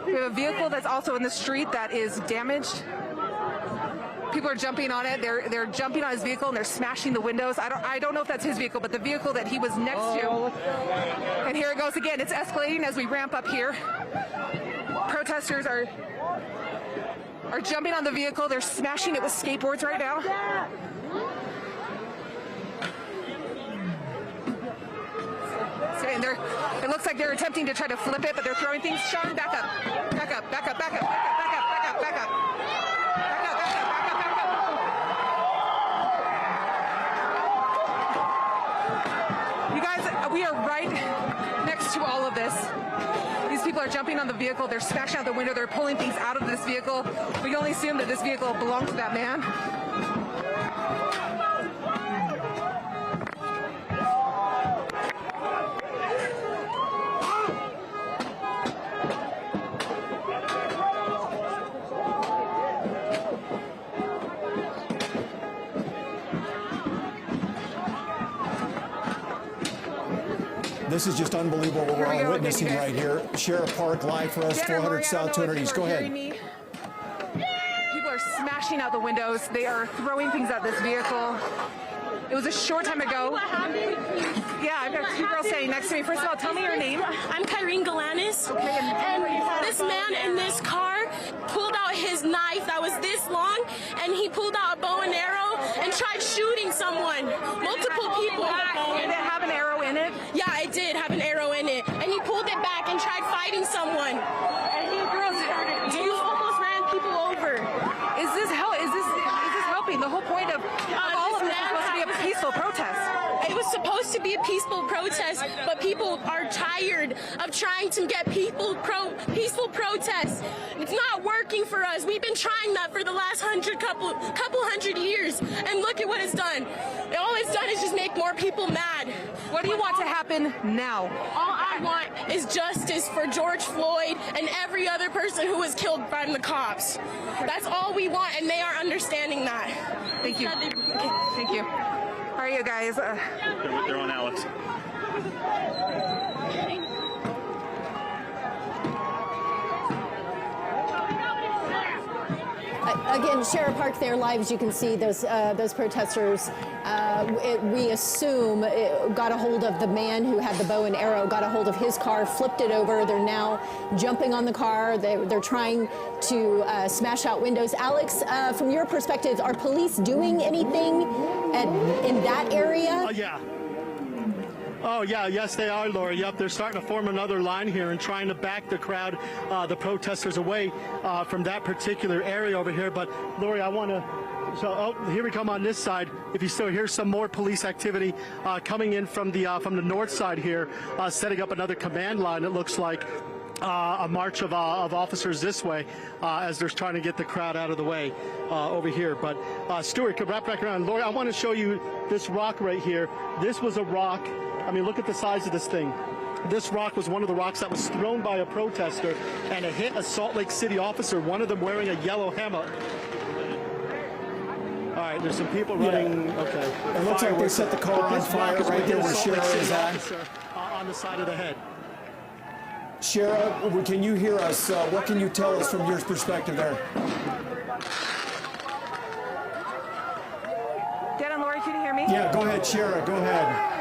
We have a vehicle that's also in the street that is damaged. People are jumping on it. They're jumping on his vehicle and they're smashing the windows. I don't know if that's his vehicle, but the vehicle that he was next to. And here it goes again. It's escalating as we ramp up here. Protesters are jumping on the vehicle. They're smashing it with skateboards right now. And it looks like they're attempting to try to flip it, but they're throwing things. Sean, back up. Back up, back up, back up, back up, back up, back up, back up. You guys, we are right next to all of this. These people are jumping on the vehicle. They're smashing out the window. They're pulling things out of this vehicle. We can only assume that this vehicle belonged to that man. This is just unbelievable what we're all witnessing right here. Sheriff Park live for us, 400 South 200 East. Go ahead. People are smashing out the windows. They are throwing things at this vehicle. It was a short time ago. Yeah, I've got two girls standing next to me. First of all, tell me your name. I'm Kyrene Galanis. Okay, and this man in this car pulled out his knife that was this long, and he pulled out a bow and arrow and tried shooting someone. Multiple people. Did it have an arrow in it? Yeah, it did have an arrow in it. And he pulled it back and tried fighting someone. And you girls, you almost ran people over. Is this helping? The whole point of all of this is supposed to be a peaceful protest. It was supposed to be a peaceful protest, but people are tired of trying to get peaceful protests. It's not working for us. We've been trying that for the last couple hundred years, and look at what it's done. All it's done is just make more people mad. What do you want to happen now? All I want is justice for George Floyd and every other person who was killed by the cops. That's all we want, and they are understanding that. Thank you. Okay, thank you. How are you guys? They're on Alex. Again, Sheriff Park there live, as you can see, those protesters, we assume, got a hold of the man who had the bow and arrow, got a hold of his car, flipped it over. They're now jumping on the car. They're trying to smash out windows. Alex, from your perspective, are police doing anything in that area? Yeah. Oh, yeah, yes, they are, Lori. Yep, they're starting to form another line here and trying to back the crowd, the protesters away from that particular area over here. But, Lori, I want to... So, here we come on this side. If you still hear some more police activity coming in from the north side here, setting up another command line, it looks like. A march of officers this way as they're trying to get the crowd out of the way over here. But Stuart, could wrap back around. Lori, I want to show you this rock right here. This was a rock. I mean, look at the size of this thing. This rock was one of the rocks that was thrown by a protester, and it hit a Salt Lake City officer, one of them wearing a yellow hammock. All right, there's some people running. Yeah. Okay. It looks like they set the car on fire right there where Sheriff is at. On the side of the head. Sheriff, can you hear us? What can you tell us from your perspective there? Dan and Lori, can you hear me? Yeah, go ahead, Sheriff, go ahead.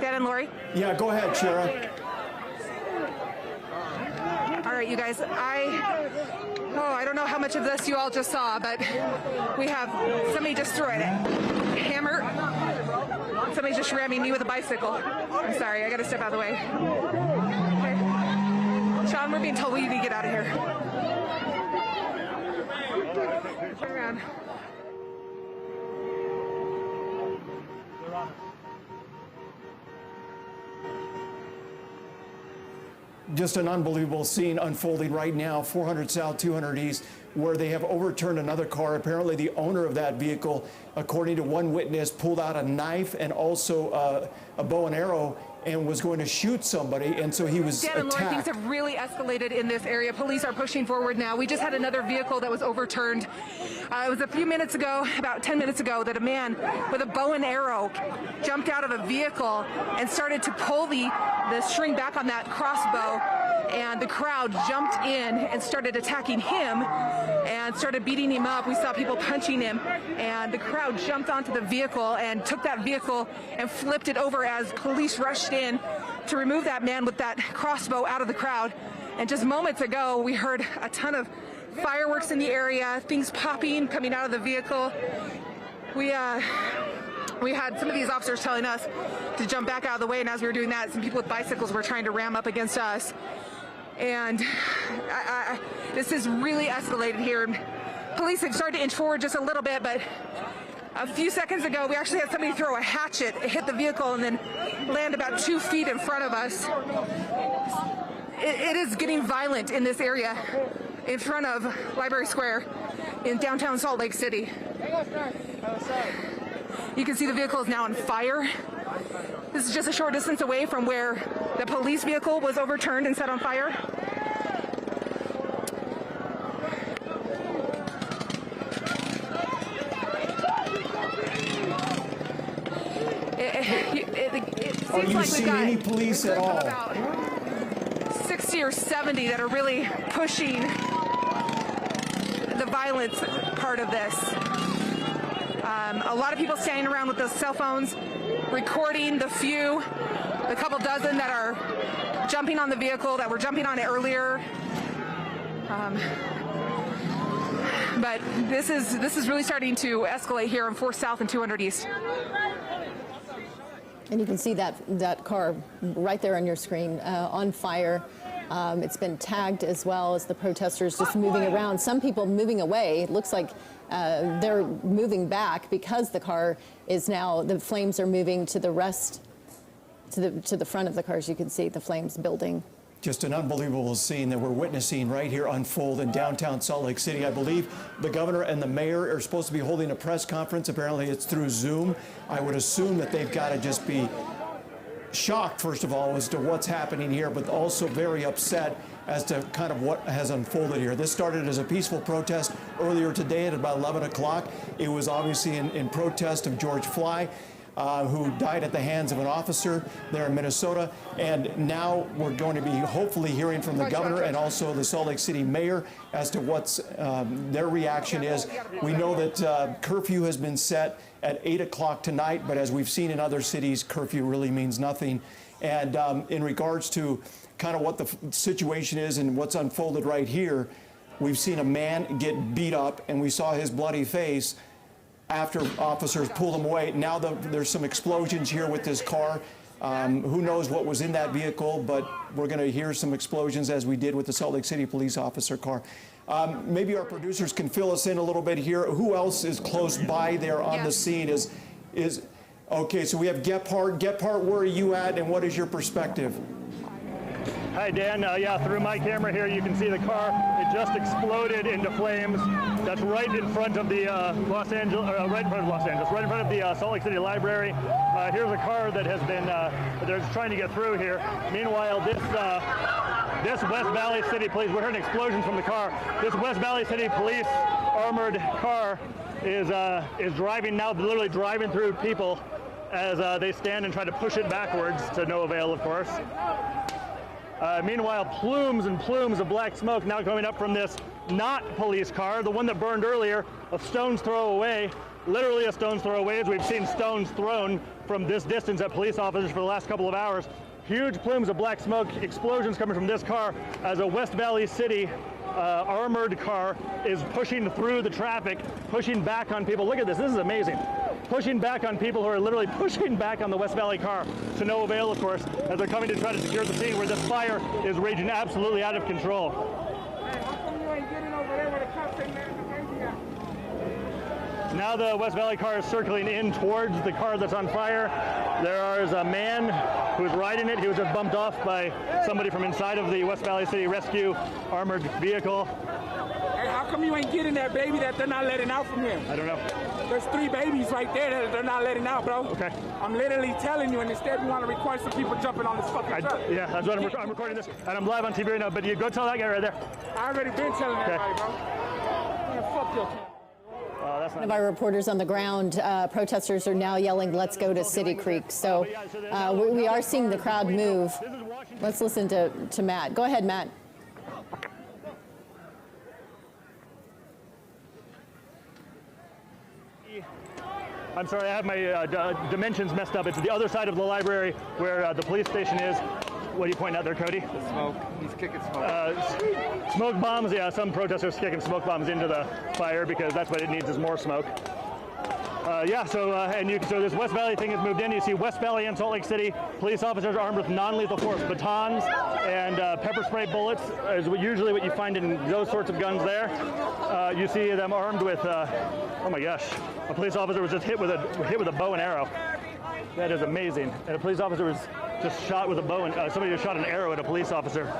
Dan and Lori? Yeah, go ahead, Sheriff. All right, you guys, I don't know how much of this you all just saw, but we have somebody just threw it. Hammer. Somebody just ramming me with a bicycle. I'm sorry, I gotta step out of the way. Okay. Sean, we're being told we need to get out of here. Turn around. Just an unbelievable scene unfolding right now, 400 South, 200 East, where they have overturned another car. Apparently the owner of that vehicle, according to one witness, pulled out a knife and also a bow and arrow and was going to shoot somebody, and so he was Dan and Lauren, things attacked. have really escalated in this area. Police are pushing forward now. We just had another vehicle that was overturned. It was a few minutes ago, about 10 minutes ago, that a man with a bow and arrow jumped out of a vehicle and started to pull the string back on that crossbow, and the crowd jumped in and started attacking him and started beating him up. We saw people punching him, and the crowd jumped onto the vehicle and took that vehicle and flipped it over as police rushed in to remove that man with that crossbow out of the crowd. And just moments ago, we heard a ton of fireworks in the area, things popping, coming out of the vehicle. We had some of these officers telling us to jump back out of the way, and as we were doing that, some people with bicycles were trying to ram up against us. And this is really escalated here. Police have started to inch forward just a little bit, but a few seconds ago, we actually had somebody throw a hatchet, hit the vehicle, and then land about 2 feet in front of us. It is getting violent in this area in front of Library Square in downtown Salt Lake City. You can see the vehicle is now on fire. This is just a short distance away from where the police vehicle was overturned and set on fire. It seems Are you like seeing we've got any police at all? about 60 or 70 that are really pushing the violence part of this. A lot of people standing around with those cell phones, recording the couple dozen that are jumping on the vehicle, that were jumping on it earlier. But this is really starting to escalate here on 4th South and 200 East. And you can see that car right there on your screen on fire. It's been tagged as well as the protesters just moving around. Some people moving away. It looks like they're moving back because the car is now, the flames are moving to the front of the cars. You can see the flames building. Just an unbelievable scene that we're witnessing right here unfold in downtown Salt Lake City. I believe the governor and the mayor are supposed to be holding a press conference. Apparently it's through Zoom. I would assume that they've got to just be shocked, first of all, as to what's happening here, but also very upset as to kind of what has unfolded here. This started as a peaceful protest earlier today at about 11 o'clock. It was obviously in protest of George Floyd, who died at the hands of an officer there in Minnesota. And now we're going to be hopefully hearing from the governor and also the Salt Lake City mayor as to what's their reaction is. We know that curfew has been set at 8 o'clock tonight, but as we've seen in other cities, curfew really means nothing. And in regards to kind of what the situation is and what's unfolded right here, we've seen a man get beat up, and we saw his bloody face after officers pulled him away. Now there's some explosions here with this car. Who knows what was in that vehicle, but we're going to hear some explosions as we did with the Salt Lake City police officer car. Maybe our producers can fill us in a little bit here. Who else is close by there on the scene? Okay, so we have Gephardt. Gephardt, where are you at, and what is your perspective? Hi, Dan. Yeah, through my camera here, you can see the car. It just exploded into flames. That's right in front of the right in front of the Salt Lake City Library. Here's a car that has been, they're just trying to get through here. Meanwhile, this West Valley City Police, we're hearing explosions from the car. This West Valley City Police armored car is driving now, literally driving through people as they stand and try to push it backwards to no avail, of course. Meanwhile, plumes and plumes of black smoke now coming up from this not police car, the one that burned earlier, a stone's throw away, literally a stone's throw away, as we've seen stones thrown from this distance at police officers for the last couple of hours. Huge plumes of black smoke, explosions coming from this car as a West Valley City armored car is pushing through the traffic, pushing back on people. Look at this, this is amazing. Pushing back on people who are literally pushing back on the West Valley car to no avail, of course, as they're coming to try to secure the scene where this fire is raging absolutely out of control. Now the West Valley car is circling in towards the car that's on fire. There is a man who's riding it. He was just bumped off by somebody from inside of the West Valley City Rescue armored vehicle. Hey, how come you ain't getting that baby that they're not letting out from here? I don't know. There's 3 babies right there that they're not letting out, bro. Okay. I'm literally telling you, and instead you want to record some people jumping on this fucking truck. Yeah, that's what I'm recording this, and I'm live on TV right now, but you go tell that guy right there. I already been telling everybody, bro. Fuck your camera. That's One of our reporters on the ground, protesters are now yelling, "Let's go to City Creek." So we are seeing the crowd move. Let's listen to Matt. Go ahead, Matt. I'm sorry, I have my dimensions messed up. It's the other side of the library where the police station is. What are you pointing out there, Cody? The smoke. He's kicking smoke. Smoke bombs, yeah, some protesters kicking smoke bombs into the fire because that's what it needs is more smoke. So this West Valley thing has moved in. You see West Valley and Salt Lake City police officers armed with non-lethal force, batons and pepper spray bullets is usually what you find in those sorts of guns there. You see them armed with, oh my gosh, a police officer was just hit with a bow and arrow. That is amazing. And a police officer was just shot with a bow and somebody just shot an arrow at a police officer.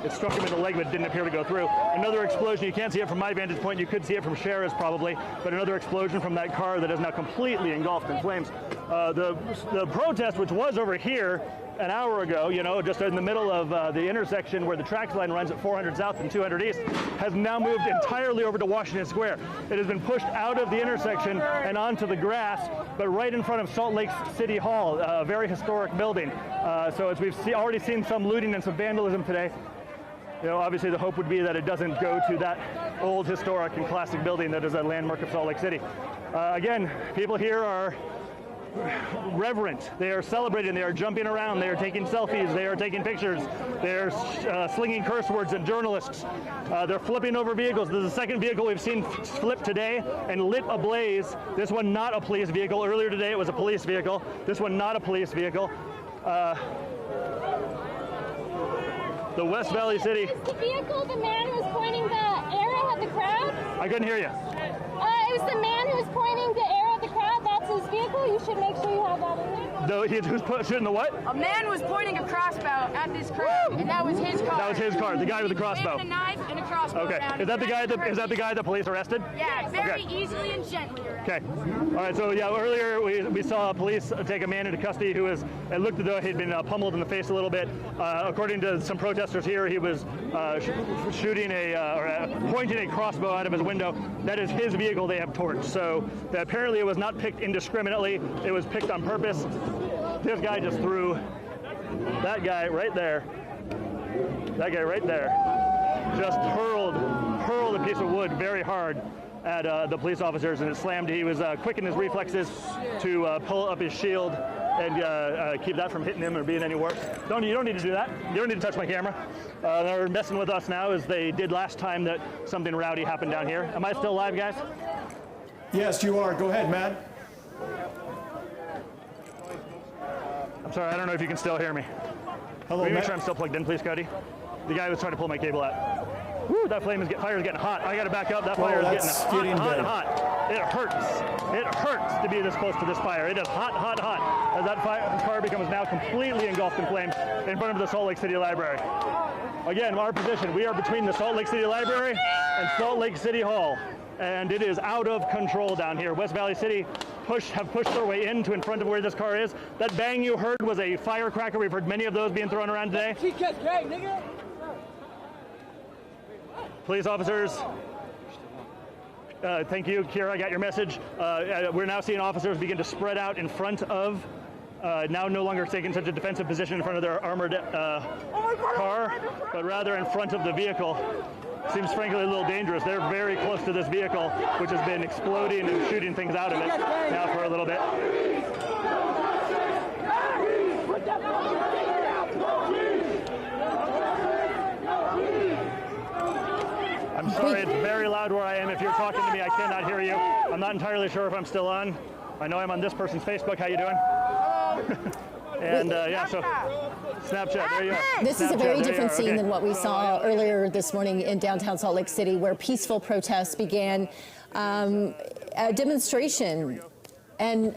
It struck him in the leg, but didn't appear to go through. Another explosion. You can't see it from my vantage point. You could see it from Shara's probably, but another explosion from that car that is now completely engulfed in flames. The protest, which was over here an hour ago, you know, just in the middle of the intersection where the tracks line runs at 400 South and 200 East, has now moved entirely over to Washington Square. It has been pushed out of the intersection and onto the grass, but right in front of Salt Lake City Hall, a very historic building. So as we've already seen some looting and some vandalism today, you know, obviously the hope would be that it doesn't go to that old historic and classic building that is a landmark of Salt Lake City. Again, people here are reverent. They are celebrating. They are jumping around. They are taking selfies. They are taking pictures. They are slinging curse words at journalists. They're flipping over vehicles. This is the second vehicle we've seen flip today and lit ablaze. This one not a police vehicle. Earlier today it was a police vehicle. This one not a police vehicle. The West Valley City. Is the vehicle the man who was pointing the arrow at the crowd? I couldn't hear you. It was the man who was pointing the arrow at the crowd. That's his vehicle. You should make sure you have that in there. Who's shooting the what? A man was pointing a crossbow at this crowd, and that was his car. That was his car. The guy with the crossbow. Waving a knife and a crossbow. Okay. Around. Is that the guy that police arrested? Yeah, very Okay. easily and gently. Okay. All right. So yeah, earlier we saw police take a man into custody who was. It looked as though he'd been pummeled in the face a little bit. According to some protesters here, he was shooting pointing a crossbow out of his window. That is his vehicle they have torched. So apparently it was not picked indiscriminately. It was picked on purpose. This guy just threw that guy right there. That guy right there just hurled a piece of wood very hard at the police officers, and it slammed. He was quick in his reflexes to pull up his shield and keep that from hitting him or being any worse. You don't need to do that. You don't need to touch my camera. They're messing with us now as they did last time that something rowdy happened down here. Am I still live, guys? Yes, you are. Go ahead, Matt. I'm sorry, I don't know if you can still hear me. Hello, Will you make Matt. sure I'm still plugged in, please, Cody? The guy was trying to pull my cable out. Woo, that fire is getting hot. I got to back up. That fire is getting hot. It hurts. It hurts to be this close to this fire. It is hot, hot, hot. As that car becomes now completely engulfed in flames in front of the Salt Lake City Library. Again, our position, we are between the Salt Lake City Library and Salt Lake City Hall. And it is out of control down here. West Valley City have pushed their way in front of where this car is. That bang you heard was a firecracker. We've heard many of those being thrown around today. Police officers, thank you, Kira, I got your message. We're now seeing officers begin to spread out in front of, now no longer taking such a defensive position in front of their armored car, but rather in front of the vehicle. Seems frankly a little dangerous. They're very close to this vehicle, which has been exploding and shooting things out of it now for a little bit. I'm sorry, it's very loud where I am. If you're talking to me, I cannot hear you. I'm not entirely sure if I'm still on. I know I'm on this person's Facebook. How you doing? And yeah, so Snapchat, there you are. This is a very different scene than what we saw earlier this morning in downtown Salt Lake City, where peaceful protests began a demonstration and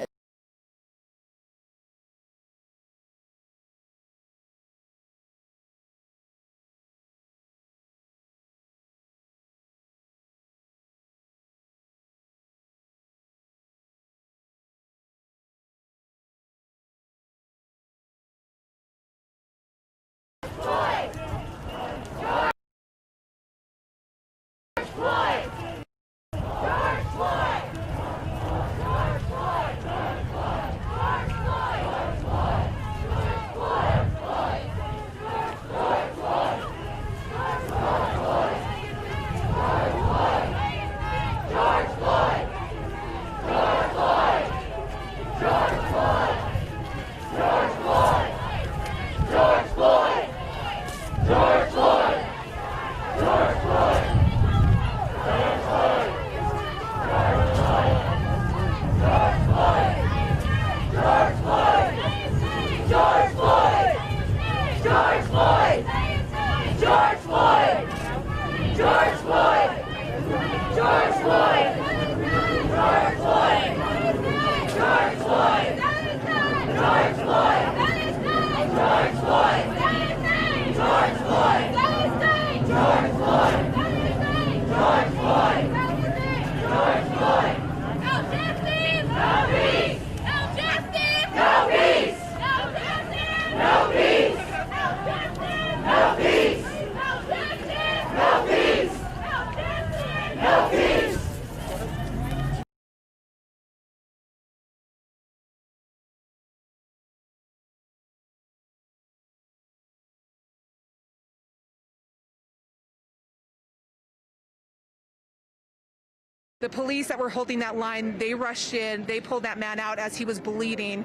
The police that were holding that line, they rushed in, they pulled that man out as he was bleeding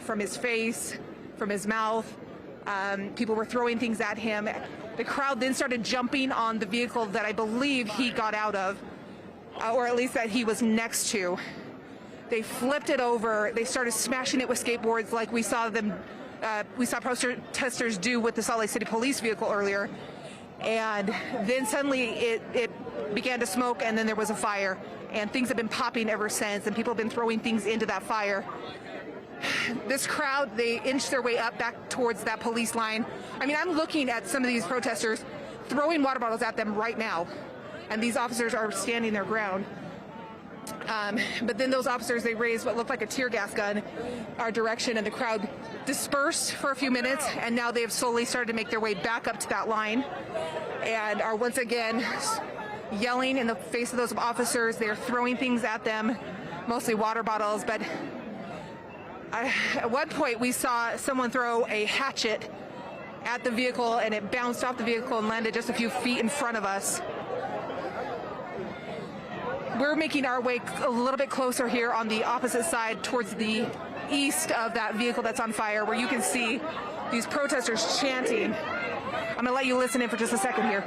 from his face, from his mouth. People were throwing things at him. The crowd then started jumping on the vehicle that I believe he got out of, or at least that he was next to. They flipped it over. They started smashing it with skateboards like we saw protesters do with the Salt Lake City police vehicle earlier. And then suddenly it began to smoke, and then there was a fire. And things have been popping ever since, and people have been throwing things into that fire. This crowd, they inched their way up back towards that police line. I mean, I'm looking at some of these protesters throwing water bottles at them right now, and these officers are standing their ground. But then those officers, they raised what looked like a tear gas gun our direction, and the crowd dispersed for a few minutes, and now they have slowly started to make their way back up to that line and are once again yelling in the face of those officers. They're throwing things at them, mostly water bottles, but at one point we saw someone throw a hatchet at the vehicle, and it bounced off the vehicle and landed just a few feet in front of us. We're making our way a little bit closer here on the opposite side towards the east of that vehicle that's on fire, where you can see these protesters chanting. I'm gonna let you listen in for just a second here.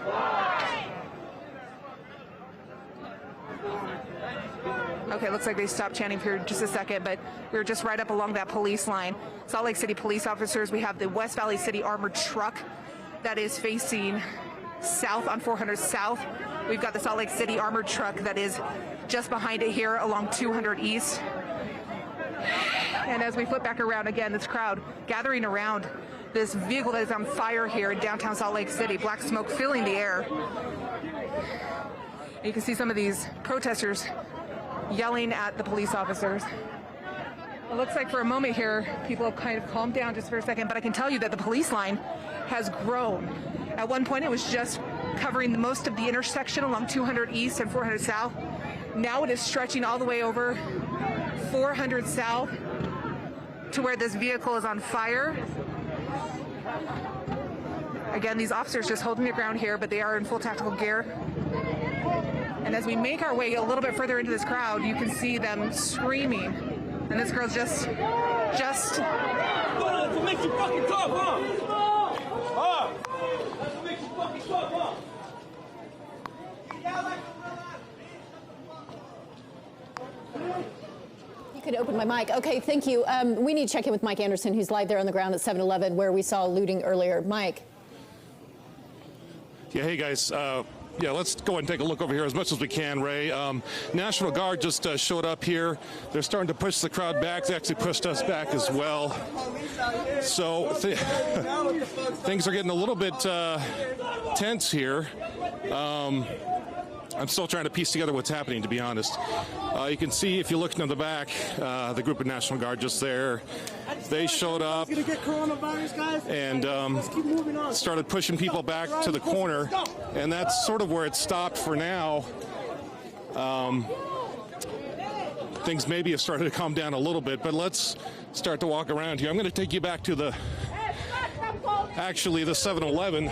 Okay, looks like they stopped chanting for just a second, but we're just right up along that police line. Salt Lake City police officers, we have the West Valley City armored truck that is facing south on 400 South. We've got the Salt Lake City armored truck that is just behind it here along 200 East. And as we flip back around again, this crowd gathering around this vehicle that is on fire here in downtown Salt Lake City, black smoke filling the air. You can see some of these protesters yelling at the police officers. It looks like for a moment here, people have kind of calmed down just for a second, but I can tell you that the police line has grown. At one point, it was just covering most of the intersection along 200 East and 400 South. Now it is stretching all the way over 400 South to where this vehicle is on fire. Again, these officers just holding their ground here, but they are in full tactical gear. And as we make our way a little bit further into this crowd, you can see them screaming. And this girl's just. What makes you fucking tough, huh? What makes you fucking tough, huh? You could open my mic. Okay, thank you. We need to check in with Mike Anderson, who's live there on the ground at 7-Eleven, where we saw looting earlier. Mike. Yeah, hey guys. Yeah, let's go and take a look over here as much as we can, Ray. National Guard just showed up here. They're starting to push the crowd back. They actually pushed us back as well. So things are getting a little bit tense here. I'm still trying to piece together what's happening, to be honest. You can see, if you look in the back, the group of National Guard just there. They showed up and started pushing people back to the corner, and that's sort of where it stopped for now. Things maybe have started to calm down a little bit, but let's start to walk around here. I'm going to take you back to the 7-Eleven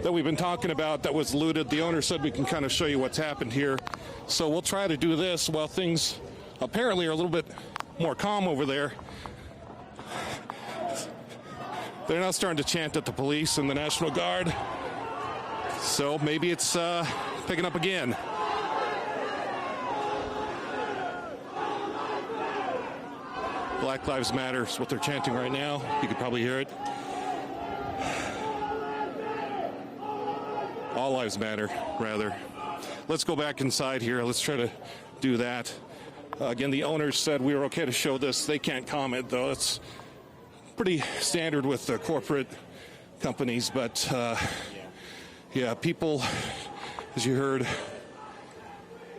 that we've been talking about that was looted. The owner said we can kind of show you what's happened here. So we'll try to do this while things apparently are a little bit more calm over there. They're now starting to chant at the police and the National Guard. So maybe it's picking up again. Black Lives Matter is what they're chanting right now. You can probably hear it. All lives matter, rather. Let's go back inside here. Let's try to do that. Again, the owners said we were okay to show this. They can't comment, though. It's pretty standard with the corporate companies. But, yeah, people, as you heard,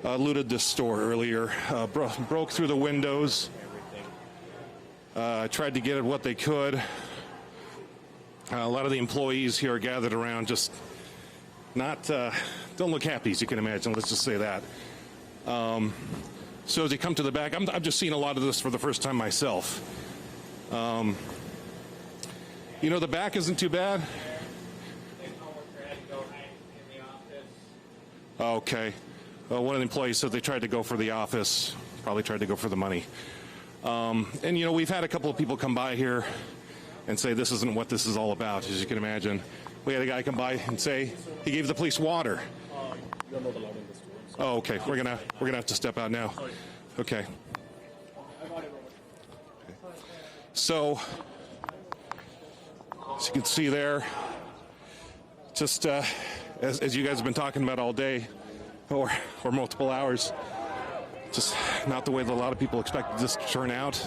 looted this store earlier, broke through the windows, tried to get at what they could. A lot of the employees here are gathered around, just not, don't look happy, as you can imagine. Let's just say that. So as you come to the back, I'm just seeing a lot of this for the first time myself. You know, the back isn't too bad. Okay. one of the employees said they tried to go for the office, probably tried to go for the money. And, you know, we've had a couple of people come by here and say this isn't what this is all about, as you can imagine. We had a guy come by and say he gave the police water. Oh, okay. We're gonna have to step out now. Okay. So, as you can see there, just as you guys have been talking about all day, or multiple hours, just not the way that a lot of people expected this to turn out.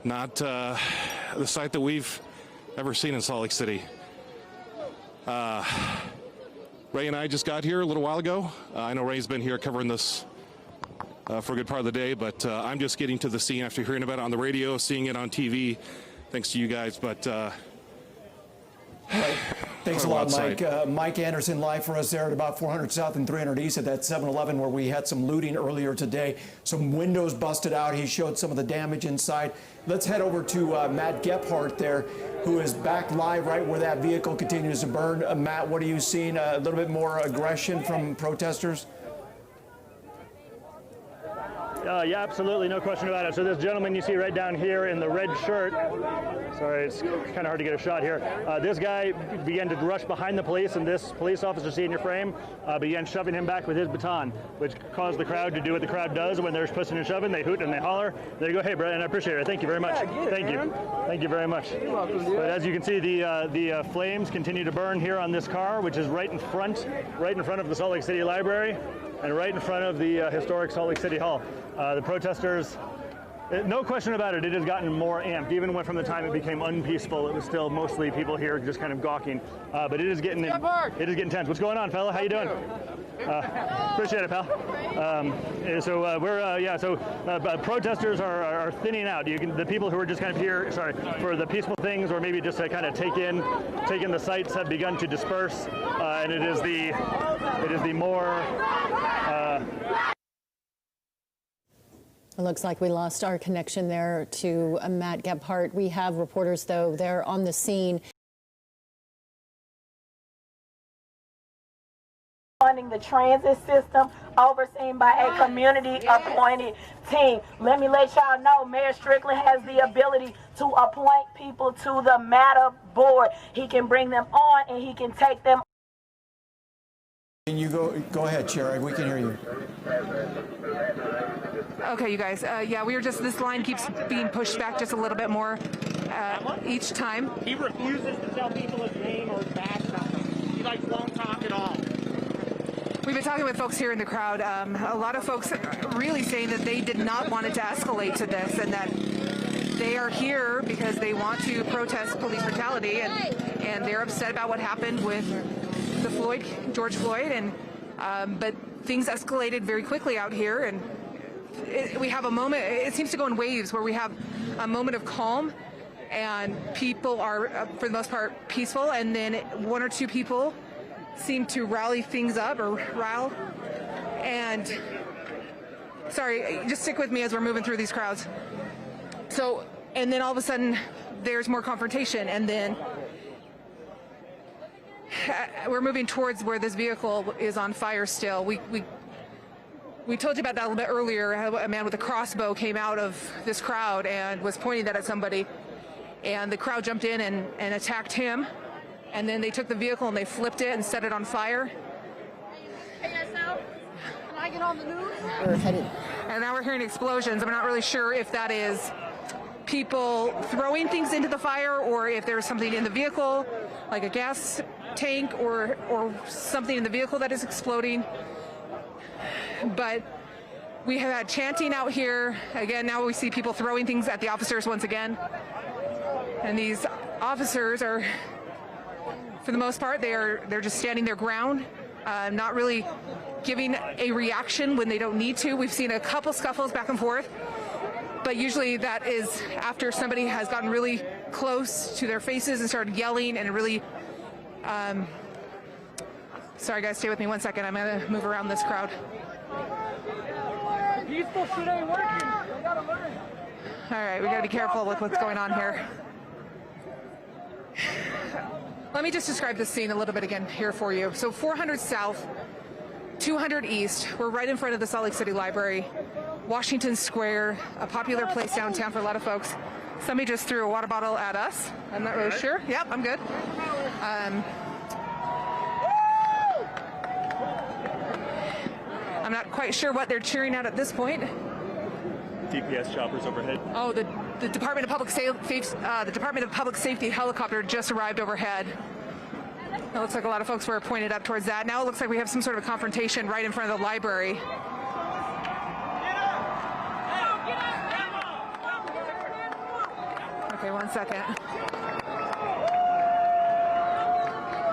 Not the sight that we've ever seen in Salt Lake City. Ray and I just got here a little while ago. I know Ray's been here covering this for a good part of the day, but I'm just getting to the scene after hearing about it on the radio, seeing it on TV, thanks to you guys. But thanks a lot, Mike. Mike Anderson live for us there at about 400 South and 300 East at that 7-Eleven where we had some looting earlier today. Some windows busted out. He showed some of the damage inside. Let's head over to Matt Gephardt there, who is back live right where that vehicle continues to burn. Matt, what are you seeing? A little bit more aggression from protesters? Yeah, absolutely, no question about it. So this gentleman you see right down here in the red shirt, sorry, it's kind of hard to get a shot here. This guy began to rush behind the police, and this police officer, see in your frame, began shoving him back with his baton, which caused the crowd to do what the crowd does when they're pushing and shoving. They hoot and they holler. They go, "Hey, Brian, I appreciate it. Thank you very much. Thank you. Thank you very much." But as you can see, the flames continue to burn here on this car, which is right in front of the Salt Lake City Library, and right in front of the historic Salt Lake City Hall. The protesters, no question about it, it has gotten more amped. Even when from the time it became unpeaceful, it was still mostly people here just kind of gawking. But it is getting tense. What's going on, fella? How you doing? Appreciate it, pal. Protesters are thinning out. The people who are just kind of here, for the peaceful things, or maybe just to kind of take in the sights, have begun to disperse, and it is the more. It looks like we lost our connection there to Matt Gephardt. We have reporters, though. They're on the scene. Funding the transit system, overseen by a community-appointed team. Let me let y'all know, Mayor Strickland has the ability to appoint people to the MATA board. He can bring them on, and he can take them. Can you go ahead, Chair? We can hear you. Okay, you guys. Yeah, we were just, this line keeps being pushed back just a little bit more each time. He refuses to tell people his name or his badge number. He won't talk at all. We've been talking with folks here in the crowd. A lot of folks really saying that they did not want it to escalate to this, and that they are here because they want to protest police brutality, and they're upset about what happened with the George Floyd, and but things escalated very quickly out here, and we have a moment, it seems to go in waves, where we have a moment of calm and people are, for the most part, peaceful, and then one or two people seem to rally things up, or rile. And sorry, just stick with me as we're moving through these crowds. So, and then all of a sudden there's more confrontation, and then we're moving towards where this vehicle is on fire still. We told you about that a little bit earlier, how a man with a crossbow came out of this crowd and was pointing that at somebody, and the crowd jumped in and attacked him, and then they took the vehicle and they flipped it and set it on fire. Hey guys, now, can I get on the news? We're headed. And now we're hearing explosions. I'm not really sure if that is people throwing things into the fire, or if there's something in the vehicle, like a gas tank, or something in the vehicle that is exploding. But we have had chanting out here. Again, now we see people throwing things at the officers once again. And these officers are, for the most part, they're just standing their ground, not really giving a reaction when they don't need to. We've seen a couple scuffles back and forth, but usually that is after somebody has gotten really close to their faces and started yelling and really, sorry guys, stay with me one second. I'm gonna move around this crowd. Peaceful shit ain't working. All right, we gotta be careful with what's going on here. Let me just describe this scene a little bit again here for you. So 400 South, 200 East. We're right in front of the Salt Lake City Library. Washington Square, a popular place downtown for a lot of folks. Somebody just threw a water bottle at us. I'm not really sure. Yep, I'm good. I'm not quite sure what they're cheering at this point. DPS choppers overhead. Oh, the Department of Public Safety helicopter just arrived overhead. It looks like a lot of folks were pointed up towards that. Now it looks like we have some sort of a confrontation right in front of the library. Okay, 1 second.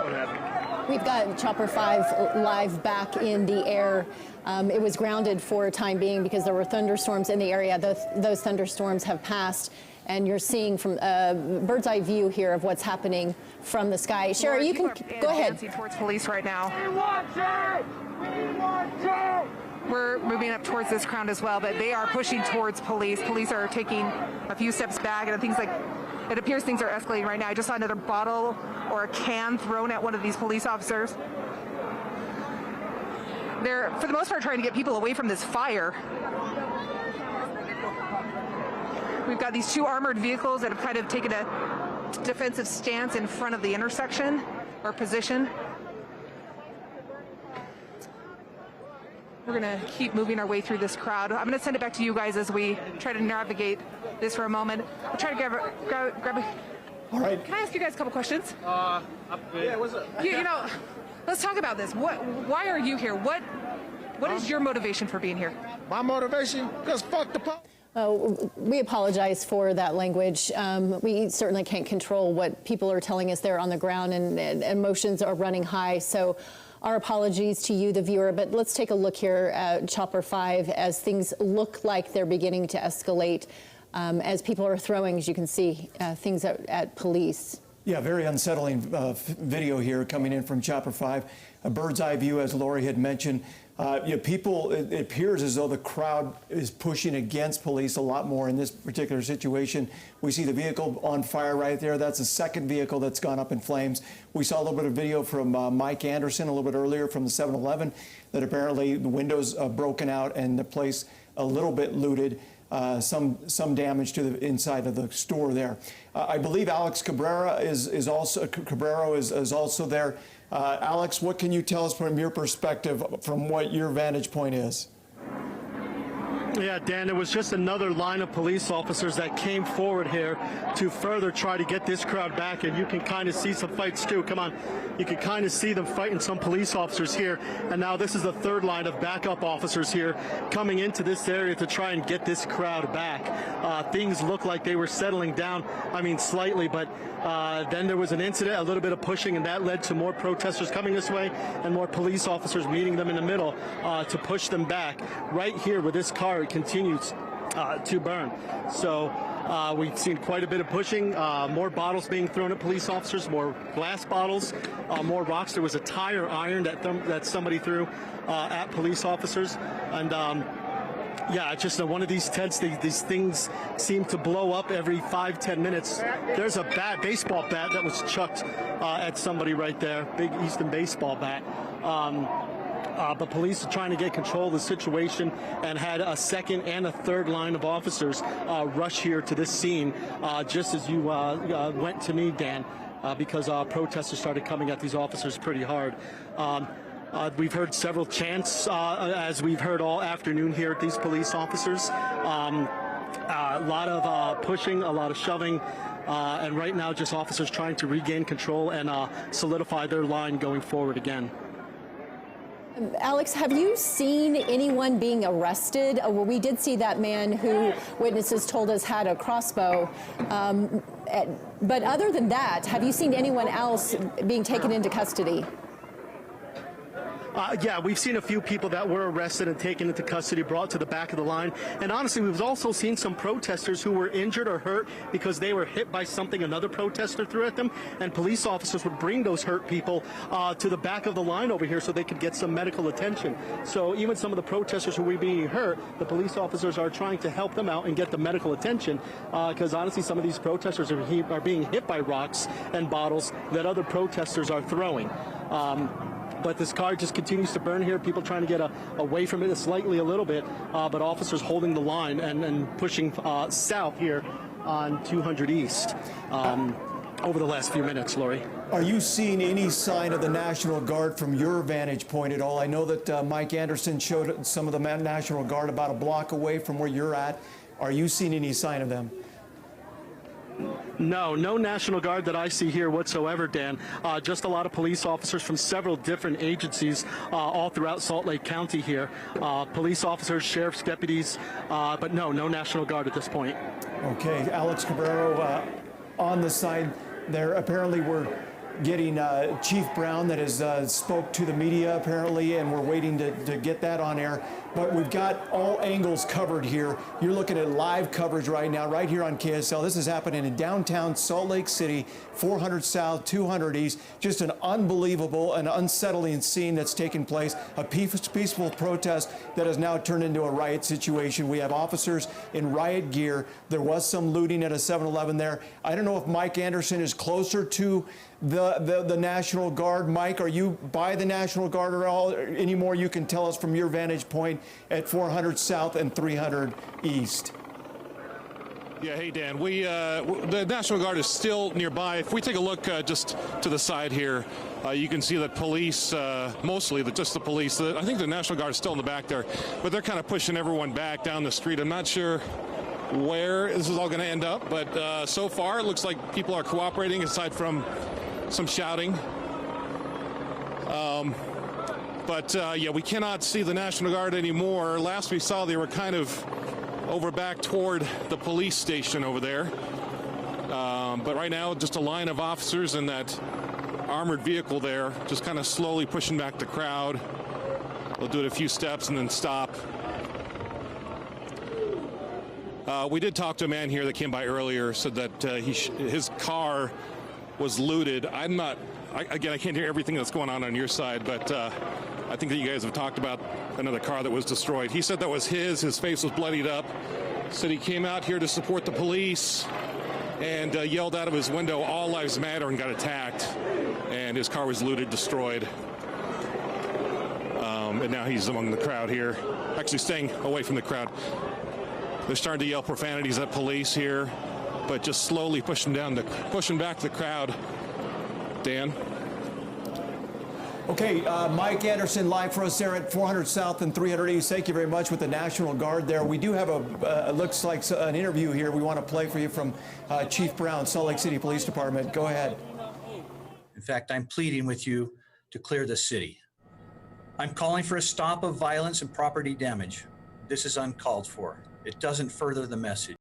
What happened? We've got Chopper 5 live back in the air. It was grounded for a time being because there were thunderstorms in the area. Those thunderstorms have passed, and you're seeing from a bird's eye view here of what's happening from the sky. Sherry, you can go ahead. Towards police right now. We want it! We want it! We're moving up towards this crowd as well, but they are pushing towards police. Police are taking a few steps back, and it appears things are escalating right now. I just saw another bottle or a can thrown at one of these police officers. They're, for the most part, trying to get people away from this fire. We've got these two armored vehicles that have kind of taken a defensive stance in front of the intersection or position. We're going to keep moving our way through this crowd. I'm going to send it back to you guys as we try to navigate this for a moment. I'll try to grab a... All right. Can I ask you guys a couple questions? Yeah, what's up? You know, let's talk about this. Why are you here? What is your motivation for being here? My motivation? Because fuck the police. We apologize for that language. We certainly can't control what people are telling us there on the ground, and emotions are running high. So our apologies to you, the viewer. But let's take a look here at Chopper 5 as things look like they're beginning to escalate, as people are throwing, as you can see, things at police. Yeah, very unsettling video here coming in from Chopper 5. A bird's eye view, as Lori had mentioned. People, it appears as though the crowd is pushing against police a lot more in this particular situation. We see the vehicle on fire right there. That's the second vehicle that's gone up in flames. We saw a little bit of video from Mike Anderson a little bit earlier from the 7-Eleven that apparently the windows broken out and the place a little bit looted. Some damage to the inside of the store there. I believe Alex Cabrera is also there. Alex, what can you tell us from your perspective, from what your vantage point is? Yeah, Dan, it was just another line of police officers that came forward here to further try to get this crowd back, and you can kind of see some fights too. Come on, you can kind of see them fighting some police officers here, and now this is the third line of backup officers here coming into this area to try and get this crowd back. Things look like they were settling down, I mean slightly, but then there was an incident, a little bit of pushing, and that led to more protesters coming this way and more police officers meeting them in the middle to push them back. Right here where this car continues to burn. So we've seen quite a bit of pushing, more bottles being thrown at police officers, more glass bottles, more rocks. There was a tire iron that somebody threw at police officers. And yeah, just one of these tents, these things seem to blow up every 5-10 minutes. There's a baseball bat that was chucked at somebody right there, big Easton baseball bat. But police are trying to get control of the situation and had a second and a third line of officers rush here to this scene, just as you went to me, Dan, because protesters started coming at these officers pretty hard. We've heard several chants, as we've heard all afternoon here at these police officers. A lot of pushing, a lot of shoving, and right now just officers trying to regain control and solidify their line going forward again. Alex, have you seen anyone being arrested? Well, we did see that man who witnesses told us had a crossbow. But other than that, have you seen anyone else being taken into custody? Yeah, we've seen a few people that were arrested and taken into custody, brought to the back of the line. And honestly, we've also seen some protesters who were injured or hurt because they were hit by something another protester threw at them. And police officers would bring those hurt people to the back of the line over here so they could get some medical attention. So even some of the protesters who were being hurt, the police officers are trying to help them out and get the medical attention. Because honestly, some of these protesters are being hit by rocks and bottles that other protesters are throwing. but this car just continues to burn here. People trying to get away from it slightly a little bit, but officers holding the line and pushing south here on 200 East over the last few minutes, Lori. Are you seeing any sign of the National Guard from your vantage point at all? I know that Mike Anderson showed some of the National Guard about a block away from where you're at. Are you seeing any sign of them? No National Guard that I see here whatsoever, Dan. Just a lot of police officers from several different agencies all throughout Salt Lake County here. Police officers, sheriff's deputies, but no National Guard at this point. Okay, Alex Cabrero on the side there. Apparently we're getting Chief Brown that has spoke to the media apparently, and we're waiting to get that on air. But we've got all angles covered here. You're looking at live coverage right now, right here on KSL. This is happening in downtown Salt Lake City, 400 South, 200 East. Just an unbelievable and unsettling scene that's taken place. A peaceful protest that has now turned into a riot situation. We have officers in riot gear. There was some looting at a 7-Eleven there. I don't know if Mike Anderson is closer to the National Guard. Mike, are you by the National Guard at all? Any more you can tell us from your vantage point at 400 South and 300 East? Yeah, hey Dan, the National Guard is still nearby. If we take a look just to the side here, you can see that police, mostly just the police, I think the National Guard is still in the back there, but they're kind of pushing everyone back down the street. I'm not sure where this is all going to end up, but so far it looks like people are cooperating aside from some shouting. Yeah, we cannot see the National Guard anymore. Last we saw, they were kind of over back toward the police station over there. But right now, just a line of officers in that armored vehicle there, just kind of slowly pushing back the crowd. They'll do it a few steps and then stop. We did talk to a man here that came by earlier, said that his car was looted. Again, I can't hear everything that's going on your side, but I think that you guys have talked about another car that was destroyed. He said that was his face was bloodied up. Said he came out here to support the police and yelled out of his window, "All lives matter," and got attacked. And his car was looted, destroyed. And now he's among the crowd here, actually staying away from the crowd. They're starting to yell profanities at police here, but just slowly pushing back the crowd. Dan? Okay, Mike Anderson live for us there at 400 South and 300 East. Thank you very much with the National Guard there. We do have looks like an interview here we want to play for you from Chief Brown, Salt Lake City Police Department. Go ahead. In fact, I'm pleading with you to clear the city. I'm calling for a stop of violence and property damage. This is uncalled for. It doesn't further the message.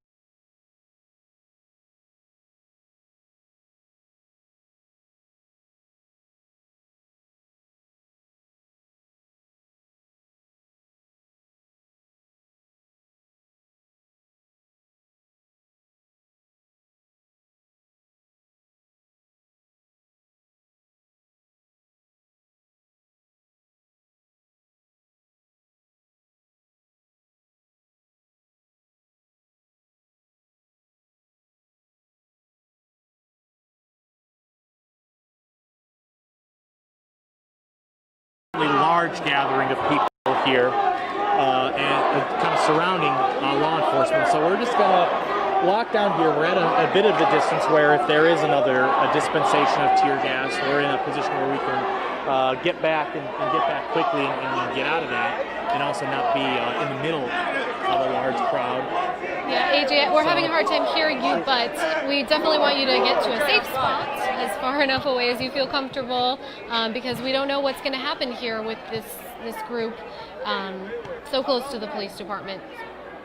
Large gathering of people here and kind of surrounding law enforcement. So we're just going to walk down here. We're at a bit of a distance where if there is another dispensation of tear gas, we're in a position where we can get back and get back quickly and get out of that, and also not be in the middle of a large crowd. Yeah, AJ, we're having a hard time hearing you, but we definitely want you to get to a safe spot as far enough away as you feel comfortable, because we don't know what's going to happen here with this group so close to the police department.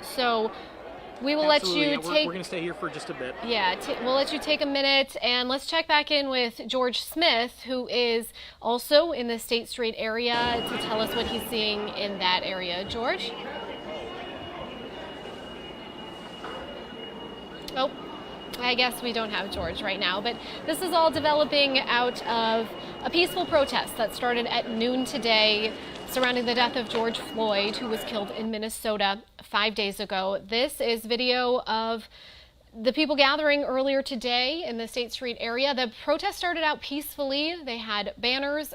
So we will Absolutely. let you take... We're going to stay here for just a bit. Yeah, we'll let you take a minute, and let's check back in with George Smith, who is also in the State Street area, to tell us what he's seeing in that area. George? Oh, I guess we don't have George right now, but this is all developing out of a peaceful protest that started at noon today surrounding the death of George Floyd, who was killed in Minnesota 5 days ago. This is video of the people gathering earlier today in the State Street area. The protest started out peacefully. They had banners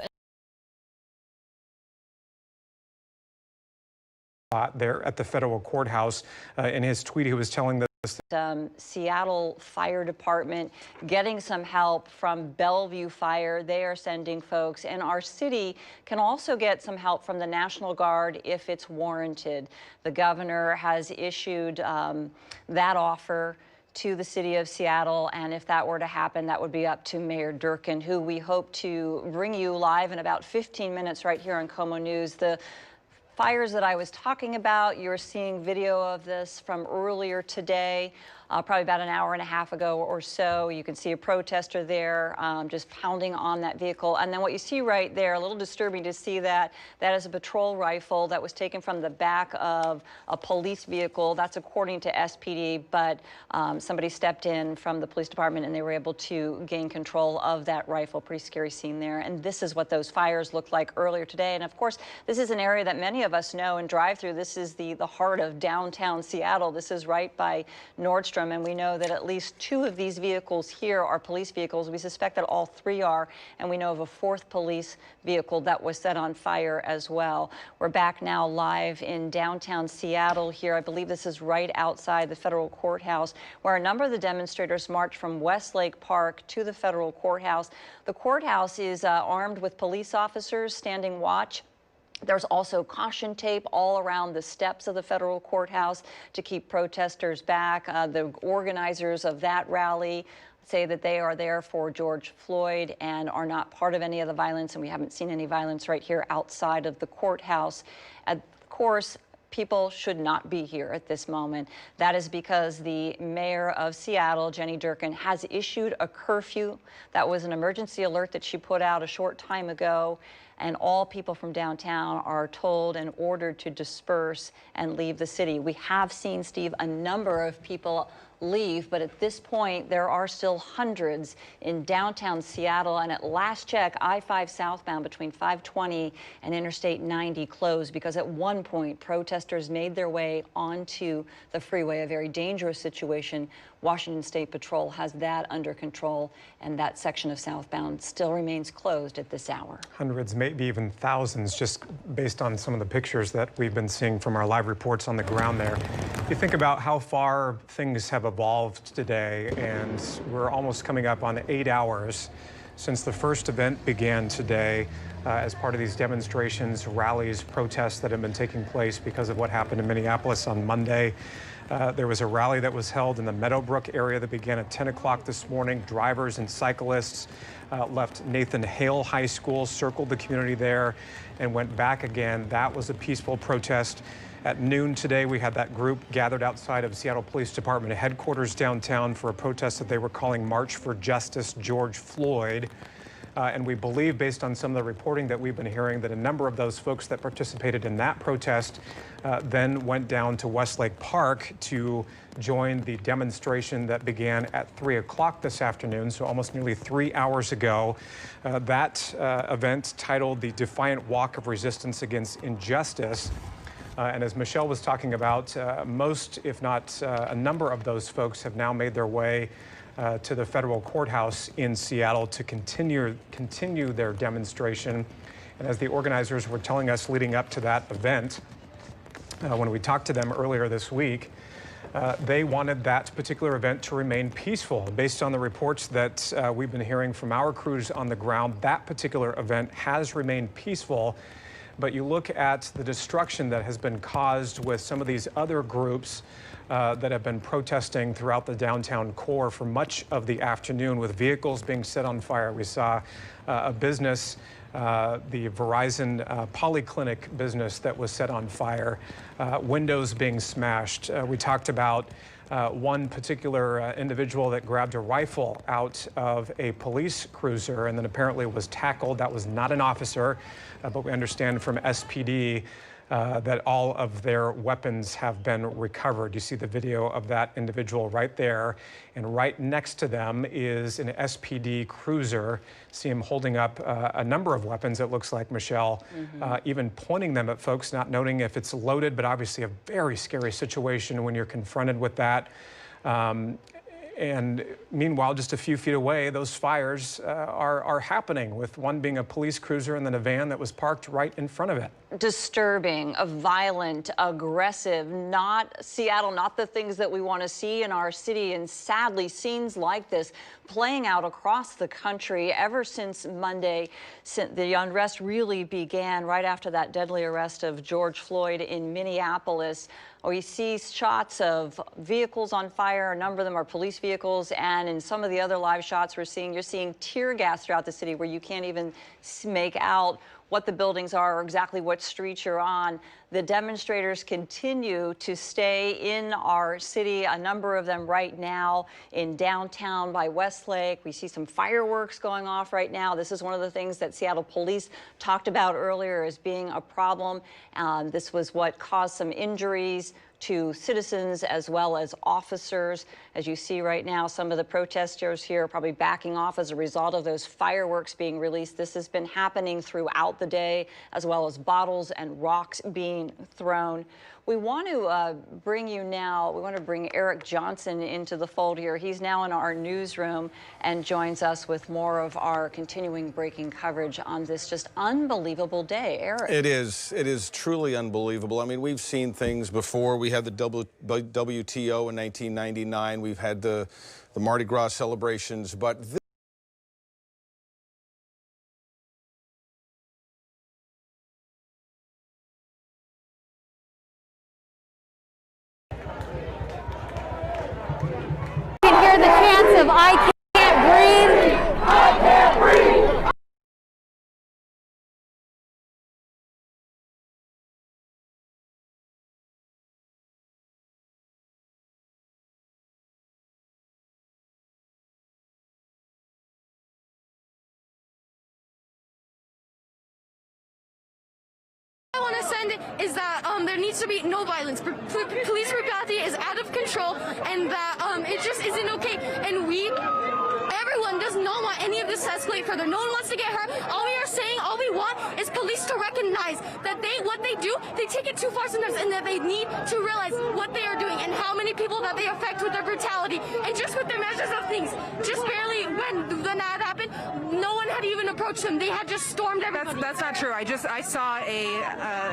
there at the federal courthouse. In his tweet, he was telling the Seattle Fire Department getting some help from Bellevue Fire. They are sending folks, and our city can also get some help from the National Guard if it's warranted. The governor has issued that offer to the city of Seattle, and if that were to happen, that would be up to Mayor Durkin, who we hope to bring you live in about 15 minutes right here on Como News. The fires that I was talking about, you're seeing video of this from earlier today, probably about an hour and a half ago or so. You can see a protester there just pounding on that vehicle. And then what you see right there, a little disturbing to see that is a patrol rifle that was taken from the back of a police vehicle. That's according to SPD, but somebody stepped in from the police department and they were able to gain control of that rifle. Pretty scary scene there. And this is what those fires looked like earlier today. And of course, this is an area that many of us know and drive through. This is the heart of downtown Seattle. This is right by Nordstrom. And we know that at least 2 of these vehicles here are police vehicles. We suspect that all 3 are, and we know of a 4th police vehicle that was set on fire as well. We're back now live in downtown Seattle here. I believe this is right outside the federal courthouse, where a number of the demonstrators marched from Westlake Park to the federal courthouse. The courthouse is armed with police officers standing watch. There's also caution tape all around the steps of the federal courthouse to keep protesters back. The organizers of that rally say that they are there for George Floyd and are not part of any of the violence, and we haven't seen any violence right here outside of the courthouse. Of course, people should not be here at this moment. That is because the mayor of Seattle, Jenny Durkin, has issued a curfew. That was an emergency alert that she put out a short time ago. And all people from downtown are told and ordered to disperse and leave the city. We have seen, Steve, a number of people leave, but at this point, there are still hundreds in downtown Seattle. And at last check, I-5 southbound between 520 and Interstate 90 closed because at one point, protesters made their way onto the freeway, a very dangerous situation. Washington State Patrol has that under control, and that section of southbound still remains closed at this hour. Hundreds, maybe even thousands, just based on some of the pictures that we've been seeing from our live reports on the ground there. You think about how far things have evolved today, and we're almost coming up on 8 hours since the first event began today as part of these demonstrations, rallies, protests that have been taking place because of what happened in Minneapolis on Monday. There was a rally that was held in the Meadowbrook area that began at 10 o'clock this morning. Drivers and cyclists left Nathan Hale High School, circled the community there, and went back again. That was a peaceful protest. At noon today, we had that group gathered outside of Seattle Police Department headquarters downtown for a protest that they were calling March for Justice George Floyd. And we believe, based on some of the reporting that we've been hearing, that a number of those folks that participated in that protest then went down to Westlake Park to join the demonstration that began at 3 o'clock this afternoon, so almost nearly 3 hours ago. That event, titled the Defiant Walk of Resistance Against Injustice. And as Michelle was talking about, most, if not a number of those folks have now made their way to the federal courthouse in Seattle to continue their demonstration. And as the organizers were telling us leading up to that event, when we talked to them earlier this week, they wanted that particular event to remain peaceful. Based on the reports that we've been hearing from our crews on the ground, that particular event has remained peaceful. But you look at the destruction that has been caused with some of these other groups that have been protesting throughout the downtown core for much of the afternoon, with vehicles being set on fire. We saw a business, the Verizon Polyclinic business, that was set on fire, windows being smashed. We talked about one particular individual that grabbed a rifle out of a police cruiser and then apparently was tackled. That was not an officer, but we understand from SPD that all of their weapons have been recovered. You see the video of that individual right there, and right next to them is an SPD cruiser. See him holding up a number of weapons, it looks like, Michelle, even pointing them at folks, not noting if it's loaded, but obviously a very scary situation when you're confronted with that. And meanwhile, just a few feet away, those fires are happening, with one being a police cruiser and then a van that was parked right in front of it. disturbing, violent, aggressive, not Seattle, not the things that we want to see in our city. And sadly, scenes like this playing out across the country ever since Monday. The unrest really began right after that deadly arrest of George Floyd in Minneapolis. We see shots of vehicles on fire. A number of them are police vehicles. And in some of the other live shots you're seeing tear gas throughout the city where you can't even make out what the buildings are or exactly what street you're on. The demonstrators continue to stay in our city, a number of them right now in downtown by Westlake. We see some fireworks going off right now. This is one of the things that Seattle police talked about earlier as being a problem. This was what caused some injuries to citizens as well as officers. As you see right now, some of the protesters here are probably backing off as a result of those fireworks being released. This has been happening throughout the day, as well as bottles and rocks being thrown. We want to bring Eric Johnson into the fold here. He's now in our newsroom and joins us with more of our continuing breaking coverage on this just unbelievable day. Eric. It is truly unbelievable. I mean, we've seen things before. We had the WTO in 1999. We've had the Mardi Gras celebrations, but hear the chants of "I can't breathe." I can't breathe. I want to send is that there needs to be no violence. Police brutality is out of control, and that it just isn't okay. And everyone does not want any of this to escalate further. No one wants to get hurt. All we are saying, all we want is police to recognize that what they do, they take it too far sometimes, and that they need to realize what they are doing and how many people that they affect with their brutality and just with their measures of things. Just barely when that happened, no one had even approached them. They had just stormed everybody. That's not true. I saw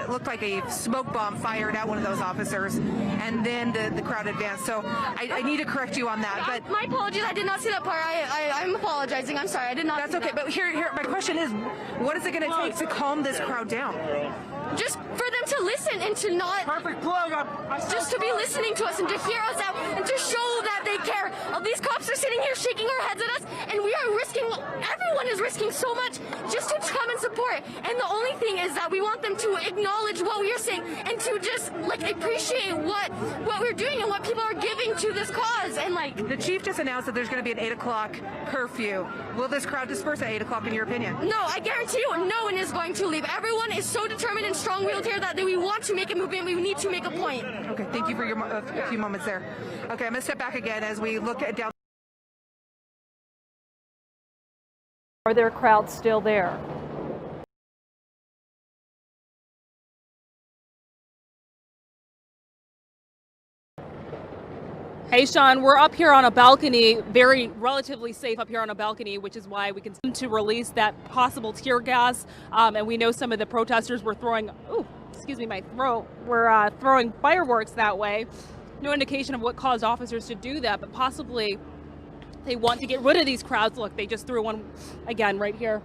looked like a smoke bomb fired at one of those officers, and then the crowd advanced. So I need to correct you on that. But my apologies. I did not see that part. I'm apologizing. I'm sorry. I did not. That's okay. But here, my question is, what is it going to take to calm this crowd down? Just for them to listen and to not just to be listening to us and to hear us out and to show that they care. These cops are sitting here shaking our heads at us, and we are everyone is risking so much just to come and support. And the only thing is that we want them to acknowledge what we are saying and to just appreciate what we're doing and what people are giving to this cause. And the chief just announced that there's going to be an 8 o'clock curfew. Will this crowd disperse at 8 o'clock in your opinion? No, I guarantee you no one is going to leave. Everyone is so determined and strong-willed here that we want to make a movement. We need to make a point. Okay, thank you for your a few moments there. Okay, I'm going to step back again as we look at down. Are there crowds still there? Hey, Sean, we're up here on a balcony, relatively safe up here on a balcony, which is why we can to release that possible tear gas. And we know some of the protesters were throwing, excuse me, my throat, were throwing fireworks that way. No indication of what caused officers to do that, but possibly they want to get rid of these crowds. Look, they just threw one again right here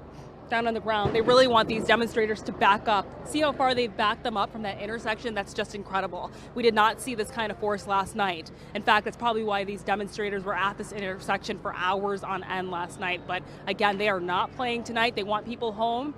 down on the ground. They really want these demonstrators to back up. See how far they've backed them up from that intersection? That's just incredible. We did not see this kind of force last night. In fact, that's probably why these demonstrators were at this intersection for hours on end last night. But again, they are not playing tonight. They want people home.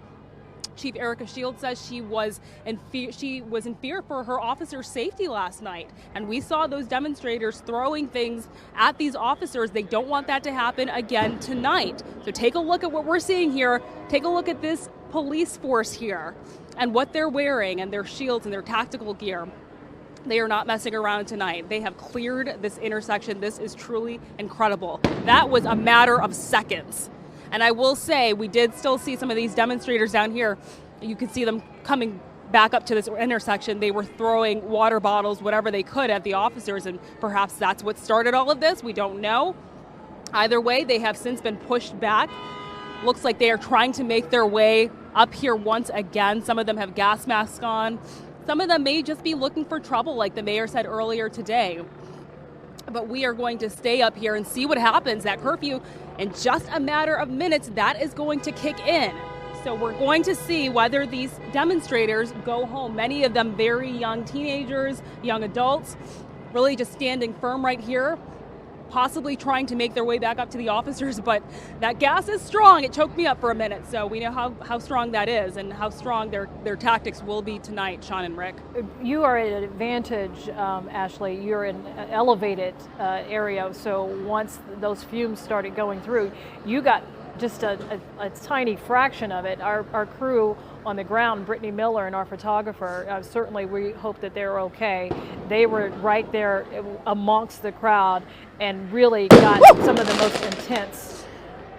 Chief Erica Shields says she was in fear for her officers' safety last night. And we saw those demonstrators throwing things at these officers. They don't want that to happen again tonight. So take a look at what we're seeing here. Take a look at this police force here and what they're wearing and their shields and their tactical gear. They are not messing around tonight. They have cleared this intersection. This is truly incredible. That was a matter of seconds. And I will say, we did still see some of these demonstrators down here. You could see them coming back up to this intersection. They were throwing water bottles, whatever they could, at the officers, and perhaps that's what started all of this. We don't know. Either way, they have since been pushed back. Looks like they are trying to make their way up here once again. Some of them have gas masks on. Some of them may just be looking for trouble, like the mayor said earlier today. But we are going to stay up here and see what happens. That curfew, in just a matter of minutes, that is going to kick in. So we're going to see whether these demonstrators go home. Many of them very young teenagers, young adults, really just standing firm right here, possibly trying to make their way back up to the officers. But that gas is strong. It choked me up for a minute. So we know how strong that is and how strong their tactics will be tonight, Sean and Rick. You are at an advantage, Ashley. You're in an elevated area. So once those fumes started going through, you got just a tiny fraction of it. Our crew on the ground, Brittany Miller and our photographer, certainly we hope that they're okay. They were right there amongst the crowd and really got some of the most intense,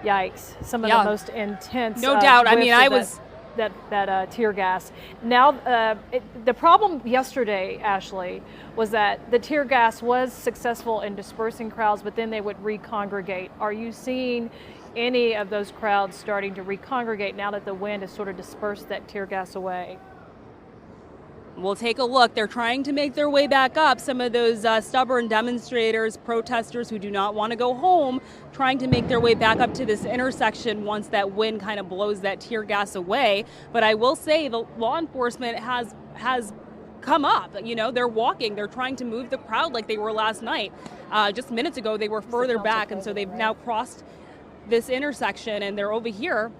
yikes, some of the most intense. No doubt. I mean, I was that tear gas. Now, the problem yesterday, Ashley, was that the tear gas was successful in dispersing crowds, but then they would recongregate. Are you seeing any of those crowds starting to recongregate now that the wind has sort of dispersed that tear gas away? We'll take a look. They're trying to make their way back up. Some of those stubborn demonstrators, protesters who do not want to go home, trying to make their way back up to this intersection once that wind kind of blows that tear gas away. But I will say the law enforcement has come up. You know, they're walking. They're trying to move the crowd like they were last night. Just minutes ago, they were further back, and so they've now crossed this intersection and they're over here.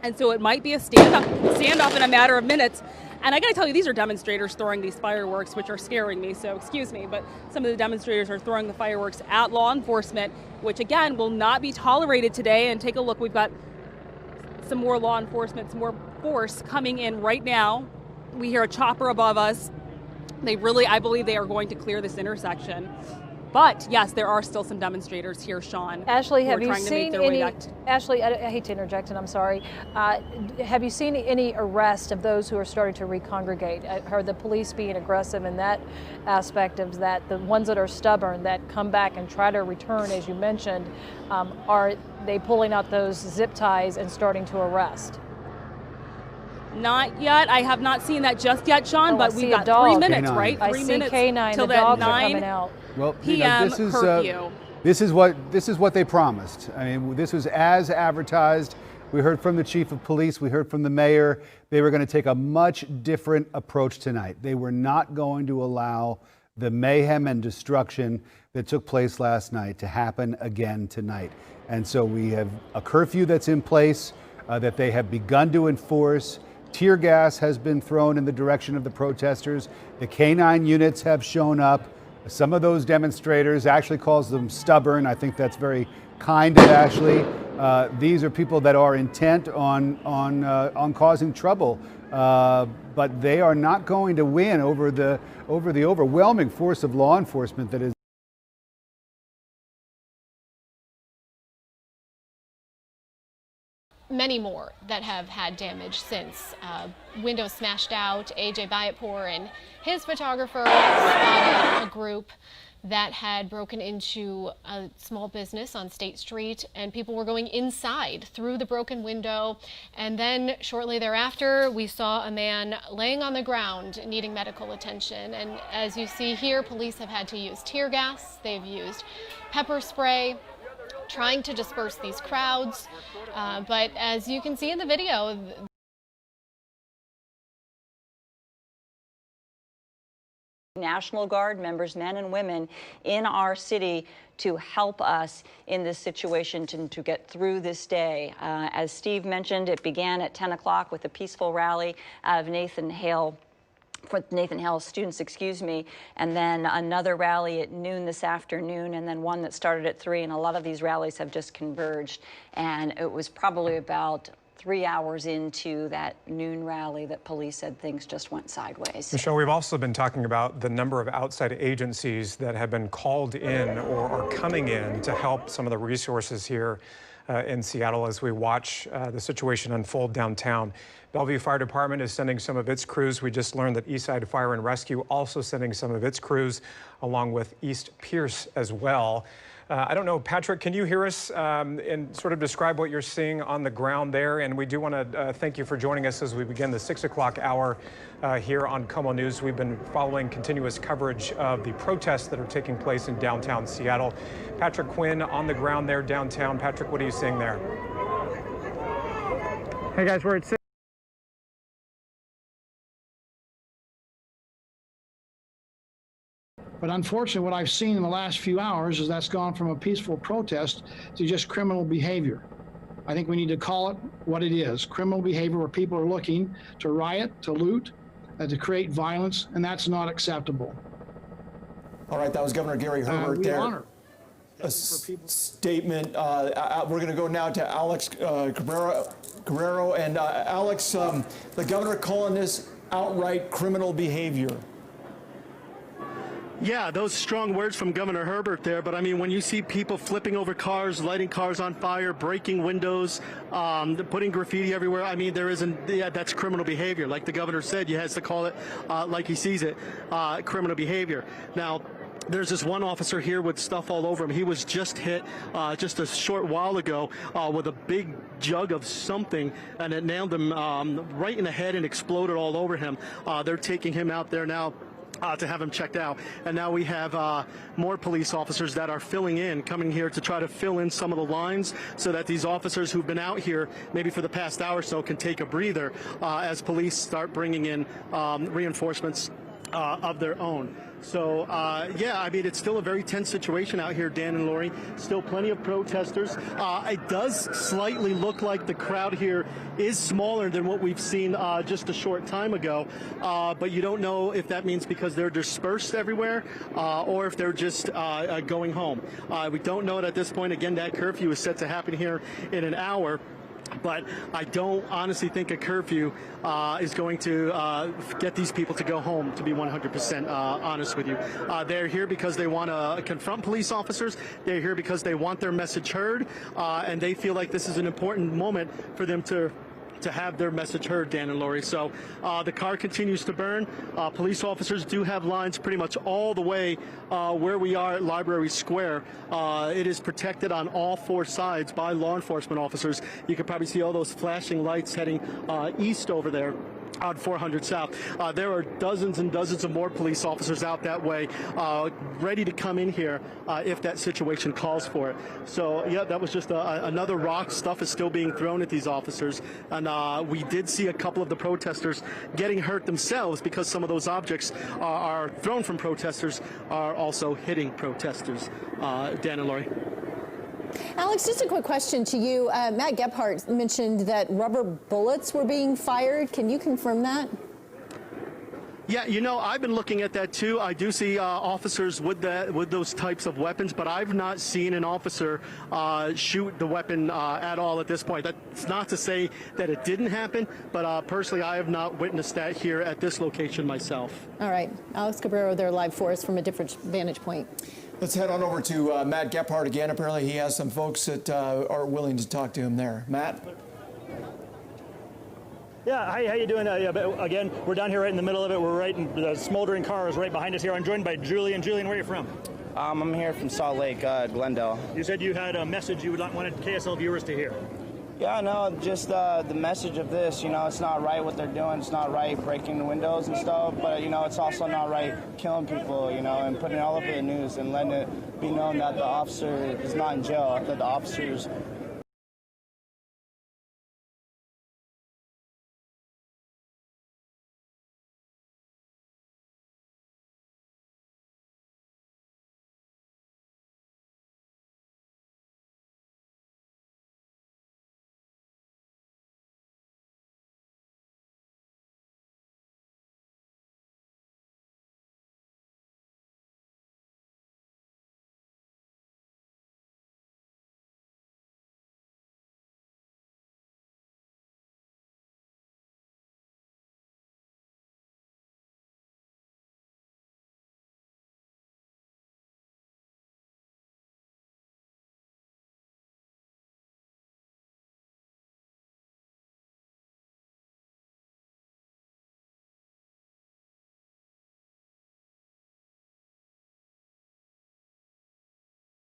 And so it might be a standoff in a matter of minutes. And I gotta tell you, these are demonstrators throwing these fireworks, which are scaring me, so excuse me, but some of the demonstrators are throwing the fireworks at law enforcement, which again will not be tolerated today. And take a look, we've got some more law enforcement, some more force coming in right now. We hear a chopper above us. I believe they are going to clear this intersection. But yes, there are still some demonstrators here, Sean. Ashley, have you seen any? Ashley, I hate to interject, and I'm sorry. Have you seen any arrest of those who are starting to recongregate? I heard the police being aggressive in that aspect of that. The ones that are stubborn, that come back and try to return, as you mentioned, are they pulling out those zip ties and starting to arrest? Not yet. I have not seen that just yet, Sean. But we've got 3 minutes, right? 3 minutes till that 9 Well, p.m. curfew. This is what they promised. I mean, this was as advertised. We heard from the chief of police. We heard from the mayor. They were going to take a much different approach tonight. They were not going to allow the mayhem and destruction that took place last night to happen again tonight. And so we have a curfew that's in place that they have begun to enforce. Tear gas has been thrown in the direction of the protesters. The K-9 units have shown up. Some of those demonstrators, Ashley calls them stubborn. I think that's very kind of Ashley. These are people that are intent on causing trouble, but they are not going to win over the overwhelming force of law enforcement that is. Many more that have had damage since. Windows smashed out. AJ Bayatpour and his photographer spotted a group that had broken into a small business on State Street, and people were going inside through the broken window. And then shortly thereafter, we saw a man laying on the ground needing medical attention. And as you see here, police have had to use tear gas. They've used pepper spray, trying to disperse these crowds. But as you can see in the video, National Guard members, men and women in our city to help us in this situation to get through this day. As Steve mentioned, it began at 10 o'clock with a peaceful rally out of Nathan Hale students, and then another rally at noon this afternoon, and then one that started at 3, and a lot of these rallies have just converged. And it was probably about 3 hours into that noon rally that police said things just went sideways. Michelle, we've also been talking about the number of outside agencies that have been called in or are coming in to help some of the resources here in Seattle as we watch the situation unfold downtown. Bellevue Fire Department is sending some of its crews. We just learned that Eastside Fire and Rescue also sending some of its crews, along with East Pierce as well. I don't know, Patrick, can you hear us and sort of describe what you're seeing on the ground there? And we do want to thank you for joining us as we begin the 6 o'clock hour here on Como News. We've been following continuous coverage of the protests that are taking place in downtown Seattle. Patrick Quinn on the ground there downtown. Patrick, what are you seeing there? Hey guys, we're at But unfortunately, what I've seen in the last few hours is that's gone from a peaceful protest to just criminal behavior. I think we need to call it what it is, criminal behavior where people are looking to riot, to loot, to create violence, and that's not acceptable. All right, that was Governor Gary Herbert there. Honor. A statement. We're going to go now to Alex Guerrero. And Alex, the governor calling this outright criminal behavior. Yeah, those strong words from Governor Herbert there, but I mean, when you see people flipping over cars, lighting cars on fire, breaking windows, putting graffiti everywhere, I mean, that's criminal behavior. Like the governor said, he has to call it like he sees it, criminal behavior. Now, there's this one officer here with stuff all over him. He was just hit just a short while ago with a big jug of something, and it nailed him right in the head and exploded all over him. They're taking him out there now to have him checked out. And now we have more police officers that are coming here to try to fill in some of the lines so that these officers who've been out here maybe for the past hour or so can take a breather as police start bringing in reinforcements of their own. So, yeah, I mean, it's still a very tense situation out here, Dan and Lori. Still plenty of protesters. It does slightly look like the crowd here is smaller than what we've seen just a short time ago. But you don't know if that means because they're dispersed everywhere or if they're just going home. We don't know it at this point. Again, that curfew is set to happen here in an hour. But I don't honestly think a curfew is going to get these people to go home, to be 100% honest with you. They're here because they want to confront police officers. They're here because they want their message heard, and they feel like this is an important moment for them to have their message heard, Dan and Lori. So the car continues to burn. Police officers do have lines pretty much all the way where we are at Library Square. It is protected on all four sides by law enforcement officers. You can probably see all those flashing lights heading east over there on 400 South. There are dozens and dozens of more police officers out that way, ready to come in here if that situation calls for it. So, yeah, that was just another rock. Stuff is still being thrown at these officers. And we did see a couple of the protesters getting hurt themselves because some of those objects are thrown from protesters are also hitting protesters. Dan and Lori. Alex, just a quick question to you. Matt Gephardt mentioned that rubber bullets were being fired. Can you confirm that? Yeah, you know, I've been looking at that too. I do see officers with those types of weapons, but I've not seen an officer shoot the weapon at all at this point. That's not to say that it didn't happen, but personally, I have not witnessed that here at this location myself. All right, Alex Cabrero there live for us from a different vantage point. Let's head on over to Matt Gephardt again. Apparently, he has some folks that are willing to talk to him there. Matt? Yeah, hi, how you doing? Again, we're down here right in the middle of it. We're right in the smoldering car is right behind us here. I'm joined by Julian. Julian, where are you from? I'm here from Salt Lake, Glendale. You said you had a message you wanted KSL viewers to hear. Yeah, no, just the message of this, you know, it's not right what they're doing. It's not right breaking the windows and stuff, but, you know, it's also not right killing people, you know, and putting it all over the news and letting it be known that the officer is not in jail, that the officers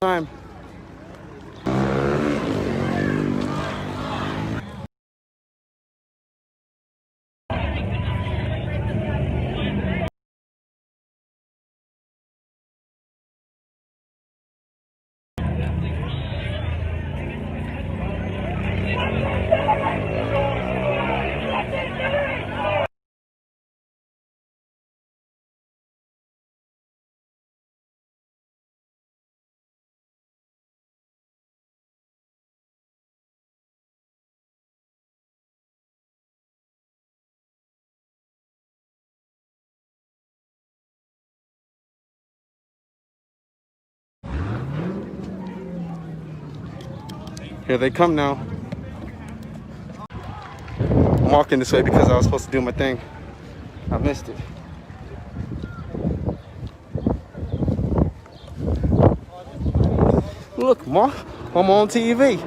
time. Here they come now. I'm walking this way because I was supposed to do my thing. I missed it. Look, Ma, I'm on TV.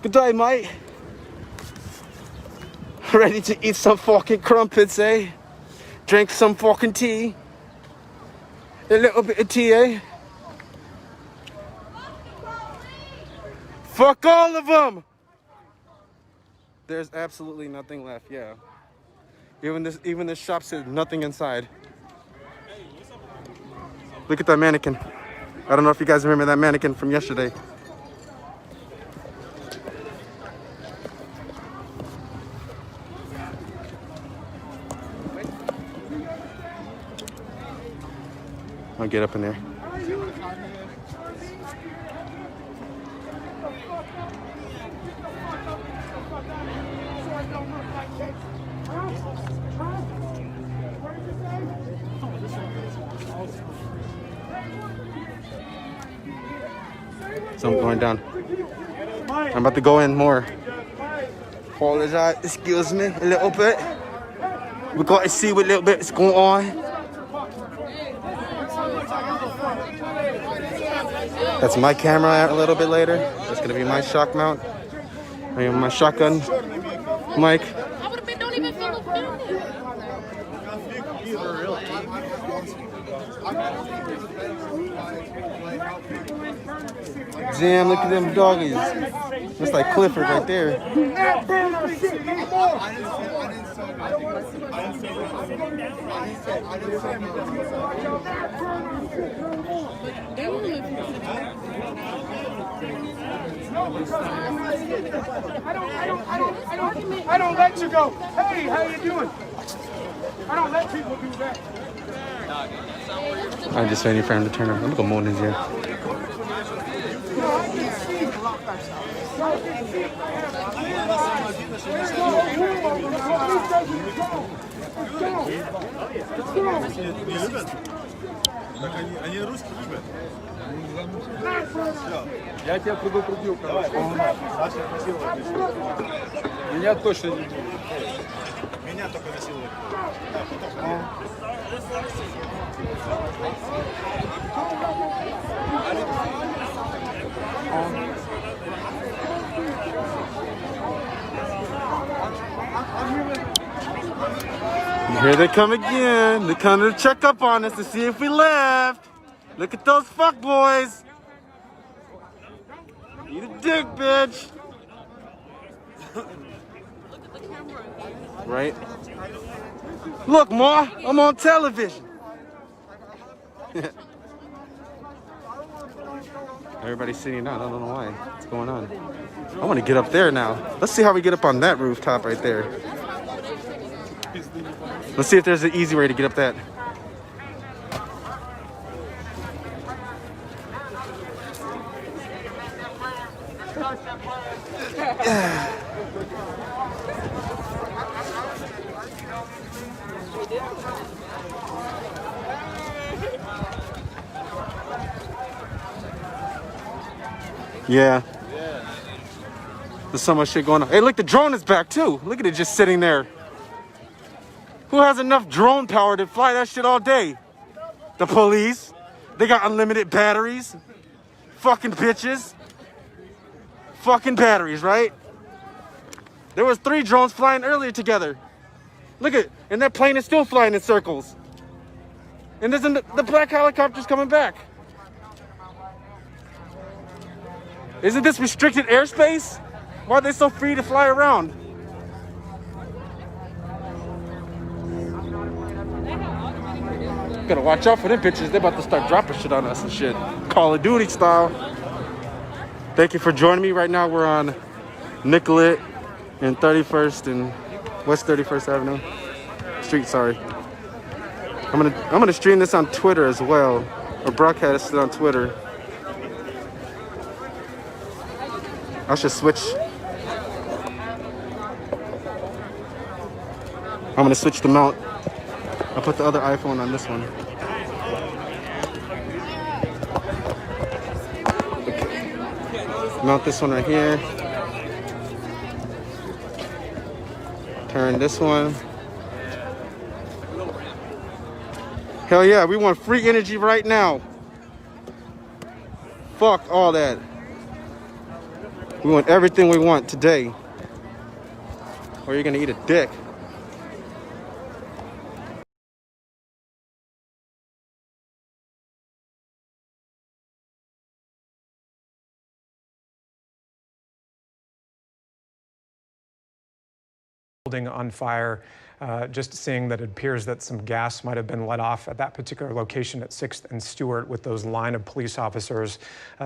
Good day, mate. Ready to eat some fucking crumpets, eh? Drink some fucking tea. A little bit of tea, eh? Fuck all of them! There's absolutely nothing left, yeah. Even this shop says nothing inside. Look at that mannequin. I don't know if you guys remember that mannequin from yesterday. I'll get up in there. So I'm going down. I'm about to go in more. Apologize, excuse me, a little bit. We got to see what little bit is going on. That's my camera a little bit later. That's gonna be my shock mount. I mean, my shotgun mic. Damn, look at them doggies. That's like Clifford right there. I don't let you go. Hey, how you doing? I don't let people do that. I'm just waiting for him to turn around. Look at Mona's here. Они русские любят. Я тебя предупредил, короче. Саша насиловать. Меня точно не будет. Меня только насиловать. Here they come again. They're coming to check up on us to see if we left. Look at those fuck boys. Eat a dick, bitch. Right? Look, Ma, I'm on television. Everybody's sitting down. I don't know why. What's going on? I want to get up there now. Let's see how we get up on that rooftop right there. Let's see if there's an easy way to get up that. Yeah. There's so much shit going on. Hey, look, the drone is back too. Look at it just sitting there. Who has enough drone power to fly that shit all day? The police. They got unlimited batteries. Fucking bitches. Fucking batteries, right? There was 3 drones flying earlier together. Look at, and that plane is still flying in circles. And there's the black helicopter's coming back. Isn't this restricted airspace? Why are they so free to fly around? Gotta watch out for them bitches. They're about to start dropping shit on us and shit. Call of Duty style. Thank you for joining me. Right now we're on Nicollet and 31st and West 31st Avenue Street. Sorry. I'm gonna stream this on Twitter as well, or broadcast it on Twitter. I should switch. I'm gonna switch the mount. I'll put the other iPhone on this one. Okay. Mount this one right here. Turn this one. Hell yeah, we want free energy right now. Fuck all that. We want everything we want today. Or you're gonna eat a dick. Building on fire. Just seeing that it appears that some gas might have been let off at that particular location at 6th and Stewart, with those line of police officers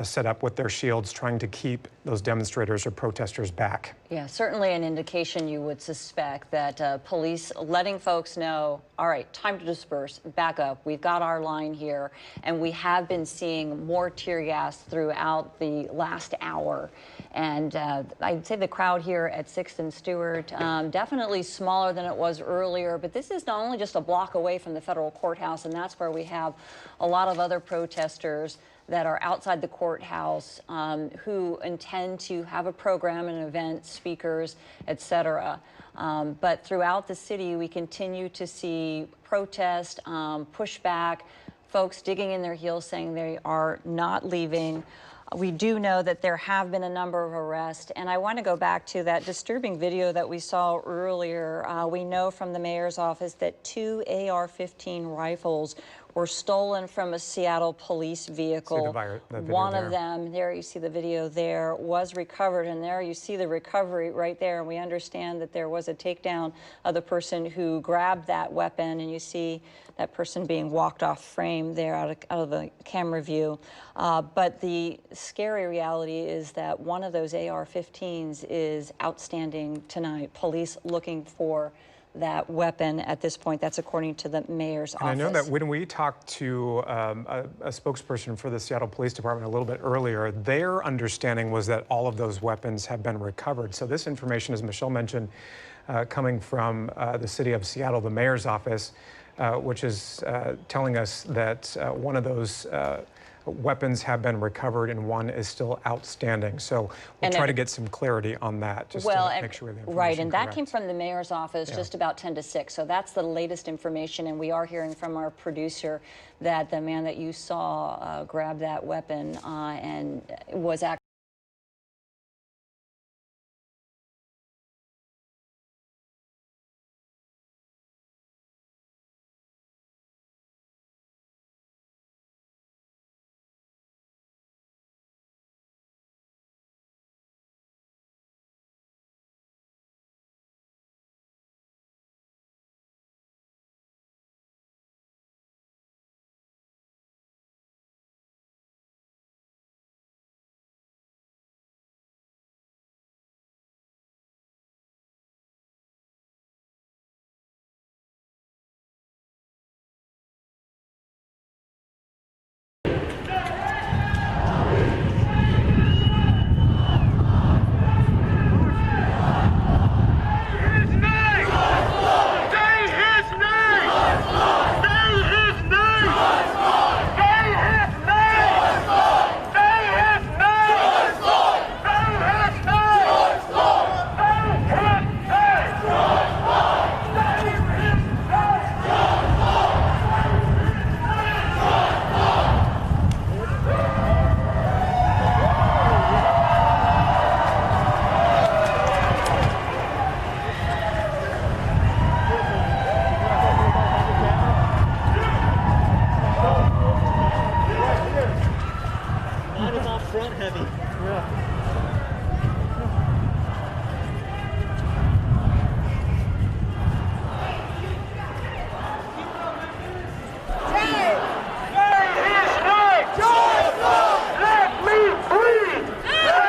set up with their shields trying to keep those demonstrators or protesters back. Yeah, certainly an indication you would suspect that police letting folks know, all right, time to disperse, back up. We've got our line here, and we have been seeing more tear gas throughout the last hour. And I'd say the crowd here at 6th and Stewart, definitely smaller than it was earlier, but this is not only just a block away from the federal courthouse, and that's where we have a lot of other protesters that are outside the courthouse who intend to have a program, an event, speakers, etc. But throughout the city, we continue to see protest, pushback, folks digging in their heels saying they are not leaving. We do know that there have been a number of arrests, and I want to go back to that disturbing video that we saw earlier. We know from the mayor's office that 2 AR-15 rifles were stolen from a Seattle police vehicle. One of them, there you see the video there, was recovered, and there you see the recovery right there. And we understand that there was a takedown of the person who grabbed that weapon, and you see that person being walked off frame there out of the camera view. But the scary reality is that one of those AR-15s is outstanding tonight. Police looking for that weapon at this point. That's according to the mayor's office. I know that when we talked to a spokesperson for the Seattle Police Department a little bit earlier, their understanding was that all of those weapons have been recovered. So this information, as Michelle mentioned, coming from the city of Seattle, the mayor's office, which is telling us that one of those weapons have been recovered and one is still outstanding. So we'll try to get some clarity on that, just to make sure we have the information right, and correct. that came from the mayor's office just about 10 to 6. So that's the latest information, and we are hearing from our producer that the man that you saw grab that weapon and was actually Let me breathe!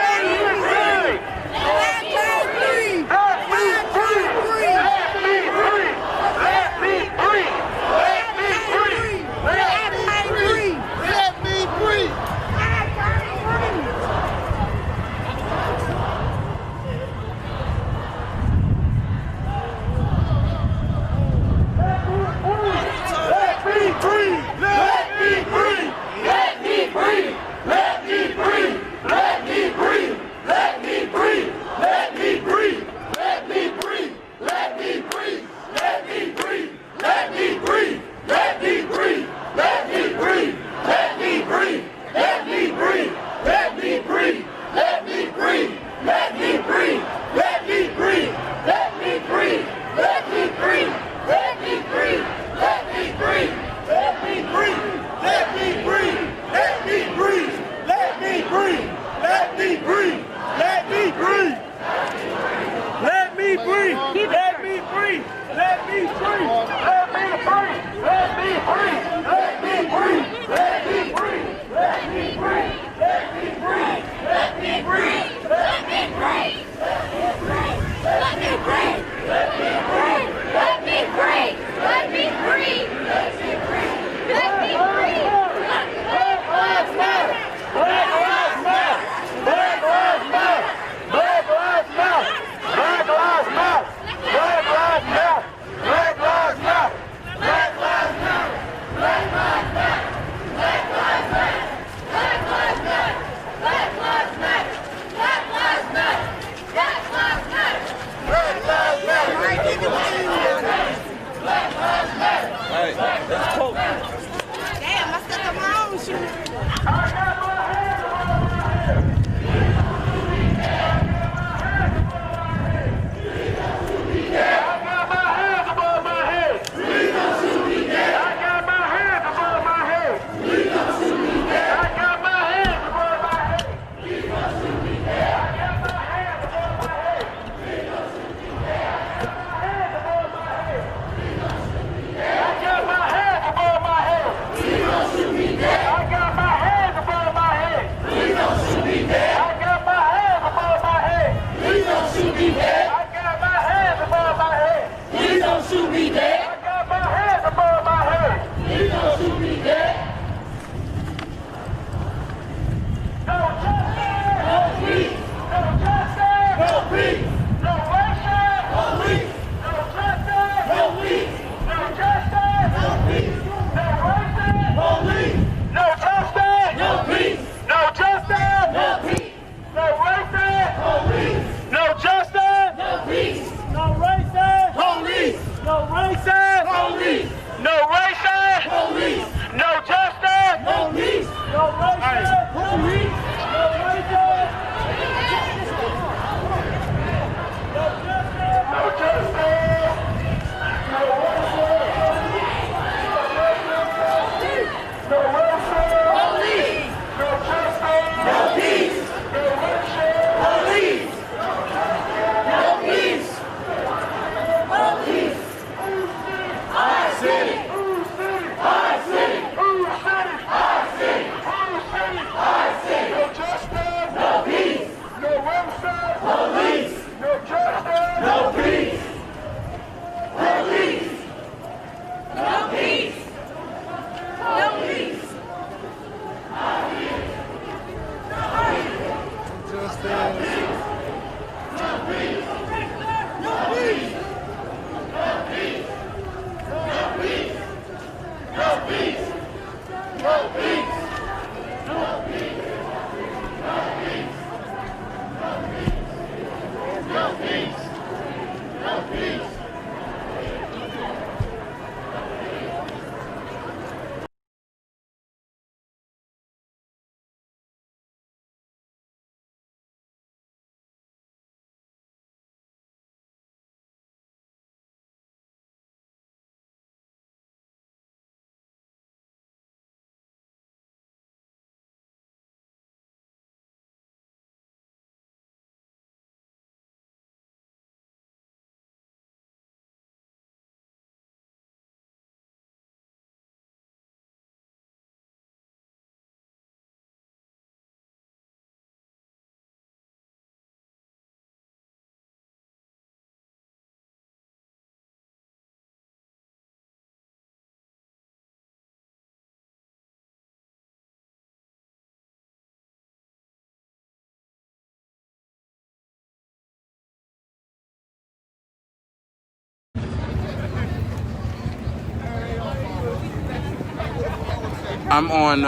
I'm on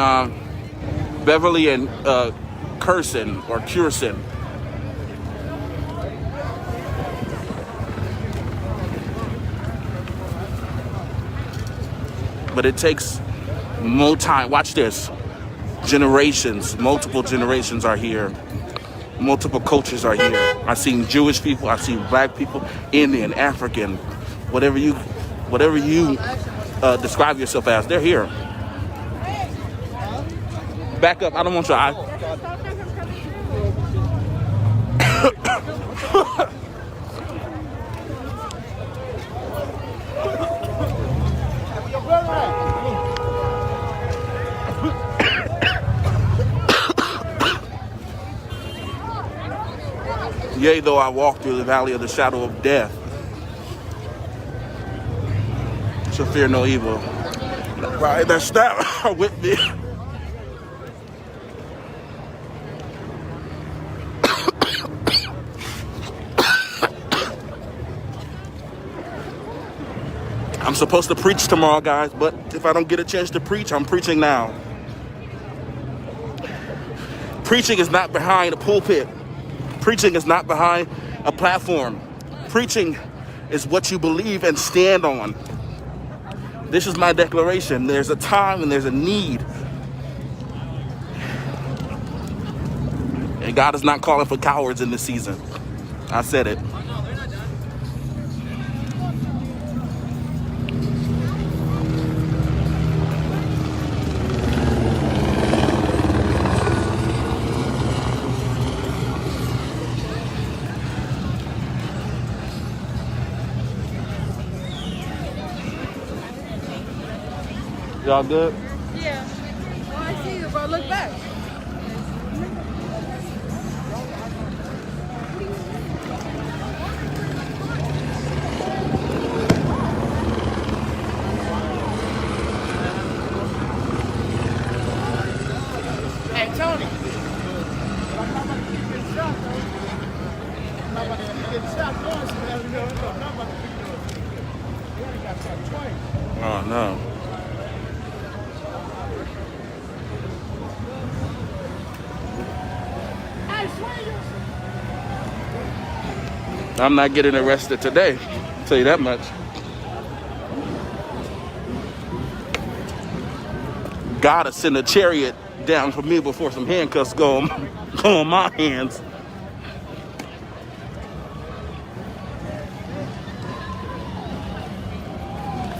Beverly and Curson or Curson. But it takes more time. Watch this. Generations, multiple generations are here. Multiple cultures are here. I've seen Jewish people, I've seen black people, Indian, African, whatever you describe yourself as, they're here. Back up, I don't want your eye. Yea, though I walk through the valley of the shadow of death, shall fear no evil. Right, that's that with me. I'm supposed to preach tomorrow, guys, but if I don't get a chance to preach, I'm preaching now. Preaching is not behind a pulpit. Preaching is not behind a platform. Preaching is what you believe and stand on. This is my declaration. There's a time and there's a need. And God is not calling for cowards in this season. I said it. Y'all good? Yeah. Oh, I see you, bro. Look back. Hey, Tony. I'm not about to keep getting shot, though. I'm not about to keep getting shot once, man. I'm not about to keep doing it. You already got shot twice. Oh, no. I'm not getting arrested today, I'll tell you that much. Gotta send a chariot down for me before some handcuffs go on my hands.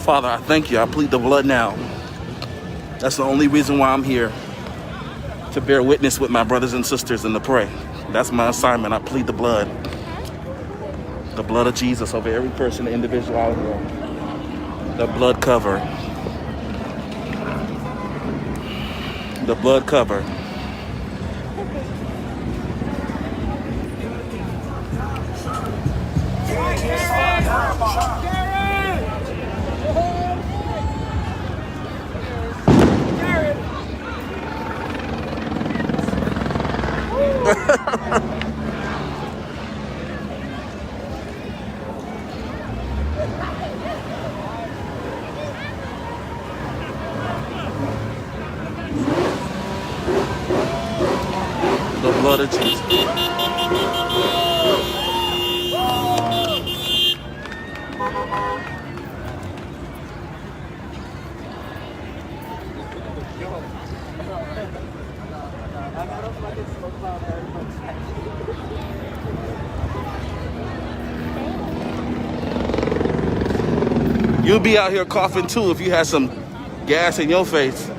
Father, I thank you. I plead the blood now. That's the only reason why I'm here, to bear witness with my brothers and sisters and to pray. That's my assignment. I plead the blood. The blood of Jesus over every person, individual out here. The blood cover. The blood cover. The blood of Jesus. You'll be out here coughing too if you had some gas in your face.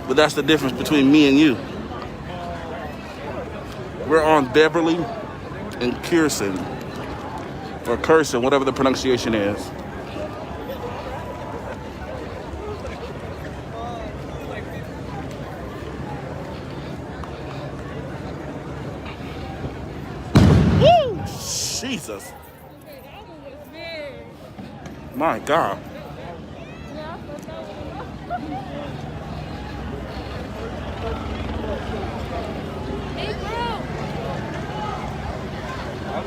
But that's the difference between me and you. We're on Beverly and Curson, or Curson, whatever the pronunciation is. Woo! Jesus. My God.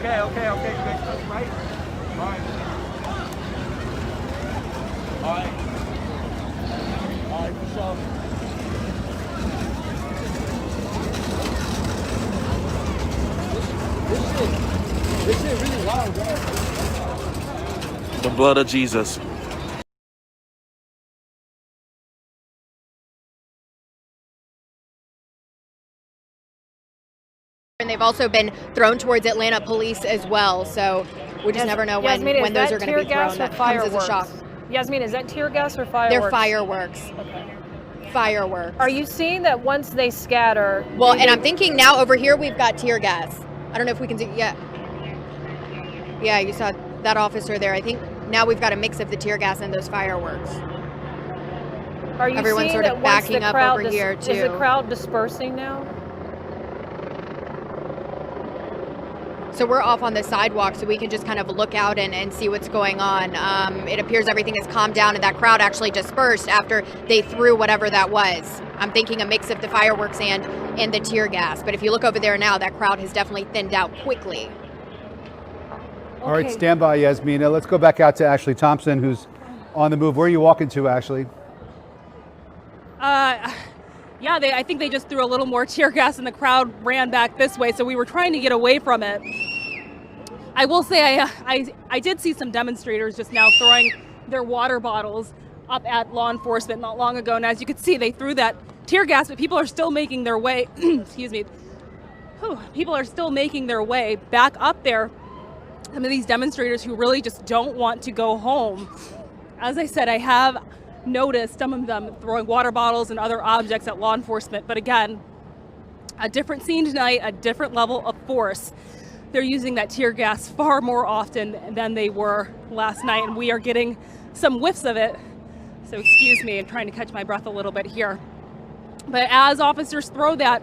Okay, good. Right? All right. This shit really wild, bro. The blood of Jesus. And they've also been thrown towards Atlanta police as well. So we just never know when those are going to be thrown. That comes as a shock. Yasmin, is that tear gas or fireworks? They're fireworks. Okay. Fireworks. Are you seeing that once they scatter? Well, and I'm thinking now over here we've got tear gas. I don't know if we can do. Yeah. Yeah, you saw that officer there. I think now we've got a mix of the tear gas and those fireworks. Are you Everyone's seeing sort of that once backing the up crowd over here too. Is the crowd dispersing now? So we're off on the sidewalk, so we can just kind of look out and see what's going on. It appears everything has calmed down, and that crowd actually dispersed after they threw whatever that was. I'm thinking a mix of the fireworks and the tear gas. But if you look over there now, that crowd has definitely thinned out quickly. All right, stand by, Yasmin. Let's go back out to Ashley Thompson, who's on the move. Where are you walking to, Ashley? Yeah, I think they just threw a little more tear gas and the crowd ran back this way, so we were trying to get away from it. I will say I did see some demonstrators just now throwing their water bottles up at law enforcement not long ago, and as you can see, they threw that tear gas, but people are still making their way, excuse me, people are still making their way back up there. Some of these demonstrators who really just don't want to go home. As I said, I have noticed some of them throwing water bottles and other objects at law enforcement, but again, a different scene tonight, a different level of force. They're using that tear gas far more often than they were last night, and we are getting some whiffs of it. So excuse me, I'm trying to catch my breath a little bit here. But as officers throw that,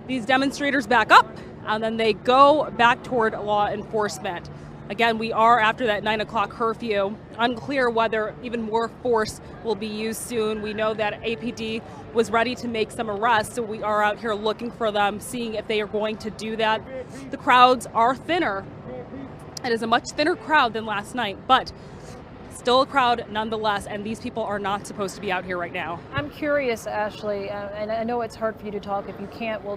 these demonstrators back up, and then they go back toward law enforcement. Again, we are after that 9 o'clock curfew. Unclear whether even more force will be used soon. We know that APD was ready to make some arrests, so we are out here looking for them, seeing if they are going to do that. The crowds are thinner. It is a much thinner crowd than last night, but still a crowd nonetheless, and these people are not supposed to be out here right now. I'm curious, Ashley, and I know it's hard for you to talk. If you can't, we'll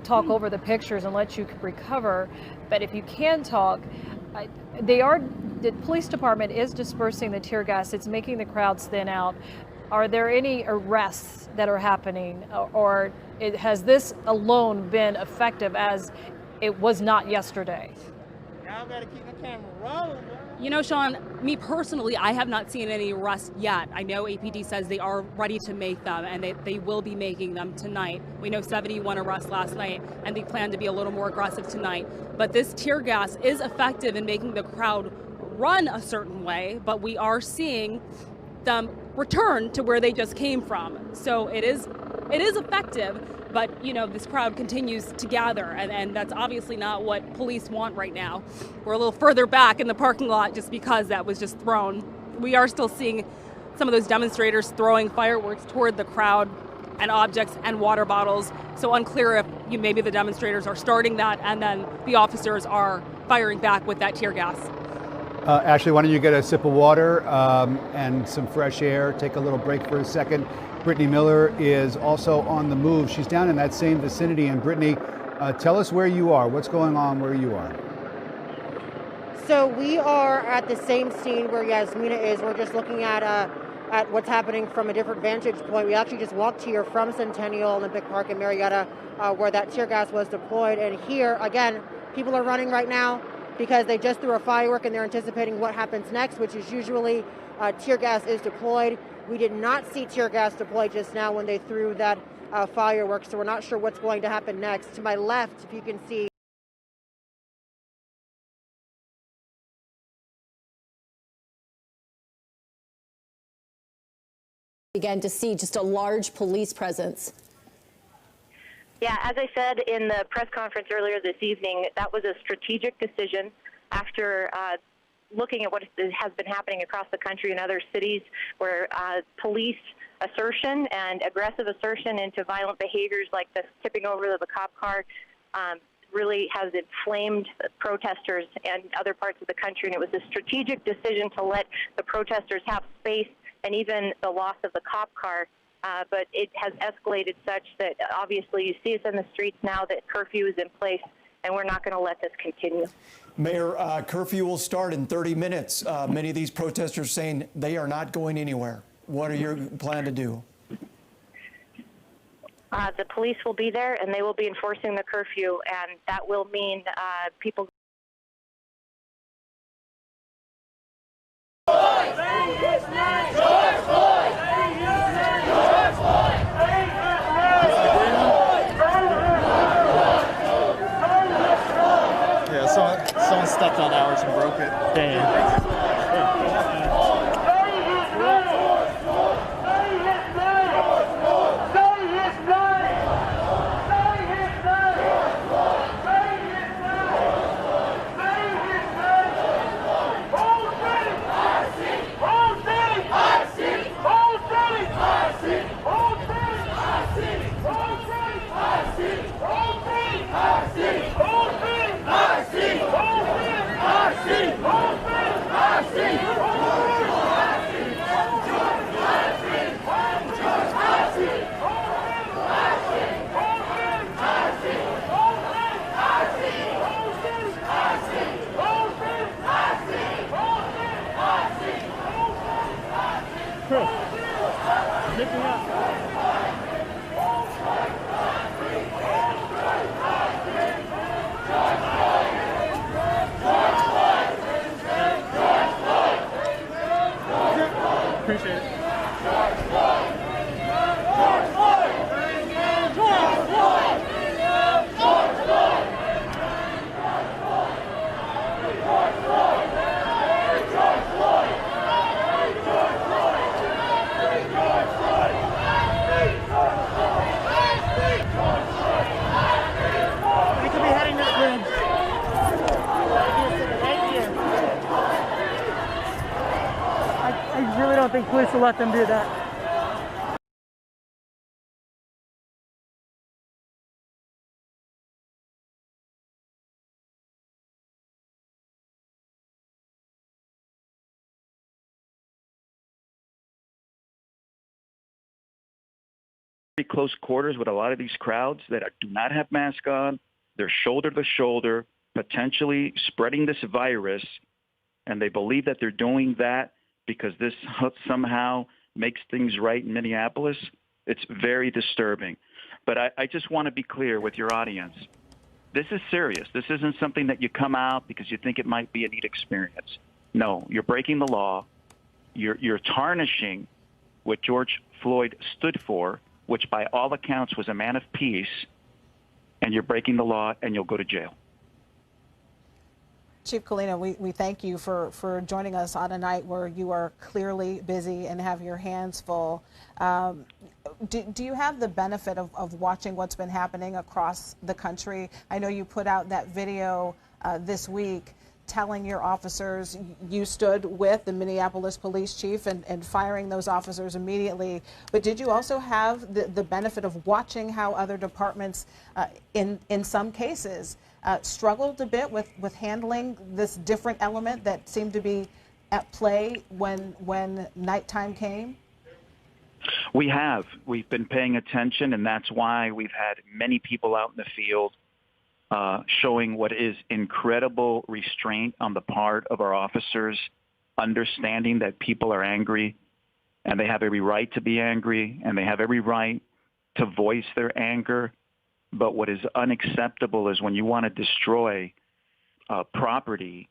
talk over the pictures and let you recover. But if you can talk, the police department is dispersing the tear gas. It's making the crowds thin out. Are there any arrests that are happening, or has this alone been effective as it was not yesterday? Y'all better keep the camera rolling. You know, Sean, me personally, I have not seen any arrests yet. I know APD says they are ready to make them, and they will be making them tonight. We know 71 arrests last night, and they plan to be a little more aggressive tonight. But this tear gas is effective in making the crowd run a certain way, but we are seeing them return to where they just came from. So it is effective, but you know, this crowd continues to gather, and that's obviously not what police want right now. We're a little further back in the parking lot just because that was just thrown. We are still seeing some of those demonstrators throwing fireworks toward the crowd and objects and water bottles. So unclear if maybe the demonstrators are starting that and then the officers are firing back with that tear gas. Ashley, why don't you get a sip of water and some fresh air? Take a little break for a second. Brittany Miller is also on the move. She's down in that same vicinity. And Brittany, tell us where you are. What's going on where you are? So we are at the same scene where Yasmina is. We're just looking at what's happening from a different vantage point. We actually just walked here from Centennial Olympic Park in Marietta, where that tear gas was deployed. And here, again, people are running right now because they just threw a firework and they're anticipating what happens next, which is usually tear gas is deployed. We did not see tear gas deployed just now when they threw that firework, so we're not sure what's going to happen next. To my left, if you can see, Began to see just a large police presence. Yeah, as I said in the press conference earlier this evening, that was a strategic decision after looking at what has been happening across the country in other cities where police assertion and aggressive assertion into violent behaviors like the tipping over of the cop car really has inflamed protesters and other parts of the country. And it was a strategic decision to let the protesters have space and even the loss of the cop car. But it has escalated such that obviously you see us in the streets now that curfew is in place, and we're not going to let this continue. Mayor, curfew will start in 30 minutes. Many of these protesters saying they are not going anywhere. What are your plan to do? The police will be there, and they will be enforcing the curfew, and that will mean people. Yeah, someone stepped on ours and broke it. Damn. Appreciate it. I really don't think police will let them do that. Very close quarters with a lot of these crowds that do not have masks on. They're shoulder to shoulder, potentially spreading this virus, and they believe that they're doing that because this somehow makes things right in Minneapolis. It's very disturbing. But I just want to be clear with your audience. This is serious. This isn't something that you come out because you think it might be a neat experience. No, you're breaking the law. You're tarnishing what George Floyd stood for, which by all accounts was a man of peace, and you're breaking the law and you'll go to jail. Chief Colina, we thank you for joining us on a night where you are clearly busy and have your hands full. Do you have the benefit of watching what's been happening across the country? I know you put out that video this week telling your officers you stood with the Minneapolis police chief and firing those officers immediately. But did you also have the benefit of watching how other departments, in some cases, struggled a bit with handling this different element that seemed to be at play when nighttime came? We have. We've been paying attention, and that's why we've had many people out in the field showing what is incredible restraint on the part of our officers, understanding that people are angry, and they have every right to be angry, and they have every right to voice their anger. But what is unacceptable is when you want to destroy property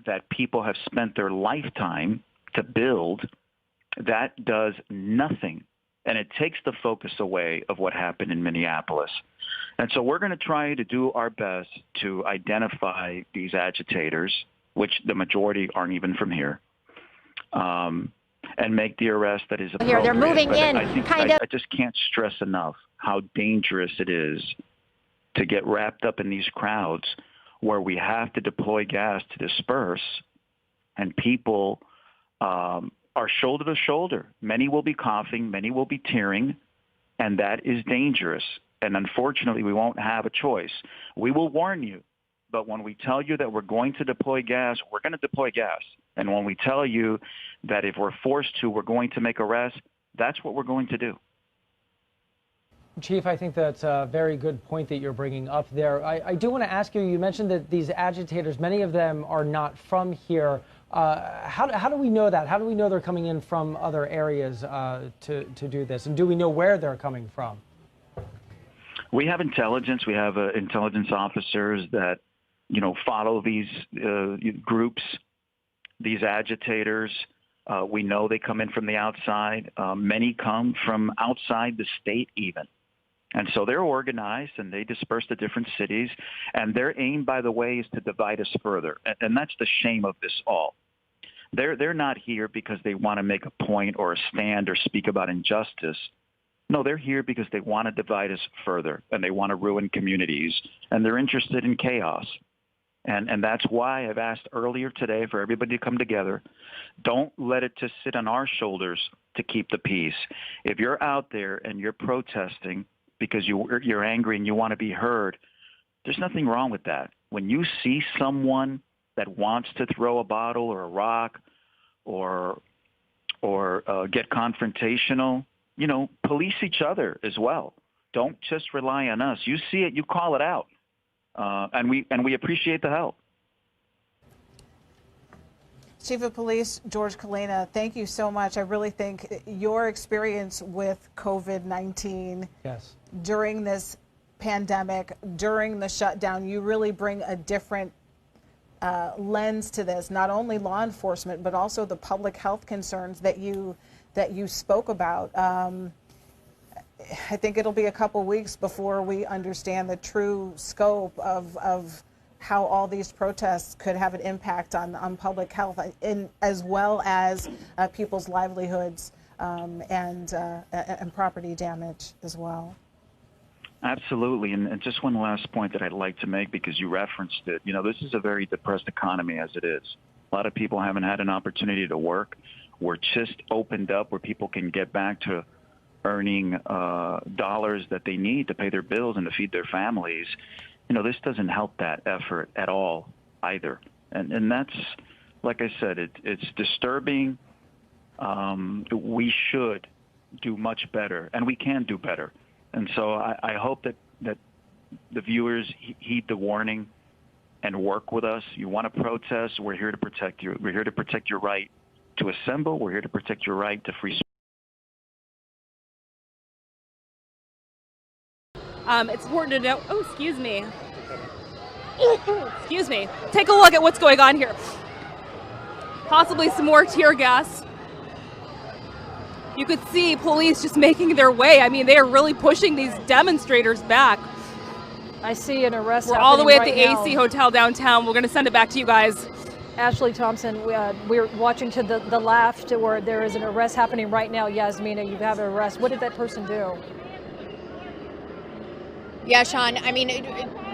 that people have spent their lifetime to build, that does nothing. And it takes the focus away of what happened in Minneapolis. And so we're going to try to do our best to identify these agitators, which the majority aren't even from here, and make the arrest that is appropriate. Here, they're moving but in, I just can't stress enough how dangerous it is to get wrapped up in these crowds where we have to deploy gas to disperse, and people are shoulder to shoulder. Many will be coughing, many will be tearing, and that is dangerous. And unfortunately, we won't have a choice. We will warn you But when we tell you that we're going to deploy gas, we're going to deploy gas. And when we tell you that if we're forced to, we're going to make arrests, that's what we're going to do. Chief, I think that's a very good point that you're bringing up there. I do want to ask you, you mentioned that these agitators, many of them are not from here. How do we know that? How do we know they're coming in from other areas to do this? And do we know where they're coming from? We have intelligence. We have intelligence officers that, follow these groups, these agitators. We know they come in from the outside. Many come from outside the state even. And so they're organized and they disperse to different cities. And their aim, by the way, is to divide us further. And that's the shame of this all. They're not here because they want to make a point or a stand or speak about injustice. No, they're here because they want to divide us further and they want to ruin communities. And they're interested in chaos. And that's why I've asked earlier today for everybody to come together. Don't let it just sit on our shoulders to keep the peace. If you're out there and you're protesting because you're angry and you want to be heard, there's nothing wrong with that. When you see someone that wants to throw a bottle or a rock or get confrontational, police each other as well. Don't just rely on us. You see it, you call it out. And we appreciate the help. Chief of Police George Kalina, thank you so much. I really think your experience with COVID-19 during this pandemic, during the shutdown, you really bring a different lens to this, not only law enforcement, but also the public health concerns that you spoke about. I think it'll be a couple weeks before we understand the true scope of how all these protests could have an impact on public health, as well as people's livelihoods and property damage as well. Absolutely. And just one last point that I'd like to make, because you referenced it. This is a very depressed economy as it is. A lot of people haven't had an opportunity to work. We're just opened up where people can get back to earning dollars that they need to pay their bills and to feed their families. This doesn't help that effort at all either. And that's, like I said, it's disturbing. We should do much better, and we can do better. And so I hope that the viewers heed the warning and work with us. You want to protest, we're here to protect you. We're here to protect your right to assemble. We're here to protect your right to free speech. It's important to know. Oh, excuse me. Excuse me. Take a look at what's going on here. Possibly some more tear gas. You could see police just making their way. I mean, they are really pushing these demonstrators back. I see an arrest. We're all the way at the AC Hotel downtown. We're going to send it back to you guys. Ashley Thompson, we're watching to the left where there is an arrest happening right now. Yasmina, you have an arrest. What did that person do? Yeah, Sean, I mean,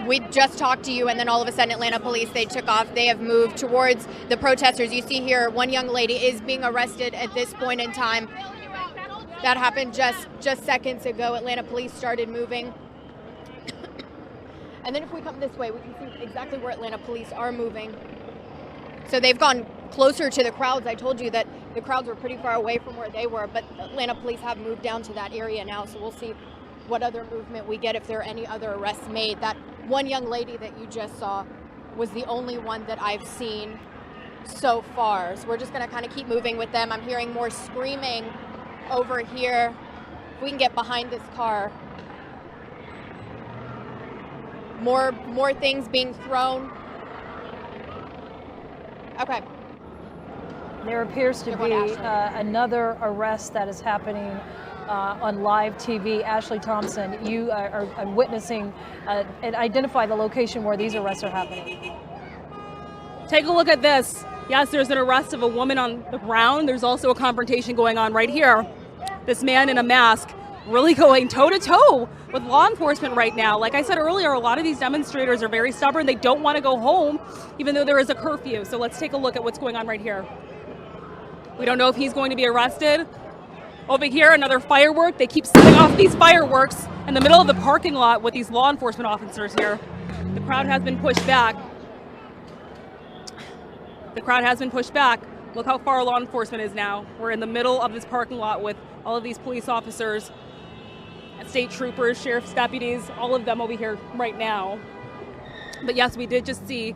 we just talked to you, and then all of a sudden Atlanta police, they took off. They have moved towards the protesters. You see here, one young lady is being arrested at this point in time. That happened just seconds ago. Atlanta police started moving. And then if we come this way, we can see exactly where Atlanta police are moving. So they've gone closer to the crowds. I told you that the crowds were pretty far away from where they were, but Atlanta police have moved down to that area now, so we'll see what other movement we get, if there are any other arrests made. That one young lady that you just saw was the only one that I've seen so far. So we're just gonna kind of keep moving with them. I'm hearing more screaming over here. If we can get behind this car. More things being thrown. Okay. There appears to be another arrest that is happening on live TV. Ashley Thompson, you are witnessing and identify the location where these arrests are happening. Take a look at this. Yes, there's an arrest of a woman on the ground. There's also a confrontation going on right here. This man in a mask really going toe-to-toe with law enforcement right now. Like I said earlier, a lot of these demonstrators are very stubborn. They don't want to go home, even though there is a curfew. So let's take a look at what's going on right here. We don't know if he's going to be arrested. Over here, another firework. They keep setting off these fireworks in the middle of the parking lot with these law enforcement officers here. The crowd has been pushed back. The crowd has been pushed back. Look how far law enforcement is now. We're in the middle of this parking lot with all of these police officers, state troopers, sheriff's deputies, all of them over here right now. But yes, we did just see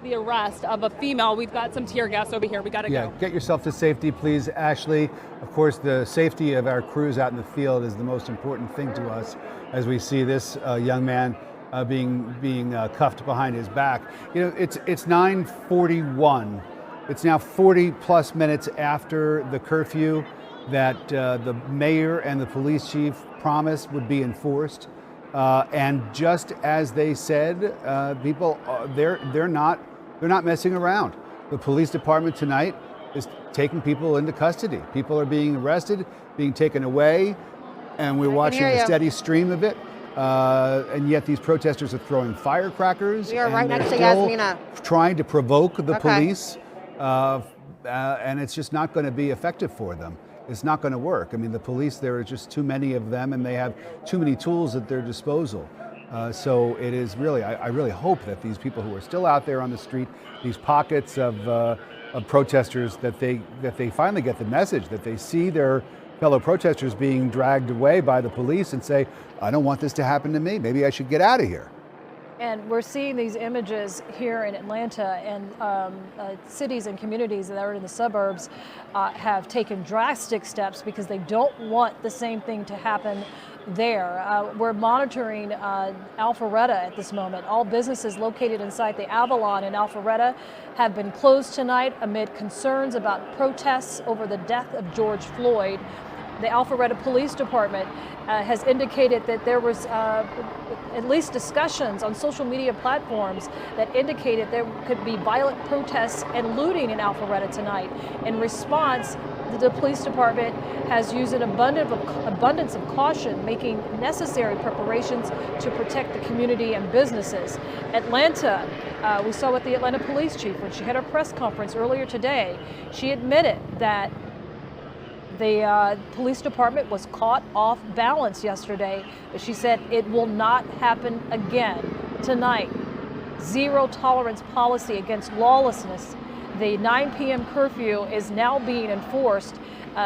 the arrest of a female. We've got some tear gas over here. We got to go. Get yourself to safety, please, Ashley. Of course, the safety of our crews out in the field is the most important thing to us as we see this young man being cuffed behind his back. You know, it's 9:41. It's now 40 plus minutes after the curfew that the mayor and the police chief promised would be enforced. And just as they said, people, they're not messing around. The police department tonight is taking people into custody. People are being arrested, being taken away, and we're watching a steady stream of it. And yet these protesters are throwing firecrackers. We are right next to still Yasmina. trying to provoke the police, and it's just not going to be effective for them. It's not going to work. I mean, the police, there are just too many of them, and they have too many tools at their disposal. So it is really, I really hope that these people who are still out there on the street, these pockets of protesters, that they finally get the message, that they see their fellow protesters being dragged away by the police and say, I don't want this to happen to me. Maybe I should get out of here. And we're seeing these images here in Atlanta, and cities and communities that are in the suburbs have taken drastic steps because they don't want the same thing to happen there. We're monitoring Alpharetta at this moment. All businesses located inside the Avalon in Alpharetta have been closed tonight amid concerns about protests over the death of George Floyd. The Alpharetta Police Department has indicated that there was at least discussions on social media platforms that indicated there could be violent protests and looting in Alpharetta tonight. In response, the police department has used an abundance of caution, making necessary preparations to protect the community and businesses. Atlanta, we saw with the Atlanta police chief when she had her press conference earlier today, she admitted that the police department was caught off balance yesterday, but she said it will not happen again tonight. Zero tolerance policy against lawlessness. The 9 p.m. curfew is now being enforced.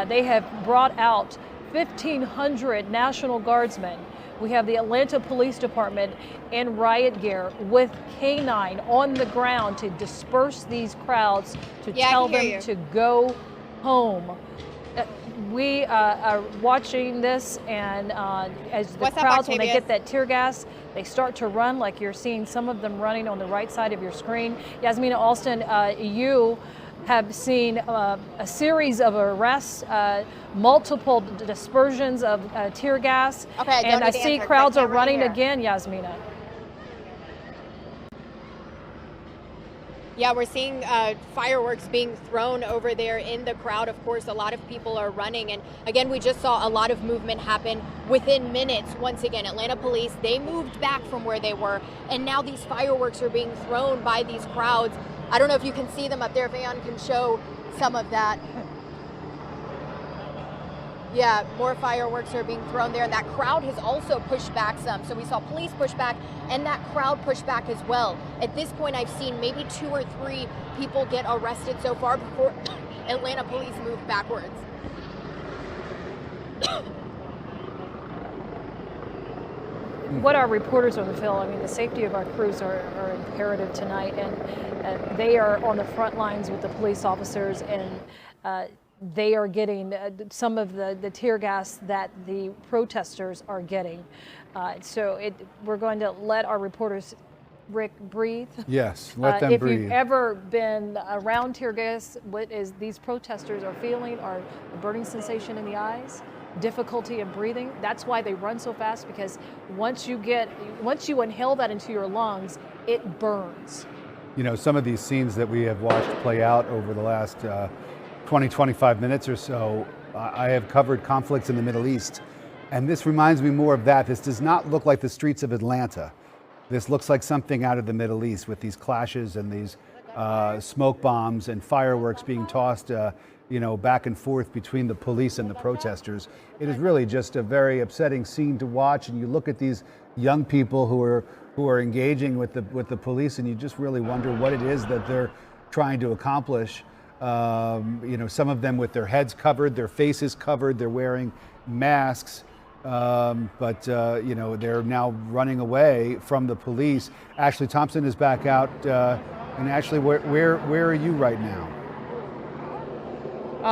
They have brought out 1,500 National Guardsmen. We have the Atlanta Police Department in riot gear with K9 on the ground to disperse these crowds, to tell them to go home. We are watching this, and as the crowds, when they get that tear gas, they start to run, like you're seeing some of them running on the right side of your screen. Yasmina Alston, you have seen a series of arrests, multiple dispersions of tear gas, and I see crowds are running again, Yasmina. Yeah, we're seeing fireworks being thrown over there in the crowd. Of course, a lot of people are running. And again, we just saw a lot of movement happen within minutes. Once again, Atlanta police, they moved back from where they were. And now these fireworks are being thrown by these crowds. I don't know if you can see them up there. If Ayan can show some of that. Yeah, more fireworks are being thrown there, and that crowd has also pushed back some. So we saw police push back, and that crowd push back as well. At this point, I've seen maybe 2 or 3 people get arrested so far before Atlanta police move backwards. What our reporters on the field, I mean, the safety of our crews are imperative tonight, and they are on the front lines with the police officers, and they are getting some of the tear gas that the protesters are getting. We're going to let our reporters, Rick, breathe. Yes, let them breathe. If you've ever been around tear gas, what is these protesters are feeling are a burning sensation in the eyes, difficulty in breathing. That's why they run so fast, because once you inhale that into your lungs, it burns. You know, some of these scenes that we have watched play out over the last 20, 25 minutes or so, I have covered conflicts in the Middle East, and this reminds me more of that. This does not look like the streets of Atlanta. This looks like something out of the Middle East, with these clashes and these smoke bombs and fireworks being tossed back and forth between the police and the protesters. It is really just a very upsetting scene to watch, and you look at these young people who are engaging with the police, and you just really wonder what it is that they're trying to accomplish. Some of them with their heads covered, their faces covered, they're wearing masks, but they're now running away from the police. Ashley Thompson is back out, and Ashley, where are you right now?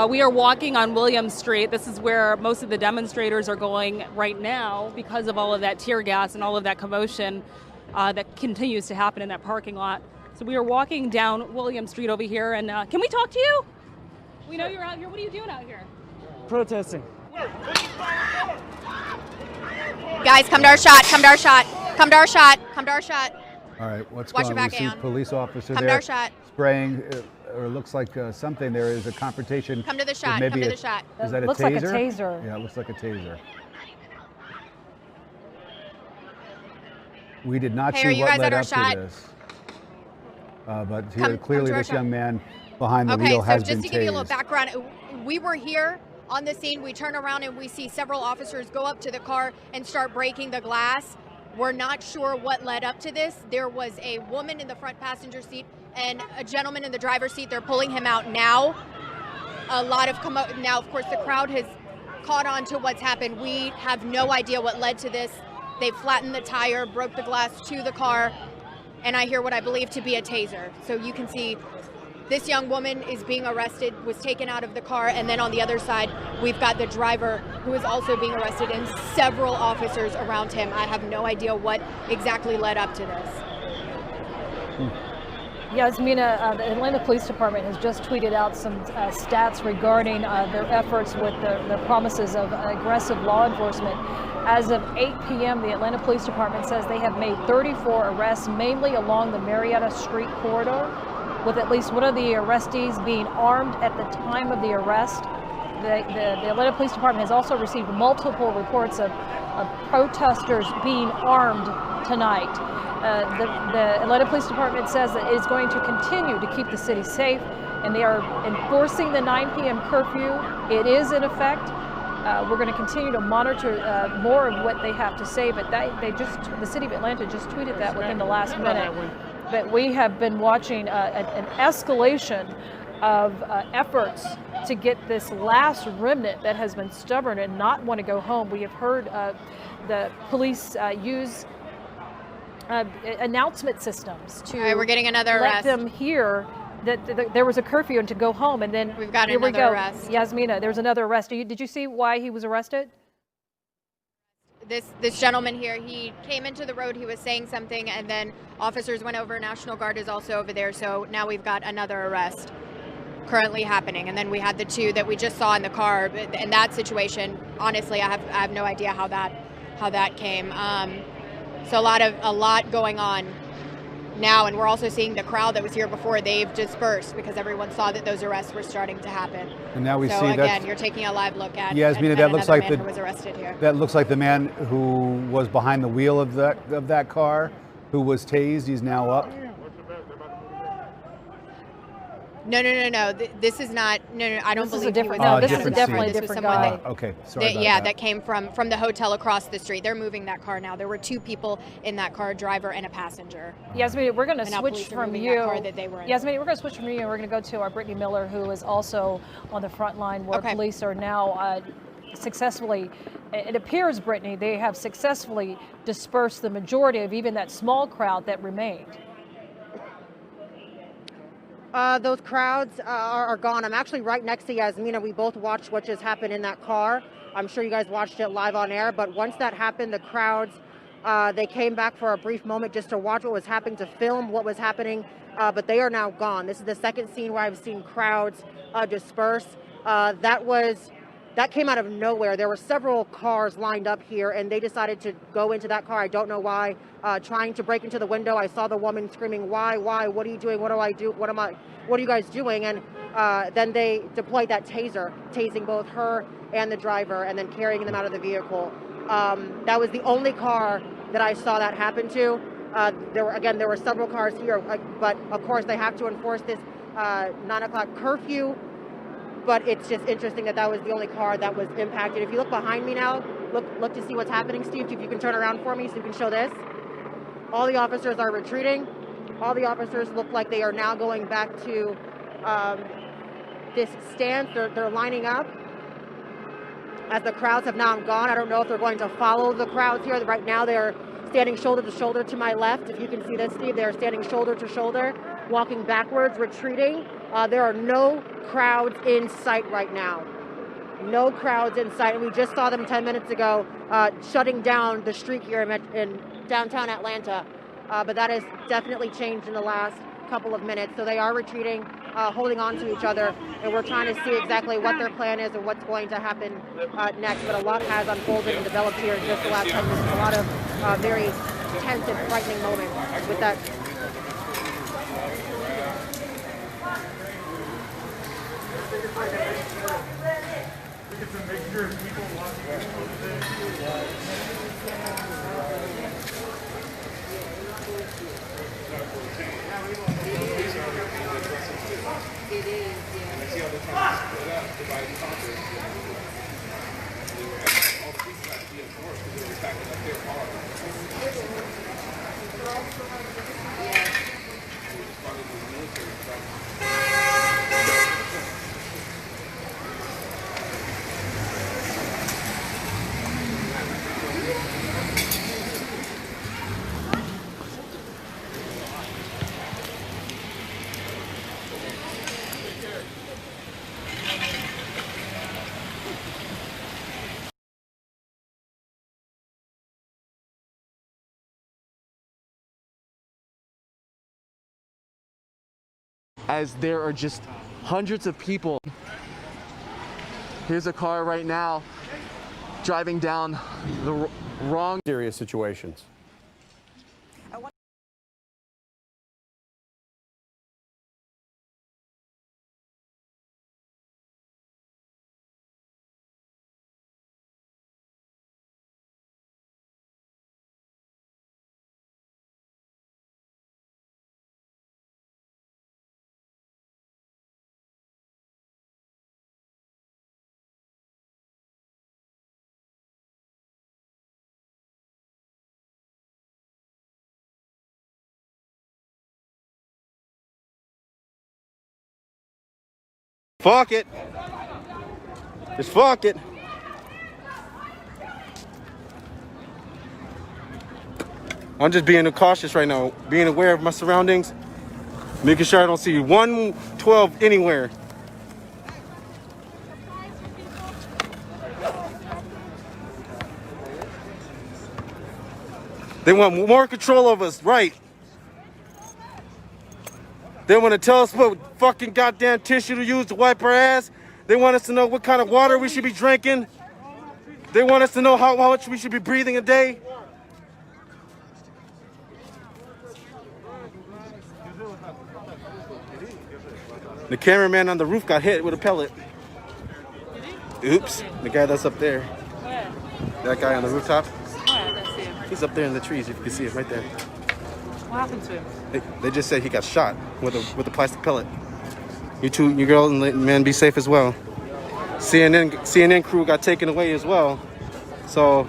We are walking on William Street. This is where most of the demonstrators are going right now because of all of that tear gas and all of that commotion that continues to happen in that parking lot. So we are walking down William Street over here, and can we talk to you? We know you're out here. What are you doing out here? Protesting. Guys, come to our shot. Come to our shot. Come to our shot. Come to our shot. All right, what's Watch going your on? back, We see Aeon. police officer Come to there our shot. spraying, or it looks like something. There is a confrontation. Come to the with shot. maybe Come to the shot. Is that a Looks taser? like a taser. Yeah, it looks like a taser. We did not Hey, are see you what guys led at our up shot? to this. But here, Come clearly to our this shot. young man behind the Okay, wheel so has just been to give you a little tased. background, we were here on the scene. We turn around and we see several officers go up to the car and start breaking the glass. We're not sure what led up to this. There was a woman in the front passenger seat and a gentleman in the driver's seat. They're pulling him out now. A lot of now, of course, the crowd has caught on to what's happened. We have no idea what led to this. They flattened the tire, broke the glass to the car, and I hear what I believe to be a taser. So you can see this young woman is being arrested, was taken out of the car, and then on the other side, we've got the driver who is also being arrested and several officers around him. I have no idea what exactly led up to this. Yasmina, the Atlanta Police Department has just tweeted out some stats regarding their efforts with the promises of aggressive law enforcement. As of 8 p.m., the Atlanta Police Department says they have made 34 arrests, mainly along the Marietta Street corridor, with at least one of the arrestees being armed at the time of the arrest. The Atlanta Police Department has also received multiple reports of protesters being armed tonight. The Atlanta Police Department says that it is going to continue to keep the city safe, and they are enforcing the 9 p.m. curfew. It is in effect. We're going to continue to monitor more of what they have to say, but the city of Atlanta just tweeted that within the last minute. But we have been watching an escalation of efforts to get this last remnant that has been stubborn and not want to go home. We have heard the police use announcement systems to We're getting another let arrest. them hear that there was a curfew and to go home. And then We've got here we another go. arrest. Yasmina, there's another arrest. Did you see why he was arrested? This gentleman here, he came into the road, he was saying something, and then officers went over. National Guard is also over there, so now we've got another arrest currently happening. And then we had the two that we just saw in the car. In that situation, honestly, I have no idea how that came. So a lot going on now, and we're also seeing the crowd that was here before, they've dispersed because everyone saw that those arrests were starting to happen. And now we so see again, that. you're taking a live look at Yasmina, at that looks another like man who was arrested here. That looks like the man who was behind the wheel of that car, who was tased. He's now up. No. This is not. No. I don't This is believe a different. he was No, this is different definitely scene. a different guy. Okay, sorry about that came from the hotel across the street. They're moving that car now. There were two people in that car, a driver and a passenger. Yasmina, we're going to And now switch police are from moving you. that car that they were in. Yasmina, we're going to switch from you, and we're going to go to our Brittany Miller, who is also on the front line, where police are now successfully. It appears, Brittany, they have successfully dispersed the majority of even that small crowd that remained. Those crowds are gone. I'm actually right next to Yasmina. We both watched what just happened in that car. I'm sure you guys watched it live on air, but once that happened, the crowds, they came back for a brief moment just to watch what was happening, to film what was happening, but they are now gone. This is the second scene where I've seen crowds disperse. That came out of nowhere. There were several cars lined up here, and they decided to go into that car. I don't know why. Trying to break into the window, I saw the woman screaming, "Why? What are you doing? What do I do? What are you guys doing?" And then they deployed that taser, tasing both her and the driver, and then carrying them out of the vehicle. That was the only car that I saw that happen to. There were several cars here, but of course they have to enforce this 9 o'clock curfew. But it's just interesting that was the only car that was impacted. If you look behind me now, look to see what's happening, Steve. If you can turn around for me so you can show this. All the officers are retreating. All the officers look like they are now going back to this stance. They're lining up as the crowds have now gone. I don't know if they're going to follow the crowds here. Right now they are standing shoulder to shoulder to my left. If you can see this, Steve, they are standing shoulder to shoulder, walking backwards, retreating. There are no crowds in sight right now. No crowds in sight. And we just saw them 10 minutes ago shutting down the street here in downtown Atlanta. But that has definitely changed in the last couple of minutes. So they are retreating, holding on to each other, and we're trying to see exactly what their plan is and what's going to happen next. But a lot has unfolded and developed here in just the last 10 minutes. A lot of very tense and frightening moments with that. It is, yeah. And I see all the time split up, divide and conquer. All the pieces have to be enforced because they were stacking up their car. Yeah. Probably the military stuff. As there are just hundreds of people. Here's a car right now driving down the wrong serious situations. Fuck it. Just fuck it. I'm just being cautious right now, being aware of my surroundings, making sure I don't see 112 anywhere. They want more control of us, right? They want to tell us what fucking goddamn tissue to use to wipe our ass. They want us to know what kind of water we should be drinking. They want us to know how much we should be breathing a day. The cameraman on the roof got hit with a pellet. Oops, the guy that's up there. Where? That guy on the rooftop. Where? Let's see him. He's up there in the trees, if you can see him right there. What happened to him? They just said he got shot with a plastic pellet. You girl and man, be safe as well. CNN crew got taken away as well. So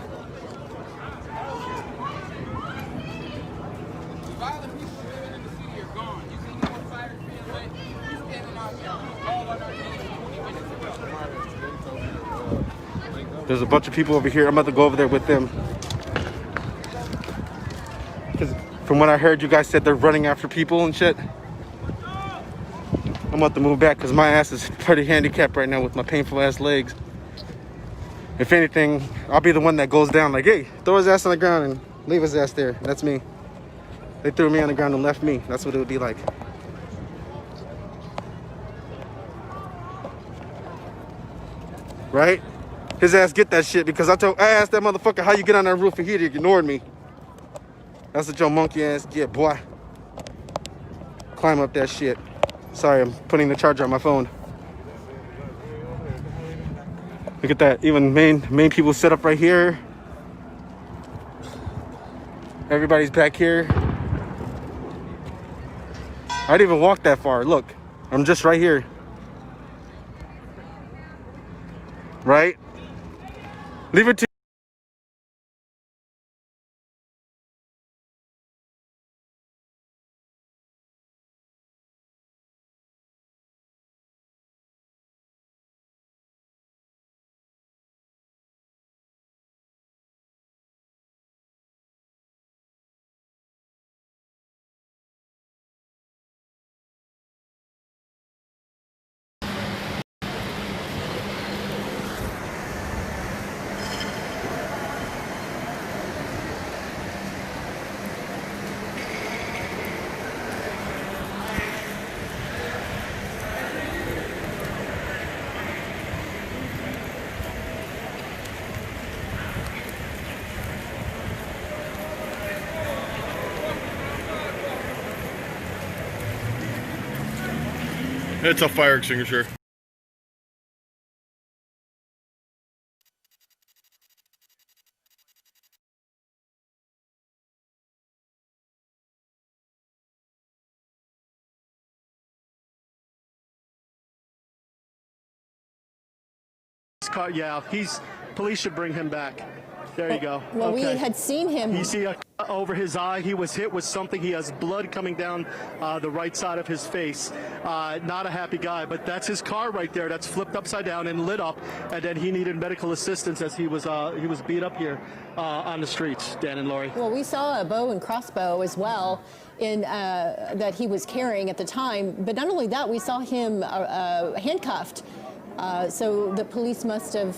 there's a bunch of people over here. I'm about to go over there with them. Because from what I heard, you guys said they're running after people and shit. I'm about to move back because my ass is pretty handicapped right now with my painful ass legs. If anything, I'll be the one that goes down like, hey, throw his ass on the ground and leave his ass there. That's me. They threw me on the ground and left me. That's what it would be like. Right? His ass get that shit because I asked that motherfucker how you get on that roof and he ignored me. That's what your monkey ass get, boy. Climb up that shit. Sorry, I'm putting the charger on my phone. Look at that. Even main people set up right here. Everybody's back here. I didn't even walk that far. Look, I'm just right here. Right? Leave it to It's a fire extinguisher. Yeah, police should bring him back. There you go. Well, okay. we had seen him. You see over his eye, he was hit with something. He has blood coming down the right side of his face. Not a happy guy, but that's his car right there. That's flipped upside down and lit up, and then he needed medical assistance as he was beat up here on the streets. Dan and Lori. Well, we saw a bow and crossbow as well in that he was carrying at the time. But not only that, we saw him handcuffed. So the police must have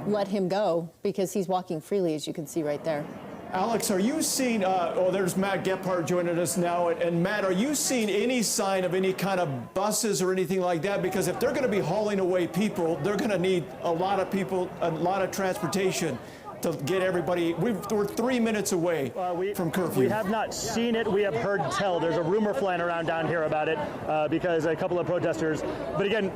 let him go because he's walking freely, as you can see right there. Alex, are you seeing, there's Matt Gephardt joining us now. And Matt, are you seeing any sign of any kind of buses or anything like that? Because if they're going to be hauling away people, they're going to need a lot of people, a lot of transportation to get everybody. We're 3 minutes away from curfew. We have not seen it. We have heard tell. There's a rumor flying around down here about it because a couple of protesters. But again,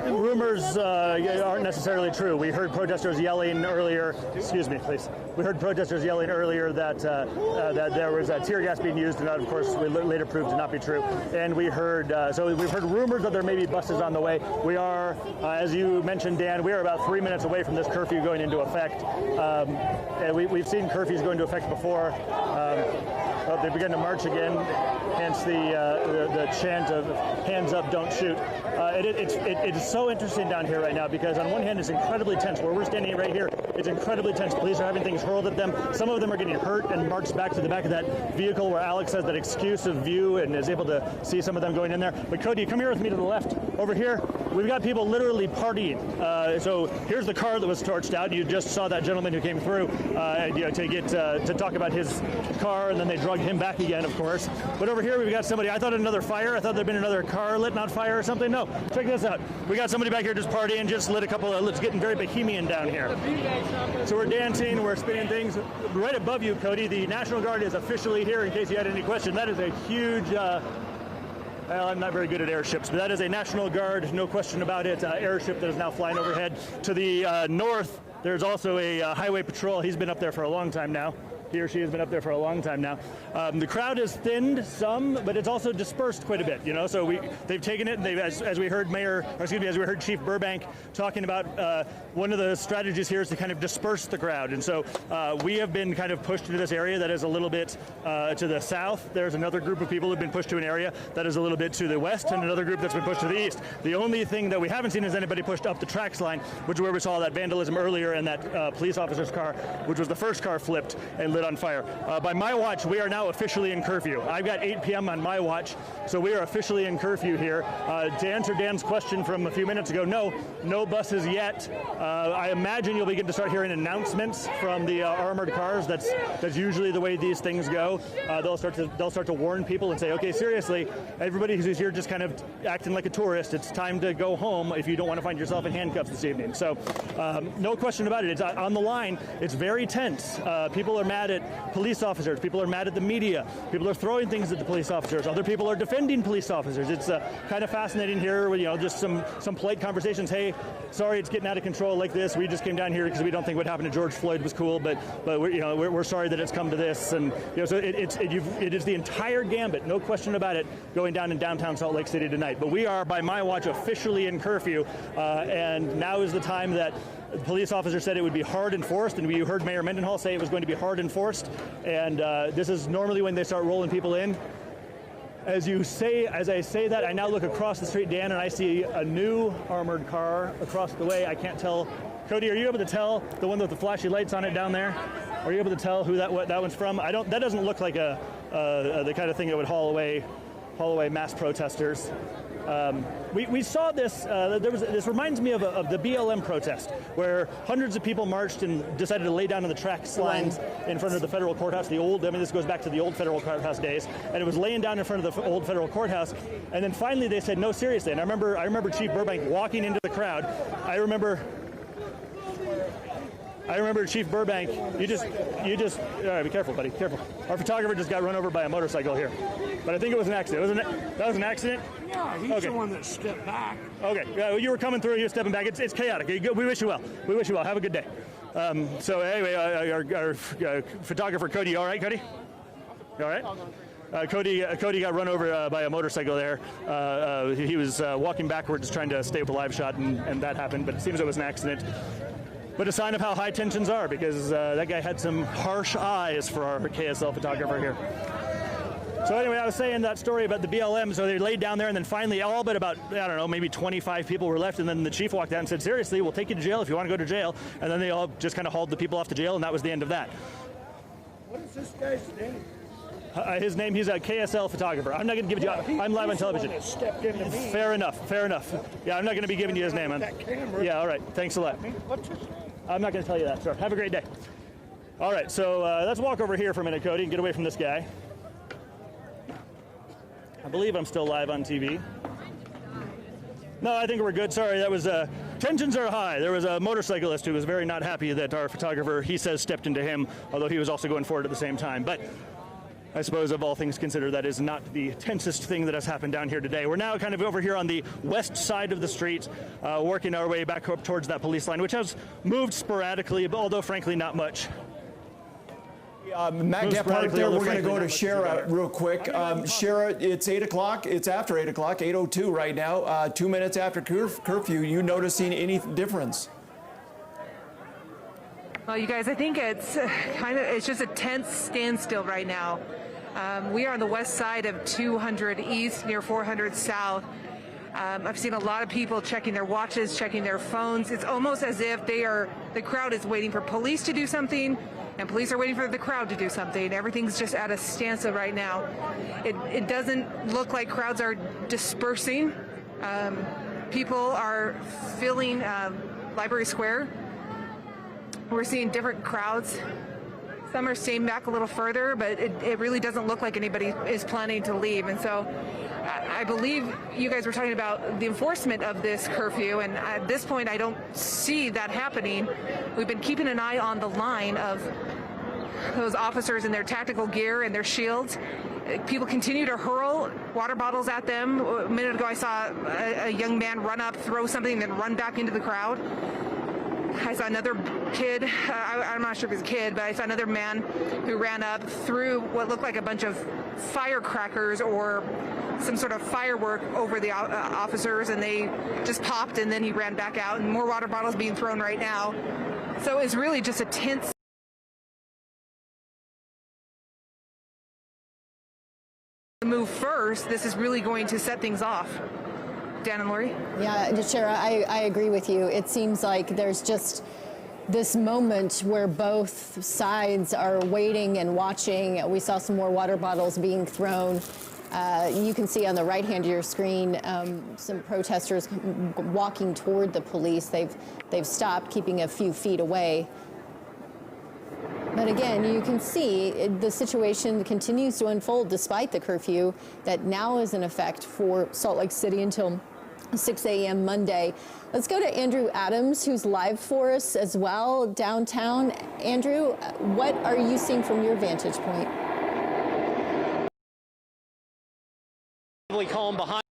rumors aren't necessarily true. We heard protesters yelling earlier. Excuse me, please. We heard protesters yelling earlier that that there was tear gas being used, and that, of course, we later proved to not be true. And we heard so we've heard rumors that there may be buses on the way. We are, as you mentioned, Dan, we are about 3 minutes away from this curfew going into effect. And we've seen curfews go into effect before. But they begin to march again, hence the chant of "hands up, don't shoot." It is so interesting down here right now because on one hand it's incredibly tense. Where we're standing right here, it's incredibly tense. Police are having things hurled at them. Some of them are getting hurt and marched back to the back of that vehicle where Alex has that exclusive view and is able to see some of them going in there. But Cody, come here with me to the left. Over here, we've got people literally partying. So here's the car that was torched out. You just saw that gentleman who came through to talk about his car, and then they drugged him back again, of course. But over here we've got somebody. I thought another fire. I thought there'd been another car lit on fire or something. No, check this out. We got somebody back here just partying, just lit a couple of, it's getting very bohemian down here. So we're dancing, we're spinning things. Right above you, Cody, the National Guard is officially here, in case you had any question. That is a huge, well, I'm not very good at airships, but that is a National Guard, no question about it, airship that is now flying overhead. To the north, there's also a highway patrol. He's been up there for a long time now. He or she has been up there for a long time now. The crowd has thinned some, but it's also dispersed quite a bit. So they've taken it, and they've, as we heard as we heard Chief Burbank talking about, one of the strategies here is to kind of disperse the crowd. And so we have been kind of pushed into this area that is a little bit to the south. There's another group of people who've been pushed to an area that is a little bit to the west, and another group that's been pushed to the east. The only thing that we haven't seen is anybody pushed up the tracks line, which is where we saw that vandalism earlier, and that police officer's car, which was the first car flipped and lit on fire. By my watch, we are now officially in curfew. I've got 8 p.m. on my watch, so we are officially in curfew here. To answer Dan's question from a few minutes ago, no buses yet. I imagine you'll begin to start hearing announcements from the armored cars. That's usually the way these things go. They'll start to warn people and say, okay, seriously, everybody who's here just kind of acting like a tourist, it's time to go home if you don't want to find yourself in handcuffs this evening. So no question about it. It's on the line. It's very tense. People are mad at police officers. People are mad at the media. People are throwing things at the police officers. Other people are defending police officers. It's kind of fascinating here with, just some polite conversations. Hey, sorry it's getting out of control like this. We just came down here because we don't think what happened to George Floyd was cool, but we're sorry that it's come to this. And so it is the entire gambit, no question about it, going down in downtown Salt Lake City tonight. But we are, by my watch, officially in curfew, and now is the time that the police officer said it would be hard enforced, and we heard Mayor Mendenhall say it was going to be hard enforced, and this is normally when they start rolling people in. As I say that, I now look across the street, Dan, and I see a new armored car across the way. I can't tell. Cody, are you able to tell the one with the flashy lights on it down there? Are you able to tell what that one's from? That doesn't look like the kind of thing that would haul away mass protesters. We saw this. This reminds me of the BLM protest, where hundreds of people marched and decided to lay down on the tracks lines in front of the federal courthouse. This goes back to the old federal courthouse days, and it was laying down in front of the old federal courthouse. And then finally they said, no, seriously. And I remember Chief Burbank walking into the crowd. I remember Chief Burbank. You just. All right, be careful, buddy. Careful. Our photographer just got run over by a motorcycle here, but I think it was an accident. That was an accident. Yeah, he's the one that stepped back. Okay, you were coming through, you're stepping back. It's chaotic. We wish you well. We wish you well. Have a good day. So anyway, our photographer, Cody, you all right, Cody? You all right? Cody got run over by a motorcycle there. He was walking backwards trying to stay with a live shot, and that happened, but it seems it was an accident. But a sign of how high tensions are, because that guy had some harsh eyes for our KSL photographer here. So anyway, I was saying that story about the BLM. So they laid down there, and then finally all but about, I don't know, maybe 25 people were left, and then the chief walked out and said, seriously, we'll take you to jail if you want to go to jail. And then they all just kind of hauled the people off to jail, and that was the end of that. What is this guy's name? His name, he's a KSL photographer. I'm not going to give it to you. I'm live on television. Stepped into me. Fair enough, fair enough. Yeah, I'm not going to be giving you his name. Yeah, all right. Thanks a lot. What's his name? I'm not going to tell you that, sir. Have a great day. All right, so let's walk over here for a minute, Cody, and get away from this guy. I believe I'm still live on TV. No, I think we're good. Sorry, that was tensions are high. There was a motorcyclist who was very not happy that our photographer, he says, stepped into him, although he was also going forward at the same time. But I suppose of all things considered, that is not the tensest thing that has happened down here today. We're now kind of over here on the west side of the street, working our way back up towards that police line, which has moved sporadically, although frankly not much. Matt, get parked there. We're going to go to Shara real quick. Shara, it's 8 o'clock. It's after 8 o'clock, 8:02 right now. 2 minutes after curfew. You noticing any difference? Well, you guys, I think it's just a tense standstill right now. We are on the west side of 200 East near 400 South. I've seen a lot of people checking their watches, checking their phones. It's almost as if the crowd is waiting for police to do something, and police are waiting for the crowd to do something. Everything's just at a standstill right now. It doesn't look like crowds are dispersing. People are filling Library Square. We're seeing different crowds. Some are staying back a little further, but it really doesn't look like anybody is planning to leave. And so I believe you guys were talking about the enforcement of this curfew, and at this point I don't see that happening. We've been keeping an eye on the line of those officers in their tactical gear and their shields. People continue to hurl water bottles at them. A minute ago I saw a young man run up, throw something, and then run back into the crowd. I saw another kid, I'm not sure if it was a kid, but I saw another man who ran up, threw what looked like a bunch of firecrackers or some sort of firework over the officers, and they just popped, and then he ran back out, and more water bottles being thrown right now. So it's really just a tense move first. This is really going to set things off. Dan and Lori? Yeah, Shara, I agree with you. It seems like there's just this moment where both sides are waiting and watching. We saw some more water bottles being thrown. You can see on the right hand of your screen some protesters walking toward the police. They've stopped, keeping a few feet away. But again, you can see the situation continues to unfold despite the curfew that now is in effect for Salt Lake City until 6 a.m. Monday. Let's go to Andrew Adams, who's live for us as well downtown. Andrew, what are you seeing from your vantage point? Calm behind.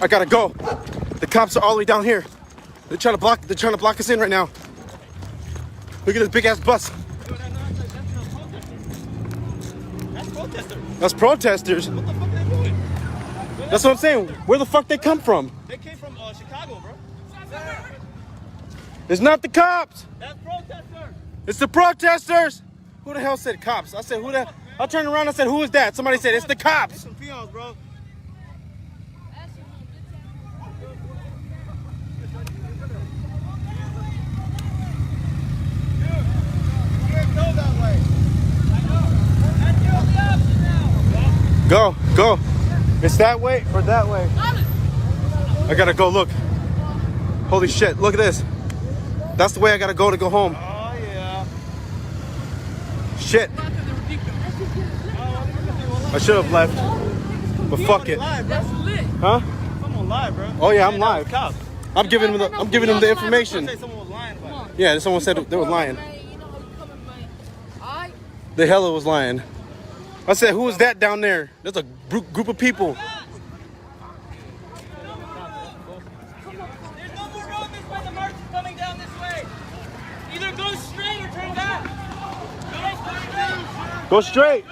I gotta go. The cops are all the way down here. They're trying to block us in right now. Look at this big ass bus. That's protesters. That's protesters. What the fuck are they doing? That's what I'm saying. Where the fuck they come from? They came from Chicago, bro. It's not the cops. That's protesters. It's the protesters. Who the hell said cops? I said, who the? I turned around and said, who is that? Somebody said, it's the cops. Some females, bro. Go, go. It's that way or that way? I gotta go look. Holy shit, look at this. That's the way I gotta go to go home. Oh, yeah. Shit. I should have left. But fuck it. Huh? Someone live, bro. Oh yeah, I'm live. I'm giving them the information. Someone was lying about it. Yeah, someone said they were lying. The hell it was lying. I said, who is that down there? There's a group of people. There's no more road this way. The march is coming down this way. Either go straight or turn back. Go straight.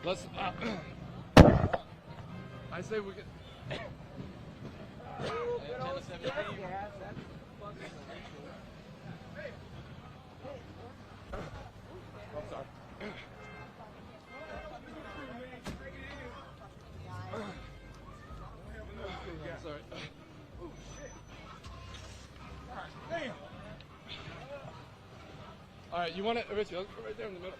Let's. I say we get. Sorry. All right, you want it, Richie? Let's go right there in the middle.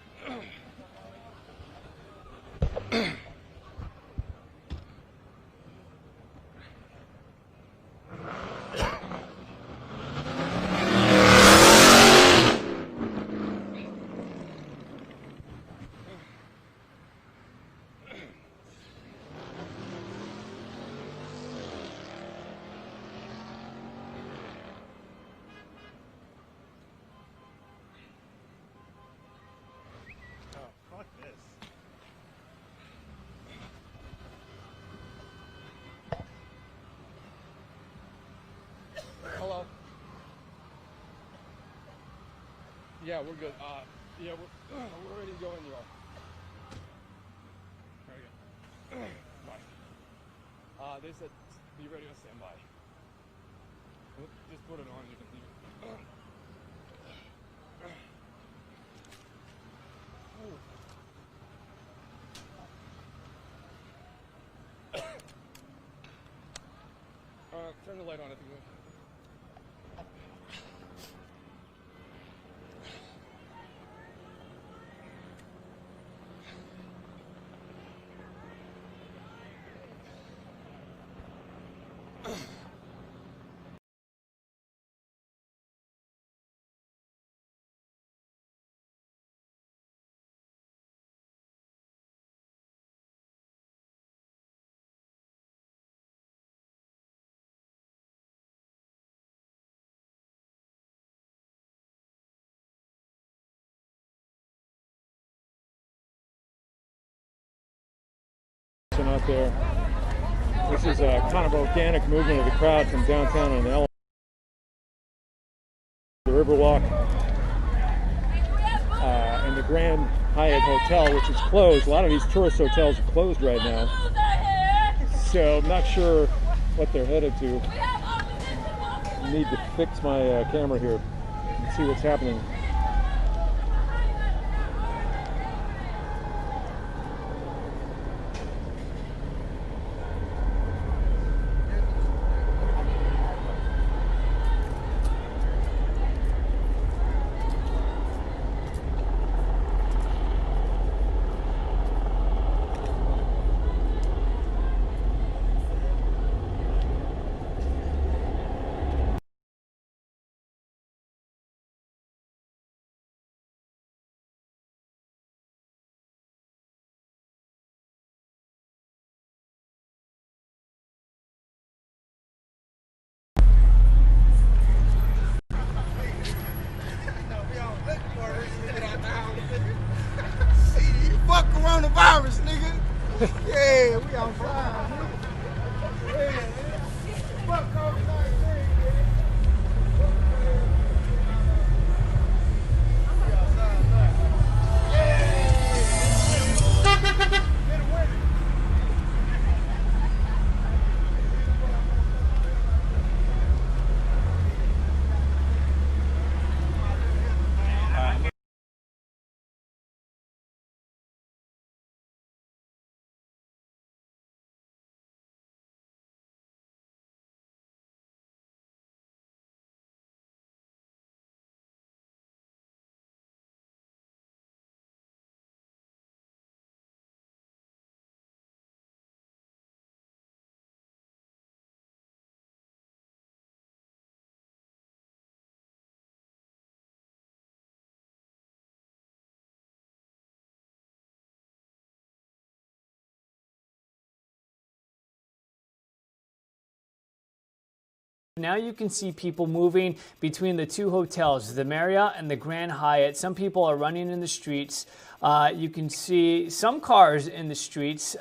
Hello. Yeah, we're good. Yeah, we're ready to go in, you all. Very good. Bye. They said be ready to stand by. Just put it on. You can leave it. Turn the light on if you will. Out there. This is a kind of organic movement of the crowd from downtown on the Riverwalk and the Grand Hyatt Hotel, which is closed. A lot of these tourist hotels are closed right now, so I'm not sure what they're headed to. I need to fix my camera here and see what's happening. Now you can see people moving between the two hotels, the Marriott and the Grand Hyatt. Some people are running in the streets. You can see some cars in the streets.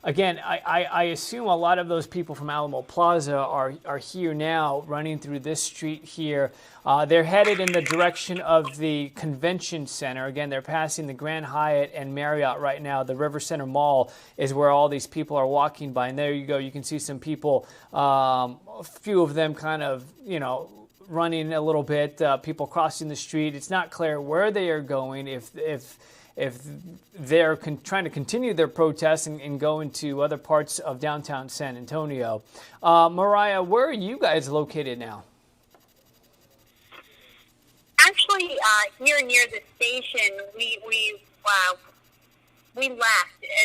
Again, I assume a lot of those people from Alamo Plaza are here now, running through this street here. They're headed in the direction of the convention center. Again, they're passing the Grand Hyatt and Marriott right now. The River Center Mall is where all these people are walking by. And there you go. You can see some people, a few of them kind of, you know, running a little bit, people crossing the street. It's not clear where they are going, if they're trying to continue their protests and go into other parts of downtown San Antonio. Mariah, where are you guys located now? Actually, here near the station, we left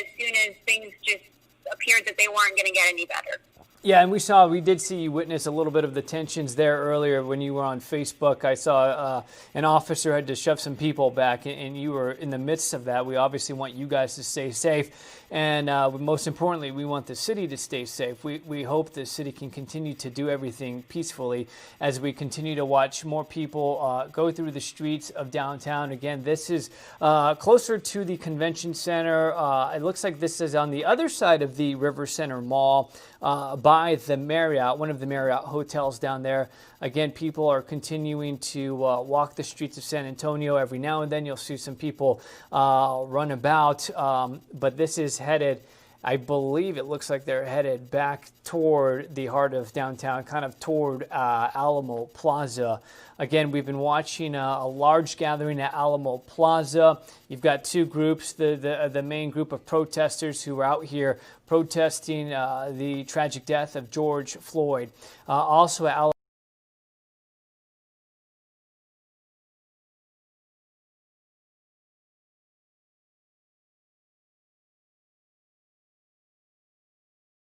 as soon as things just appeared that they weren't going to get any better. Yeah, and we did see you witness a little bit of the tensions there earlier when you were on Facebook. I saw an officer had to shove some people back, and you were in the midst of that. We obviously want you guys to stay safe, and most importantly, we want the city to stay safe. We hope the city can continue to do everything peacefully as we continue to watch more people go through the streets of downtown. Again, this is closer to the convention center. It looks like this is on the other side of the River Center Mall, by the Marriott, one of the Marriott hotels down there. Again, people are continuing to walk the streets of San Antonio. Every now and then you'll see some people run about, but this is headed, I believe it looks like they're headed back toward the heart of downtown, kind of toward Alamo Plaza. Again, we've been watching a large gathering at Alamo Plaza. You've got two groups, the main group of protesters who are out here protesting the tragic death of George Floyd. Also at Alamo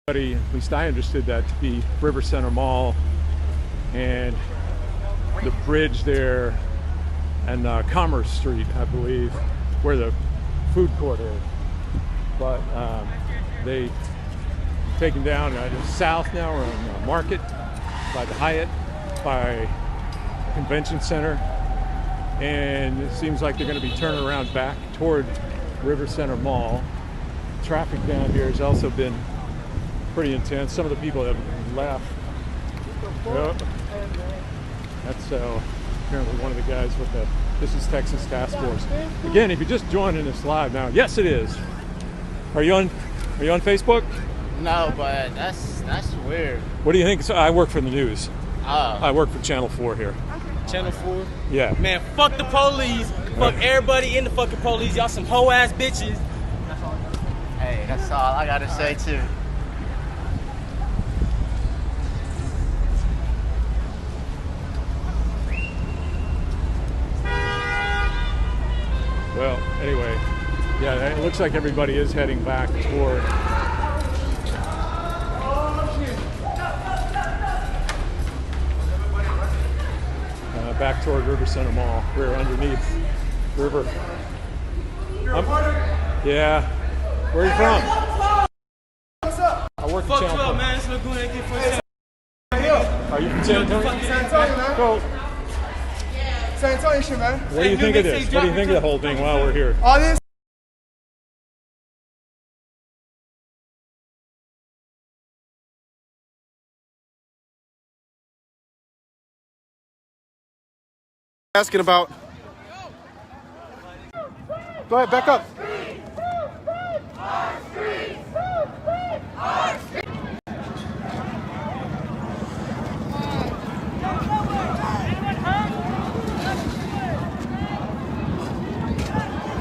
At least I understood that to be River Center Mall and the bridge there and Commerce Street, I believe, where the food court is. But they taken down south now. We're on Market by the Hyatt, by Convention Center, and it seems like they're going to be turning around back toward River Center Mall. Traffic down here has also been pretty intense. Some of the people have left. Yep. That's apparently one of the guys with the This is Texas Task Force. Again, if you're just joining us live now, yes it is. Are you on Facebook? No, but that's weird. What do you think? So I work for the news. Oh. I work for Channel 4 here. Channel 4? Yeah. Man, fuck the police. Fuck everybody in the fucking police. Y'all some hoe ass bitches. Hey, that's all I gotta say too. Well, anyway, yeah, it looks like everybody is heading back toward River Center Mall. We're underneath River. Yeah. Where are you from? What's up? I work Fuck for Channel 4. man. It's not going to get for Are you from San Antonio? San Antonio, man. Cool. San Antonio shit, man. What do you think of this? What do you think of the whole thing while we're here? All this. Asking about. Go ahead, back up.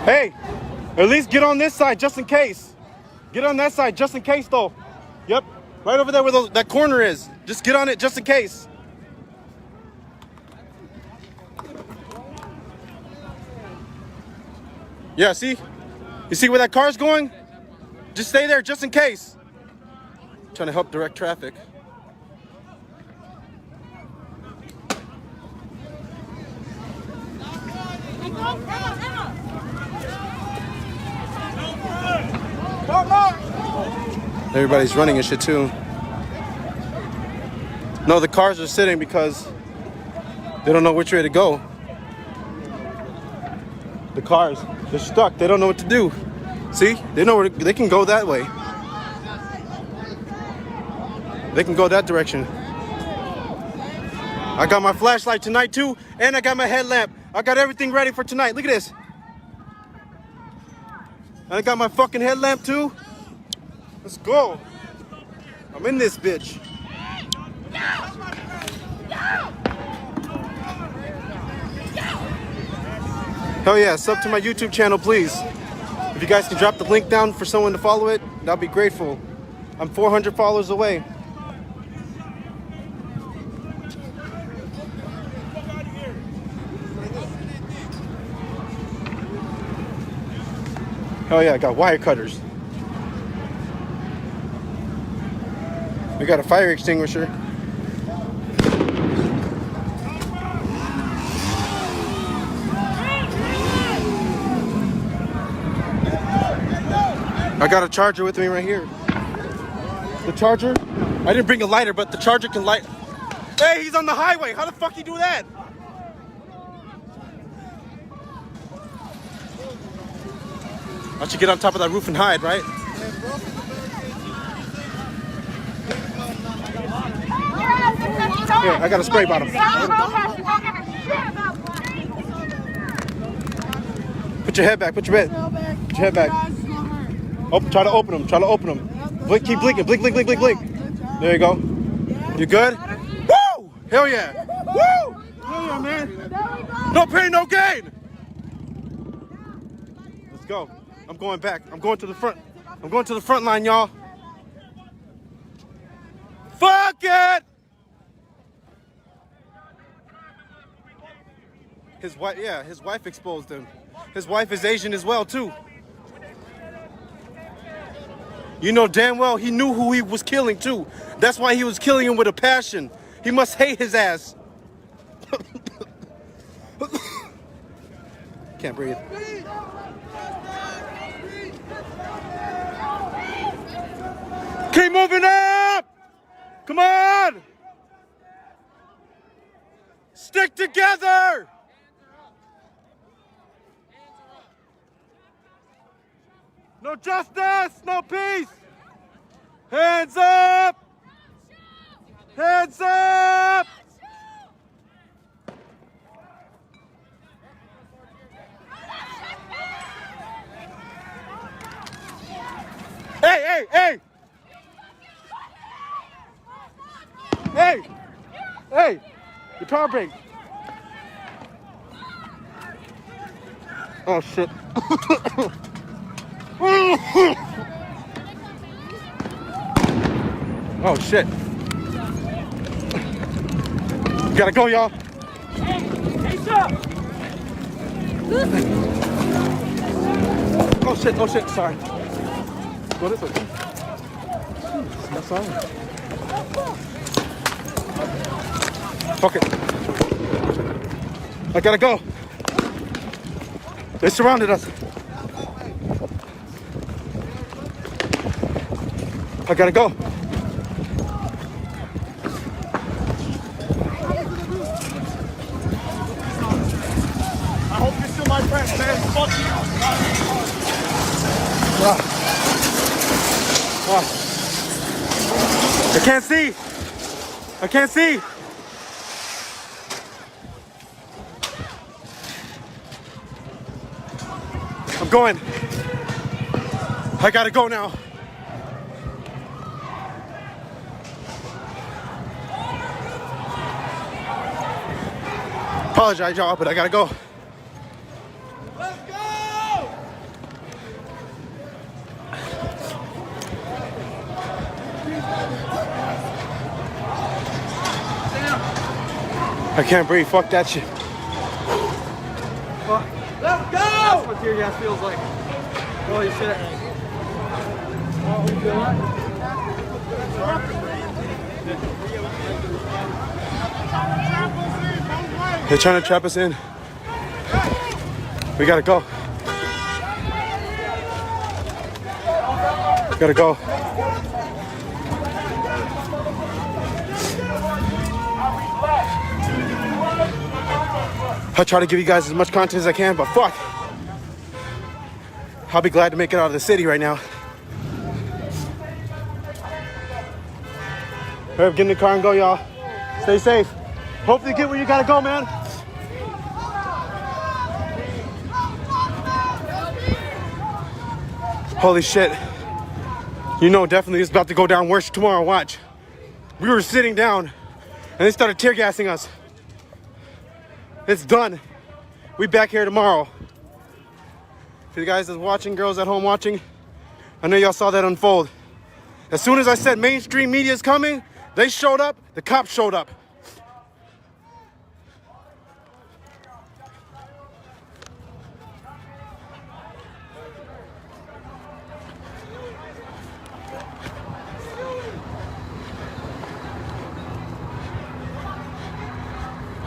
Hey, at least get on this side just in case. Get on that side just in case, though. Yep, right over there where that corner is. Just get on it just in case. Yeah, see? You see where that car's going? Just stay there just in case. Trying to help direct traffic. Everybody's running and shit too. No, the cars are sitting because they don't know which way to go. The cars, they're stuck. They don't know what to do. See, they know where they can go that way. They can go that direction. I got my flashlight tonight too, and I got my headlamp. I got everything ready for tonight. Look at this. And I got my fucking headlamp too. Let's go. I'm in this bitch. Hell yeah, sub to my YouTube channel, please. If you guys can drop the link down for someone to follow it, I'll be grateful. I'm 400 followers away. Hell yeah, I got wire cutters. We got a fire extinguisher. I got a charger with me right here. The charger, I didn't bring a lighter, but the charger can light. Hey, he's on the highway. How the fuck you do that? I should get on top of that roof and hide, right? Here, I got a spray bottle. Put your head back. Put your head back. Oh, try to open them. Try to open them. Blink, keep blinking. Blink, blink, blink, blink, blink. There you go. You good? Woo! Hell yeah! Woo! Hell yeah, man. No pain, no gain. Let's go. I'm going back. I'm going to the front. I'm going to the front line, y'all. Fuck it! His wife exposed him. His wife is Asian as well, too. You know damn well he knew who he was killing, too. That's why he was killing him with a passion. He must hate his ass. Can't breathe. Keep moving up! Come on! Stick together! No justice, no peace! Hands up! Hands up! Hey, hey, hey! Hey! Hey! The power brake! Oh shit. Oh shit. Gotta go, y'all. Hey, oh shit, sorry. Go this way. That's all right. Fuck it. I gotta go. They surrounded us. I gotta go. I hope you're still my friend, man. Fuck you. I can't see. I can't see. I'm going. I gotta go now. Apologize, y'all, but I gotta go. Let's go! I can't breathe. Fuck that shit. Let's go! That's what tear gas feels like. Holy shit. They're trying to trap us in. We gotta go. Gotta go. I'll try to give you guys as much content as I can, but fuck. I'll be glad to make it out of the city right now. Hurry up, get in the car and go, y'all. Stay safe. Hopefully you get where you gotta go, man. Holy shit. You know definitely it's about to go down worse tomorrow, watch. We were sitting down and they started tear gassing us. It's done. We back here tomorrow. For you guys that's watching, girls at home watching, I know y'all saw that unfold. As soon as I said mainstream media is coming, they showed up, the cops showed up.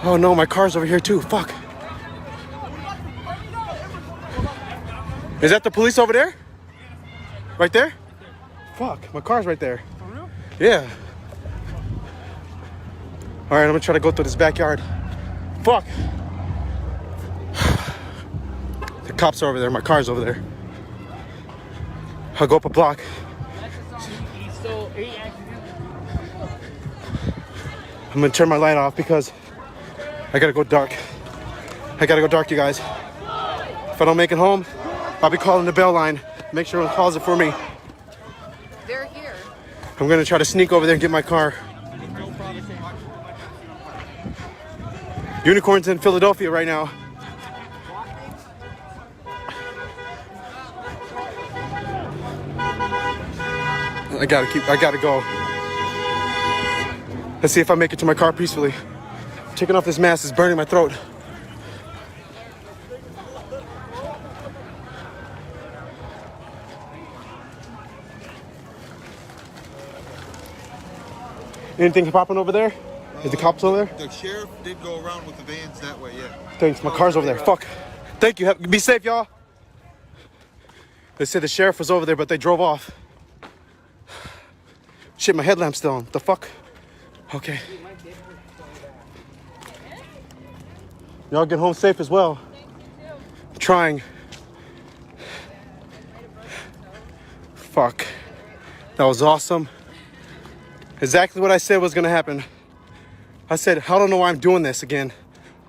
Oh no, my car's over here too, fuck. Is that the police over there? Right there? Fuck, my car's right there. For real? Yeah. All right, I'm gonna try to go through this backyard. Fuck. The cops are over there, my car's over there. I'll go up a block. I'm gonna turn my light off because I gotta go dark. I gotta go dark, you guys. If I don't make it home, I'll be calling the bell line. Make sure everyone calls it for me. They're here. I'm gonna try to sneak over there and get my car. Unicorn's in Philadelphia right now. I gotta go. Let's see if I make it to my car peacefully. Taking off this mask is burning my throat. Anything popping over there? Is the cops over there? The sheriff did go around with the vans that way, yeah. Thanks, my car's over there. Fuck. Thank you. Be safe, y'all. They said the sheriff was over there, but they drove off. Shit, my headlamp's still on. The fuck? Okay. Y'all get home safe as well. I'm trying. Fuck. That was awesome. Exactly what I said was gonna happen. I said, I don't know why I'm doing this again.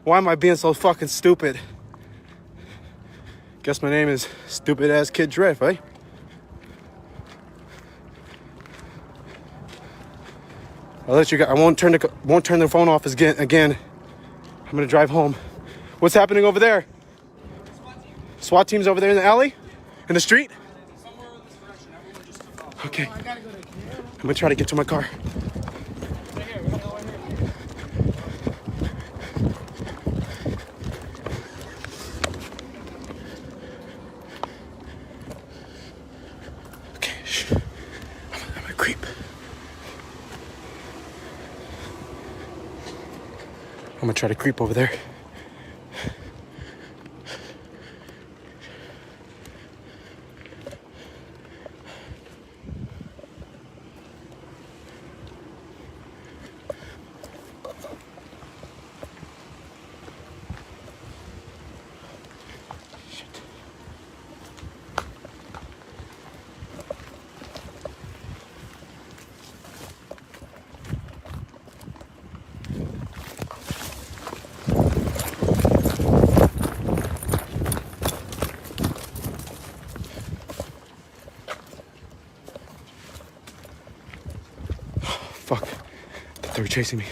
Why am I being so fucking stupid? Guess my name is Stupid Ass Kid Drift, right? I'll let you guys. I won't turn the phone off again. I'm gonna drive home. What's happening over there? SWAT team's over there in the alley? In the street? Okay. I'm gonna try to get to my car. Okay, shh. I'm gonna creep. I'm gonna try to creep over there. Fuck. They were chasing me.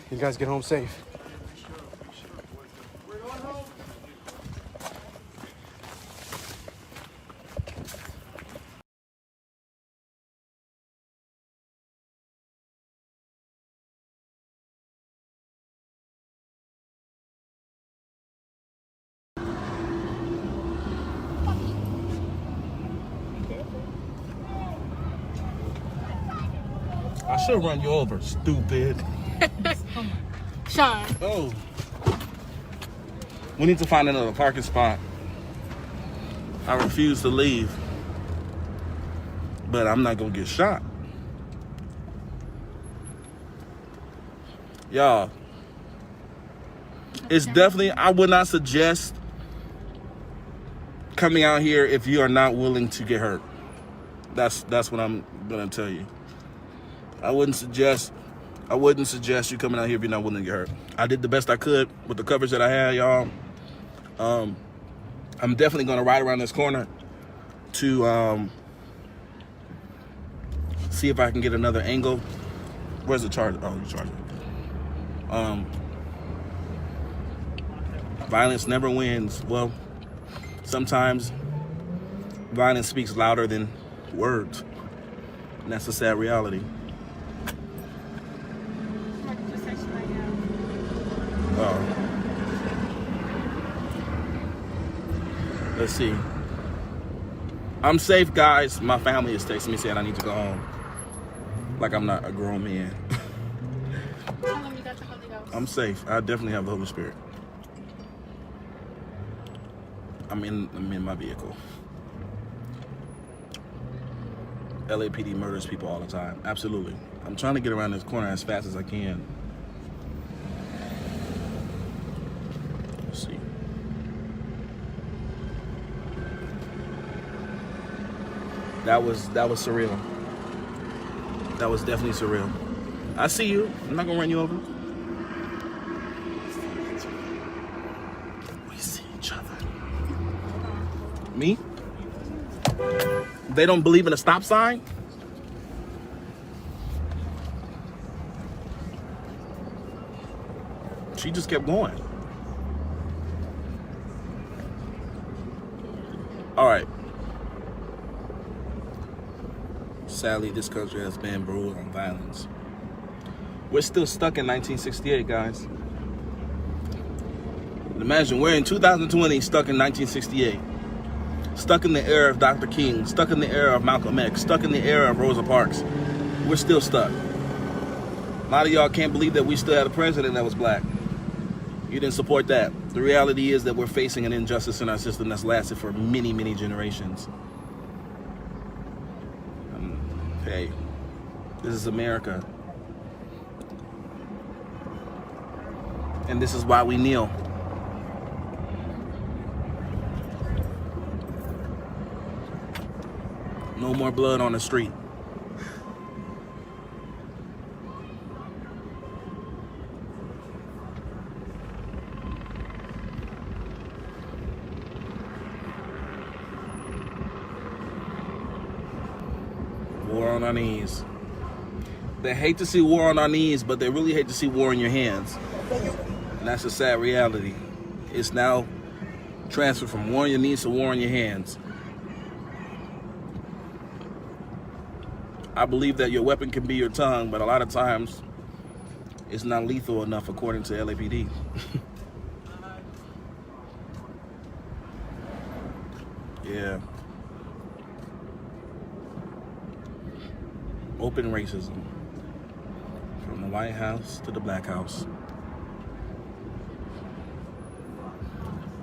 You guys get home safe. I should run you over, stupid. Sean. Oh. We need to find another parking spot. I refuse to leave. But I'm not gonna get shot. Y'all, It's definitely, I would not suggest coming out here if you are not willing to get hurt. That's what I'm gonna tell you. I wouldn't suggest you coming out here if you're not willing to get hurt. I did the best I could with the coverage that I had, y'all. I'm definitely gonna ride around this corner to see if I can get another angle. Where's the charger? Oh, the charger. Violence never wins. Well, sometimes violence speaks louder than words, and that's a sad reality. Let's see. I'm safe, guys. My family is texting me saying I need to go home. Like I'm not a grown man. I'm safe. I definitely have the Holy Spirit. I'm in my vehicle. LAPD murders people all the time. Absolutely. I'm trying to get around this corner as fast as I can. Let's see. That was surreal. That was definitely surreal. I see you. I'm not gonna run you over. We see each other. Me? They don't believe in a stop sign? She just kept going. All right. Sadly, this country has been brutal on violence. We're still stuck in 1968, guys. Imagine we're in 2020, stuck in 1968. Stuck in the era of Dr. King, stuck in the era of Malcolm X, stuck in the era of Rosa Parks. We're still stuck. A lot of y'all can't believe that we still had a president that was black. You didn't support that. The reality is that we're facing an injustice in our system that's lasted for many, many generations. Hey, this is America. And this is why we kneel. No more blood on the street. War on our knees. They hate to see war on our knees, but they really hate to see war in your hands. And that's a sad reality. It's now transferred from war on your knees to war on your hands. I believe that your weapon can be your tongue, but a lot of times it's not lethal enough according to LAPD. Yeah. Open racism. From the White House to the Black House.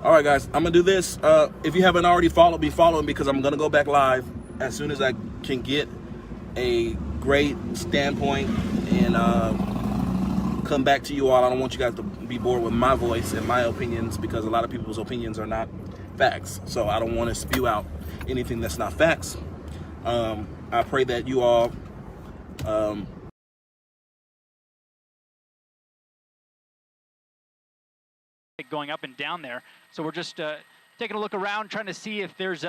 All right, guys, I'm gonna do this. If you haven't already followed me, follow me, because I'm gonna go back live as soon as I can get a great standpoint and come back to you all. I don't want you guys to be bored with my voice and my opinions, because a lot of people's opinions are not facts. So I don't want to spew out anything that's not facts. I pray that you all going up and down there. So we're just taking a look around, trying to see if there's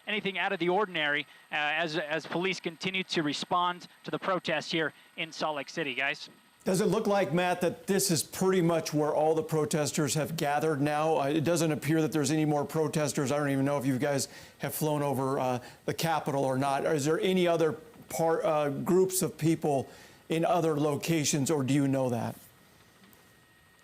anything out of the ordinary as police continue to respond to the protests here in Salt Lake City, guys. Does it look like, Matt, that this is pretty much where all the protesters have gathered now? It doesn't appear that there's any more protesters. I don't even know if you guys have flown over the Capitol or not. Is there any other groups of people in other locations, or do you know that?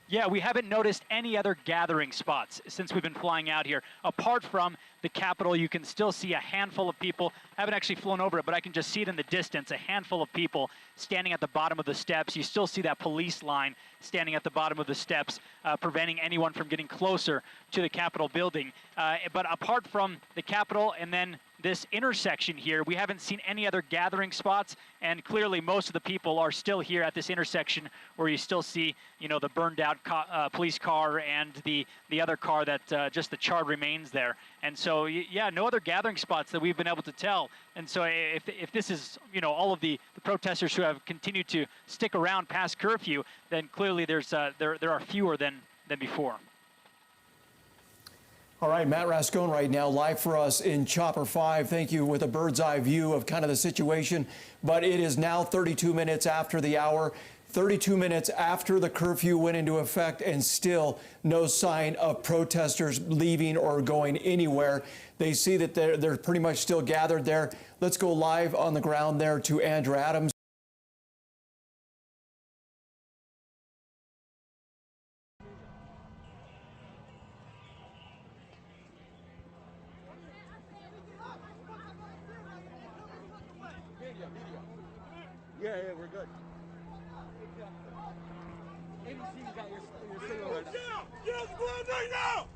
Yeah, we haven't noticed any other gathering spots since we've been flying out here. Apart from the Capitol, you can still see a handful of people. I haven't actually flown over it, but I can just see it in the distance, a handful of people standing at the bottom of the steps. You still see that police line standing at the bottom of the steps, preventing anyone from getting closer to the Capitol building. But apart from the Capitol and then this intersection here, we haven't seen any other gathering spots, and clearly most of the people are still here at this intersection where you still see, you know, the burned out police car and the other car that just the charred remains there. And so, yeah, no other gathering spots that we've been able to tell. And so if this is, you know, all of the protesters who have continued to stick around past curfew, then clearly there are fewer than before. All right, Matt Rascone right now live for us in Chopper 5. Thank you, with a bird's eye view of kind of the situation. But it is now 32 minutes after the hour, 32 minutes after the curfew went into effect, and still no sign of protesters leaving or going anywhere. They see that they're pretty much still gathered there. Let's go live on the ground there to Andrew Adams. Yeah, we're good. ABC's got your signal right now. Get us going right now!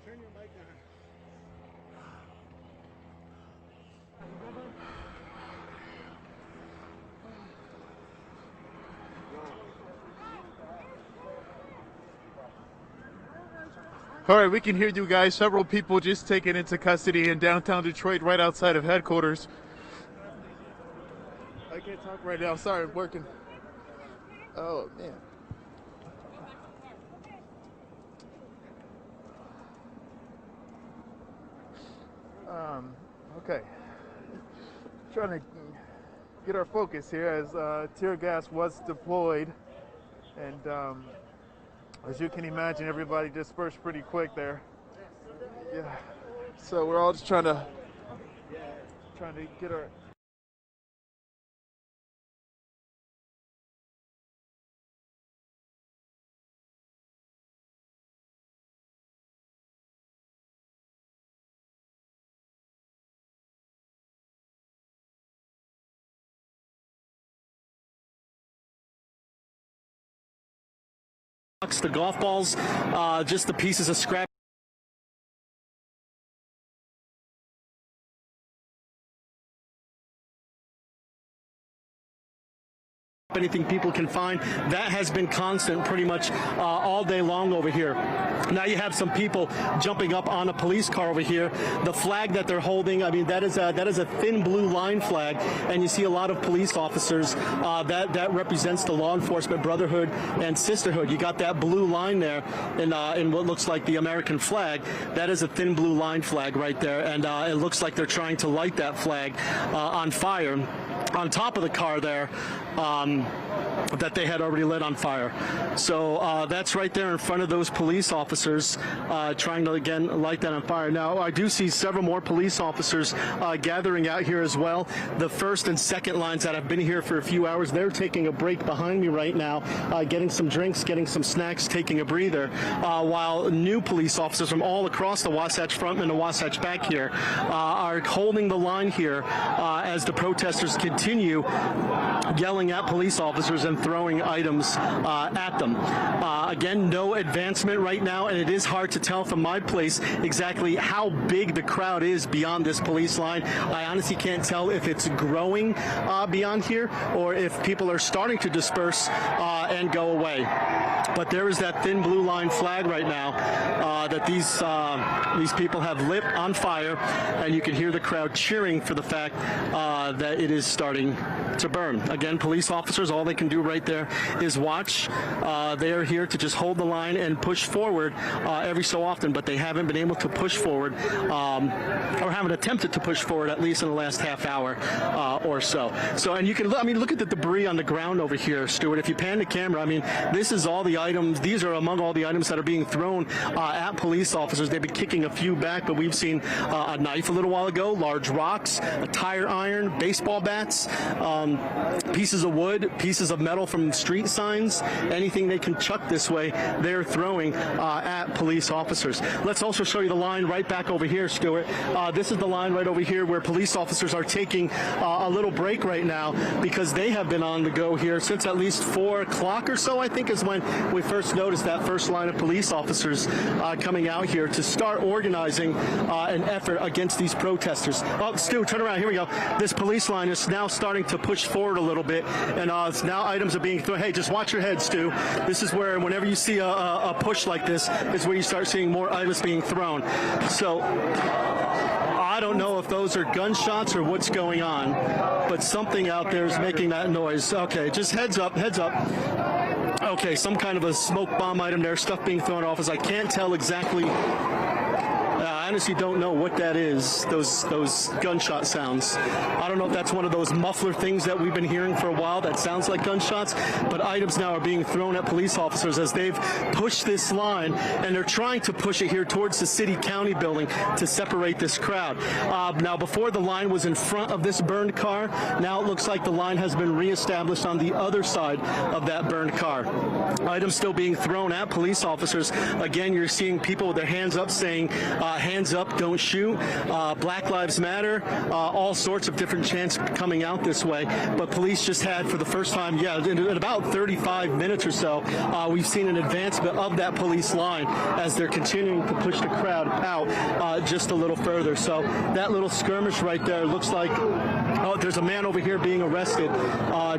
Turn your mic on. All right, we can hear you guys. Several people just taken into custody in downtown Detroit, right outside of headquarters. I can't talk right now. Sorry, I'm working. Oh, man. Okay. Trying to get our focus here as tear gas was deployed, and as you can imagine, everybody dispersed pretty quick there. Yeah. So we're all just trying to get our. The golf balls, just the pieces of scrap. Anything people can find, that has been constant pretty much all day long over here. Now you have some people jumping up on a police car over here. The flag that they're holding, I mean, that is a thin blue line flag, and you see a lot of police officers. That represents the law enforcement brotherhood and sisterhood. You got that blue line there in what looks like the American flag. That is a thin blue line flag right there, and it looks like they're trying to light that flag on fire. On top of the car there, that they had already lit on fire. So that's right there in front of those police officers trying to, again, light that on fire. Now, I do see several more police officers gathering out here as well. The first and second lines that have been here for a few hours, they're taking a break behind me right now, getting some drinks, getting some snacks, taking a breather, while new police officers from all across the Wasatch Front and the Wasatch back here are holding the line here as the protesters continue yelling at police officers and throwing items at them. Again, no advancement right now, and it is hard to tell from my place exactly how big the crowd is beyond this police line. I honestly can't tell if it's growing beyond here or if people are starting to disperse and go away. But there is that thin blue line flag right now that these people have lit on fire, and you can hear the crowd cheering for the fact that it is starting to burn. Again, police officers, all they can do right there is watch. They are here to just hold the line and push forward every so often, but they haven't been able to push forward or haven't attempted to push forward, at least in the last half hour or so. So, and you can, I mean, look at the debris on the ground over here, Stuart. If you pan the camera, I mean, this is all the items. These are among all the items that are being thrown at police officers. They've been kicking a few back, but we've seen a knife a little while ago, large rocks, a tire iron, baseball bats, pieces of wood, pieces of metal from street signs, anything they can chuck this way, they're throwing at police officers. Let's also show you the line right back over here, Stuart. This is the line right over here where police officers are taking a little break right now because they have been on the go here since at least 4 o'clock or so, I think, is when we first noticed that first line of police officers coming out here to start organizing an effort against these protesters. Oh, Stu, turn around. Here we go. This police line is now starting to push forward a little bit, and now items are being thrown. Hey, just watch your head, Stu. This is where, whenever you see a push like this, is where you start seeing more items being thrown. So I don't know if those are gunshots or what's going on, but something out there is making that noise. Okay, just heads up, heads up. Okay, some kind of a smoke bomb item there, stuff being thrown off, as I can't tell exactly. I honestly don't know what that is, those gunshot sounds. I don't know if that's one of those muffler things that we've been hearing for a while that sounds like gunshots, but items now are being thrown at police officers as they've pushed this line, and they're trying to push it here towards the city-county building to separate this crowd. Now, before the line was in front of this burned car, now it looks like the line has been reestablished on the other side of that burned car. Items still being thrown at police officers. Again, you're seeing people with their hands up saying, hands up, don't shoot, Black Lives Matter, all sorts of different chants coming out this way. But police just had, for the first time, in about 35 minutes or so, we've seen an advancement of that police line as they're continuing to push the crowd out just a little further. So that little skirmish right there looks like, oh, there's a man over here being arrested.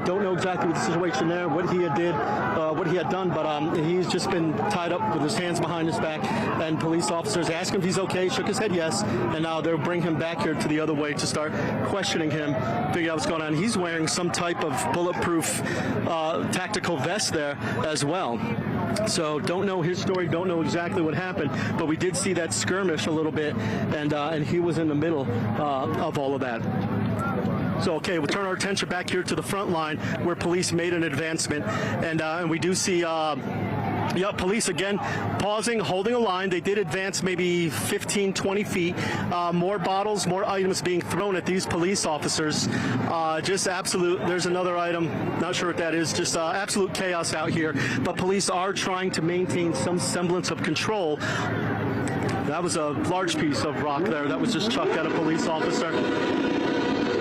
Don't know exactly what the situation there, what he had done, but he's just been tied up with his hands behind his back, and police officers asked him if he's okay, shook his head yes, and now they'll bring him back here to the other way to start questioning him, figure out what's going on. He's wearing some type of bulletproof tactical vest there as well. So don't know his story, don't know exactly what happened, but we did see that skirmish a little bit, and he was in the middle of all of that. So, okay, we'll turn our attention back here to the front line where police made an advancement, and we do see police again pausing, holding a line. They did advance maybe 15, 20 feet. More bottles, more items being thrown at these police officers. Just absolute, there's another item, not sure what that is, just absolute chaos out here. But police are trying to maintain some semblance of control. That was a large piece of rock there that was just chucked at a police officer.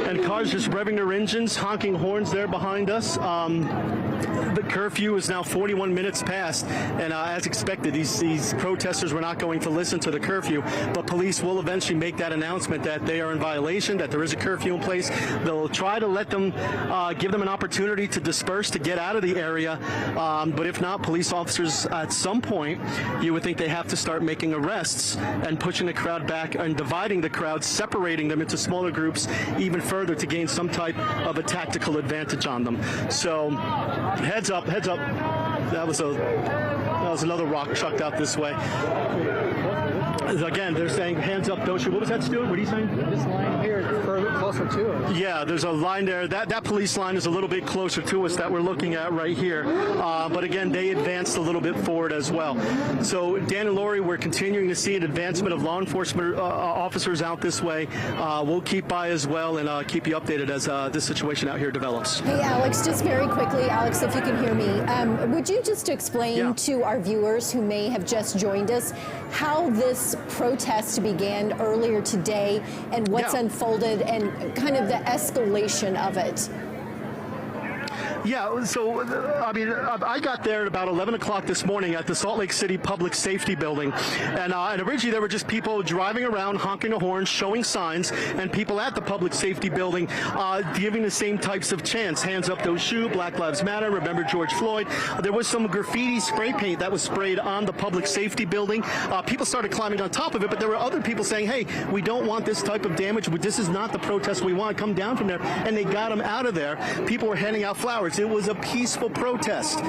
And cars just revving their engines, honking horns there behind us. The curfew is now 41 minutes past, and as expected, these protesters were not going to listen to the curfew, but police will eventually make that announcement that they are in violation, that there is a curfew in place. They'll try to let them, give them an opportunity to disperse, to get out of the area, but if not, police officers at some point, you would think they have to start making arrests and pushing the crowd back and dividing the crowd, separating them into smaller groups even further to gain some type of a tactical advantage on them. So heads up, heads up. That was another rock chucked out this way. Again, they're saying hands up, don't shoot. What was that, Stuart? What are you saying? This line here is further closer to us. Yeah, there's a line there. That police line is a little bit closer to us that we're looking at right here. But again, they advanced a little bit forward as well. So Dan and Lori, we're continuing to see an advancement of law enforcement officers out this way. We'll keep by as well and keep you updated as this situation out here develops. Hey, Alex, just very quickly, Alex, if you can hear me, would you just explain to our viewers who may have just joined us how this protest began earlier today and what's unfolded and kind of the escalation of it? Yeah, so, I mean, I got there at about 11 o'clock this morning at the Salt Lake City Public Safety Building. And originally there were just people driving around, honking a horn, showing signs, and people at the Public Safety Building giving the same types of chants. Hands up, don't shoot, Black Lives Matter, remember George Floyd. There was some graffiti spray paint that was sprayed on the Public Safety Building. People started climbing on top of it, but there were other people saying, hey, we don't want this type of damage. This is not the protest we want. Come down from there. And they got them out of there. People were handing out flowers. It was a peaceful protest.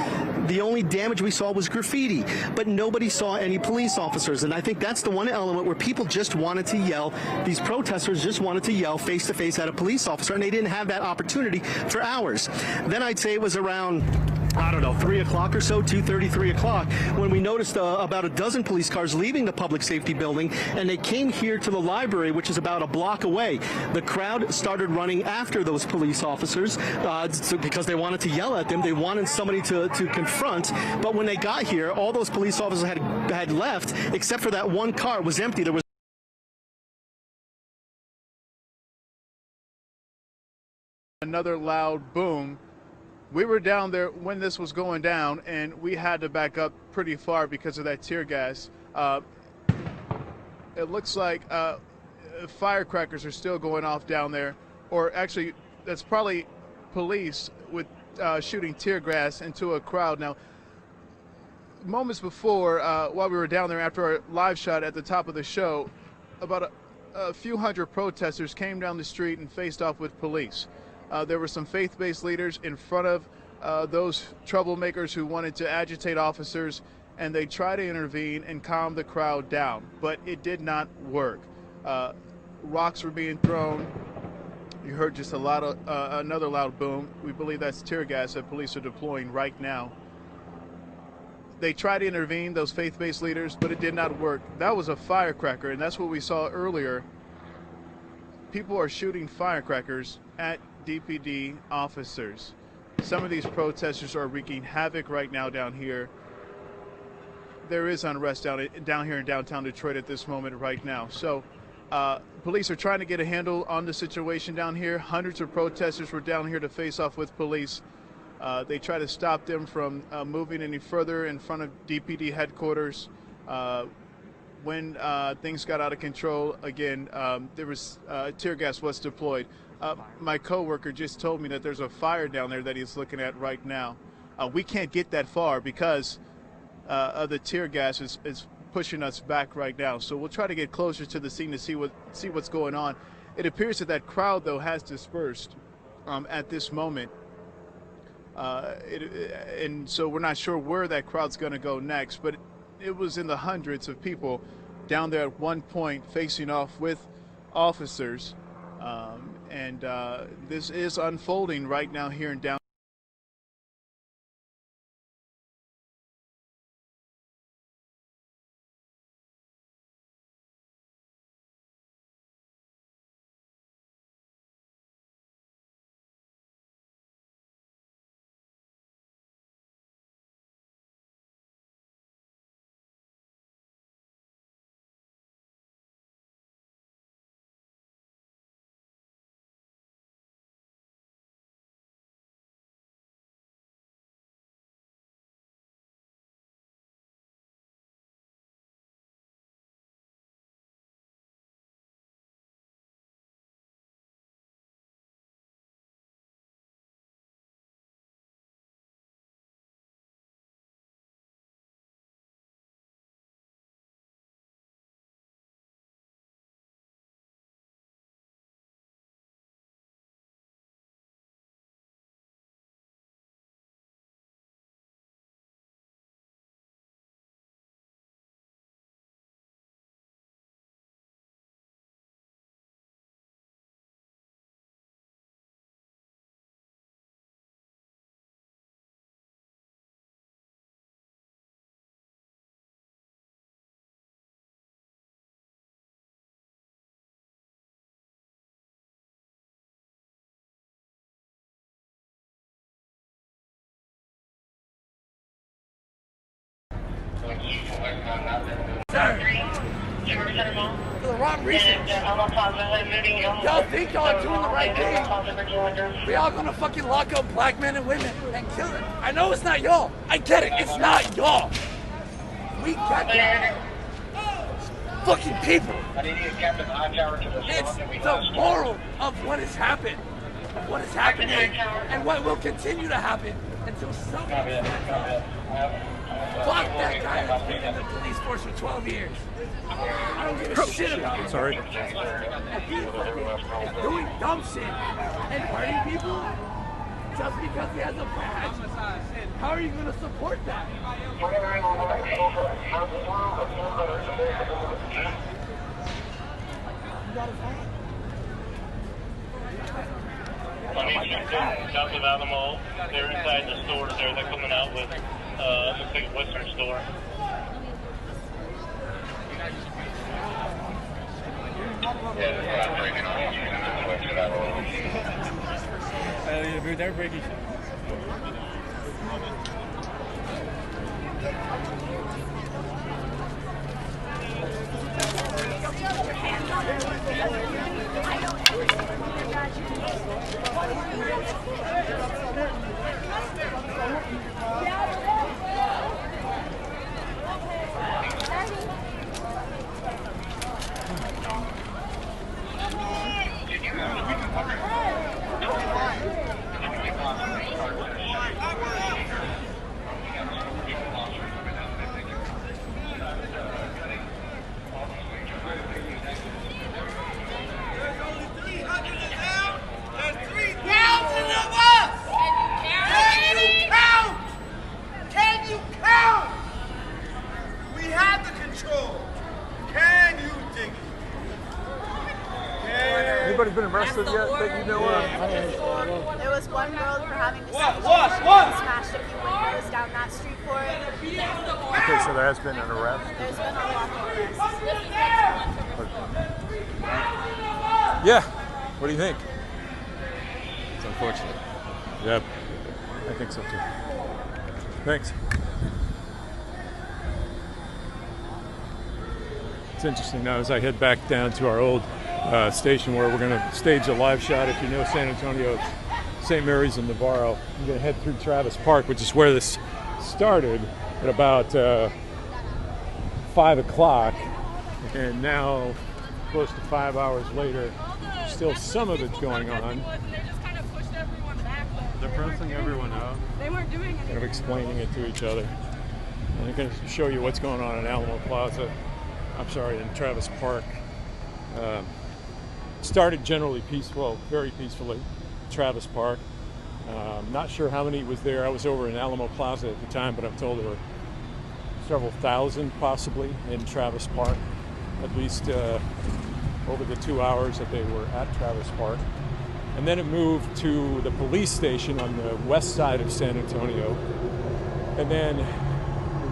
The only damage we saw was graffiti, but nobody saw any police officers. And I think that's the one element where people just wanted to yell. These protesters just wanted to yell face to face at a police officer, and they didn't have that opportunity for hours. Then I'd say it was around, I don't know, 3 o'clock or so, 2:30, 3 o'clock, when we noticed about a dozen police cars leaving the Public Safety Building, and they came here to the library, which is about a block away. The crowd started running after those police officers because they wanted to yell at them. They wanted somebody to confront. But when they got here, all those police officers had left, except for that one car. It was empty. There was another loud boom. We were down there when this was going down, and we had to back up pretty far because of that tear gas. It looks like firecrackers are still going off down there, or actually, that's probably police with shooting tear gas into a crowd. Now, moments before, while we were down there after our live shot at the top of the show, about a few hundred protesters came down the street and faced off with police. There were some faith-based leaders in front of those troublemakers who wanted to agitate officers, and they tried to intervene and calm the crowd down, but it did not work. Rocks were being thrown. You heard just a lot of another loud boom. We believe that's tear gas that police are deploying right now. They tried to intervene, those faith-based leaders, but it did not work. That was a firecracker, and that's what we saw earlier. People are shooting firecrackers at DPD officers. Some of these protesters are wreaking havoc right now down here. There is unrest down here in downtown Detroit at this moment right now. So police are trying to get a handle on the situation down here. Hundreds of protesters were down here to face off with police. They try to stop them from moving any further in front of DPD headquarters. When things got out of control, again, there was tear gas was deployed. My coworker just told me that there's a fire down there that he's looking at right now. We can't get that far because of the tear gas is pushing us back right now. So we'll try to get closer to the scene to see what's going on. It appears that crowd, though, has dispersed at this moment. And so we're not sure where that crowd's going to go next, but it was in the hundreds of people down there at one point facing off with officers. And this is unfolding right now here in downtown. sir. For the wrong reasons. Y'all think y'all are doing the right thing. We all gonna fucking lock up black men and women and kill them. I know it's not y'all. I get it. It's not y'all. We got that. Fucking people. It's the moral of what has happened, what is happening, and what will continue to happen until somebody stands up. Fuck that guy that's been in the police force for 12 years. I don't give a shit about him. Sorry. And he is doing dumb shit and hurting people just because he has a badge. How are you going to support that? South of Alamo, they're inside the stores there. They're coming out with, looks like a Western store. They're breaking. Anybody's been arrested yet that you know of? There was one girl for having What? smashed a few windows down that street for it. Okay, so there has been an arrest. There's been a lot of arrests. Yeah. What do you think? It's unfortunate. Yep. I think so too. Thanks. It's interesting now as I head back down to our old station where we're going to stage a live shot. If you know San Antonio, St. Mary's and Navarro, I'm going to head through Travis Park, which is where this started at about 5 o'clock. And now, close to 5 hours later, still some of it's going on. They're pressing everyone out. They weren't doing anything. Kind of explaining it to each other. And I'm going to show you what's going on in Alamo Plaza. I'm sorry, in Travis Park. Started generally peaceful, very peacefully, Travis Park. Not sure how many was there. I was over in Alamo Plaza at the time, but I'm told there were several thousand possibly in Travis Park, at least over the 2 hours that they were at Travis Park. And then it moved to the police station on the west side of San Antonio. And then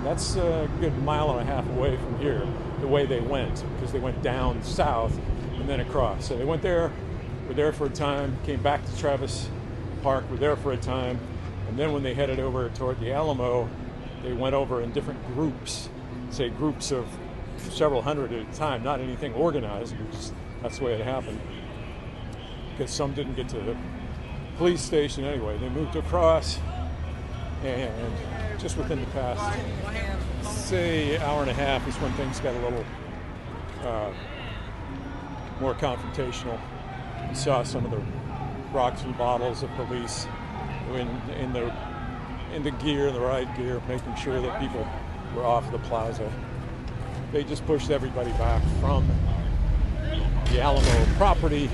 that's a good mile and a half away from here, the way they went, because they went down south and then across. So they went there, were there for a time, came back to Travis Park, were there for a time, and then when they headed over toward the Alamo, they went over in different groups, say groups of several hundred at a time, not anything organized, because that's the way it happened. Because some didn't get to the police station anyway. They moved across, and just within the past, say, hour and a half is when things got a little more confrontational. You saw some of the rocks and bottles of police in the gear, the riot gear, making sure that people were off the plaza. They just pushed everybody back from the Alamo property.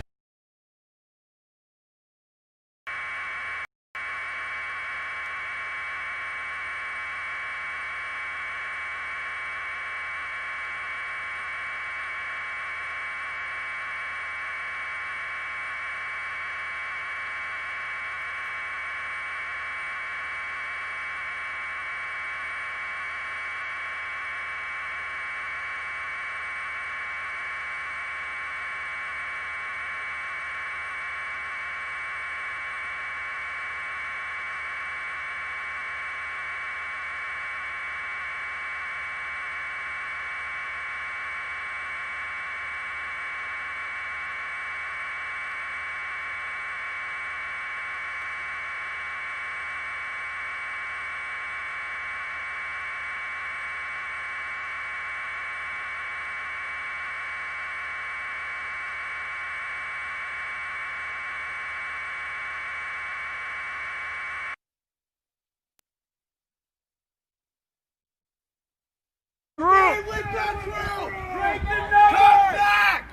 Lively control! Break the number! Come back!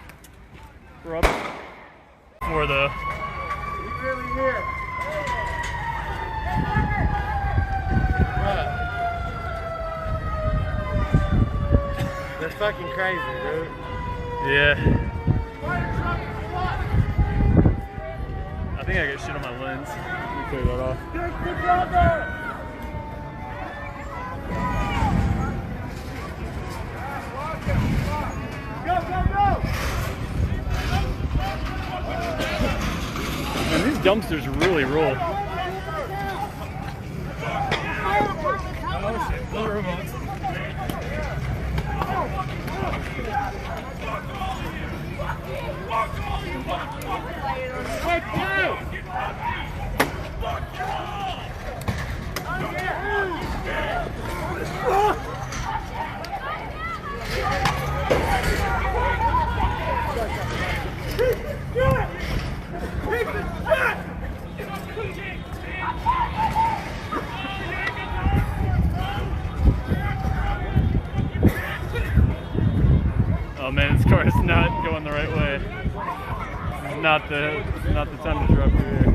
We're up for the. He's really here. They're fucking crazy, dude. Yeah. I think I got shit on my lens. Let me clear that off. Man, these dumpsters really roll. Oh shit, the remotes. Oh man, this car is not going the right way. This is not the time to drop through here.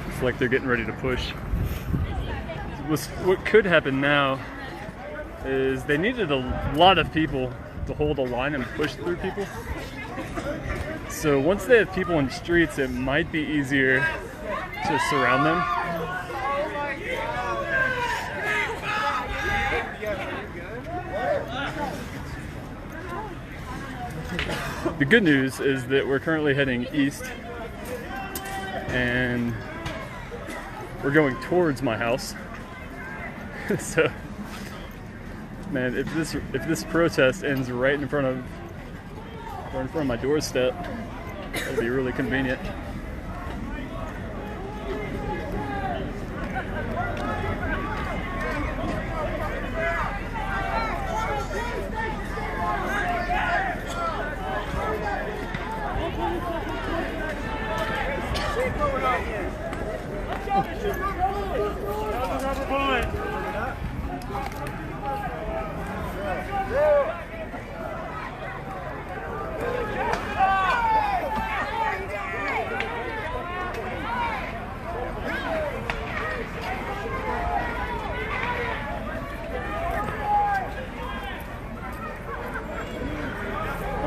It's like they're getting ready to push. What could happen now is they needed a lot of people to hold a line and push through people. So once they have people in the streets, it might be easier to surround them. The good news is that we're currently heading east and we're going towards my house. So, man, if this protest ends right in front of my doorstep, it'll be really convenient.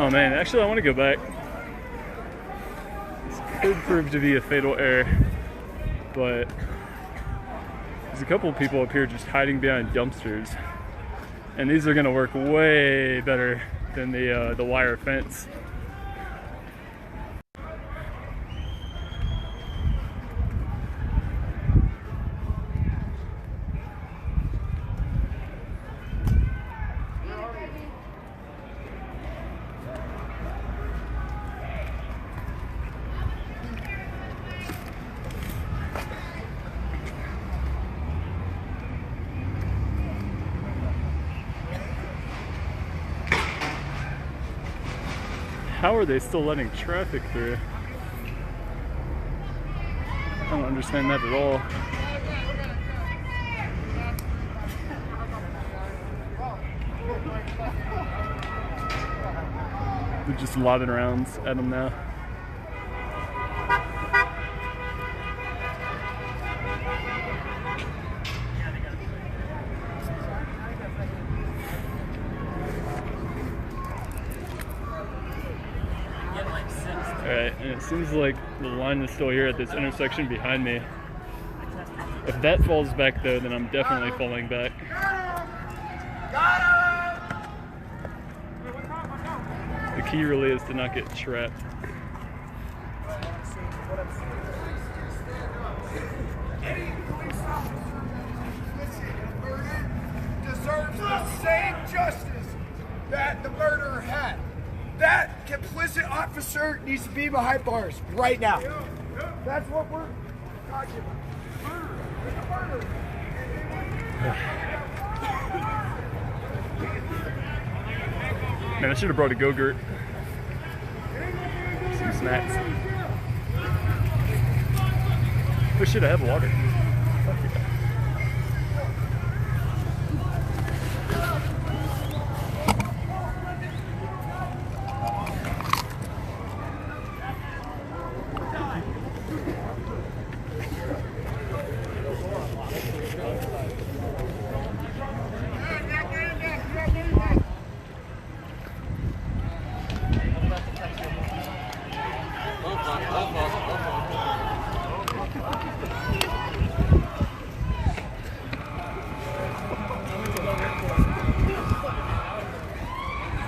Oh man, actually I want to go back. This could prove to be a fatal error, but there's a couple of people up here just hiding behind dumpsters, and these are going to work way better than the wire fence. How are they still letting traffic through? I don't understand that at all. They're just lobbing rounds at them now. Alright, and it seems like the line is still here at this intersection behind me. If that falls back though, then I'm definitely falling back. The key really is to not get trapped. the murderer had. That complicit officer needs to be behind bars right now. That's what we're talking about. Murder. It's a murder. Man, I should have brought a Go-Gurt. Some snacks. We should have had water. Fuck yeah.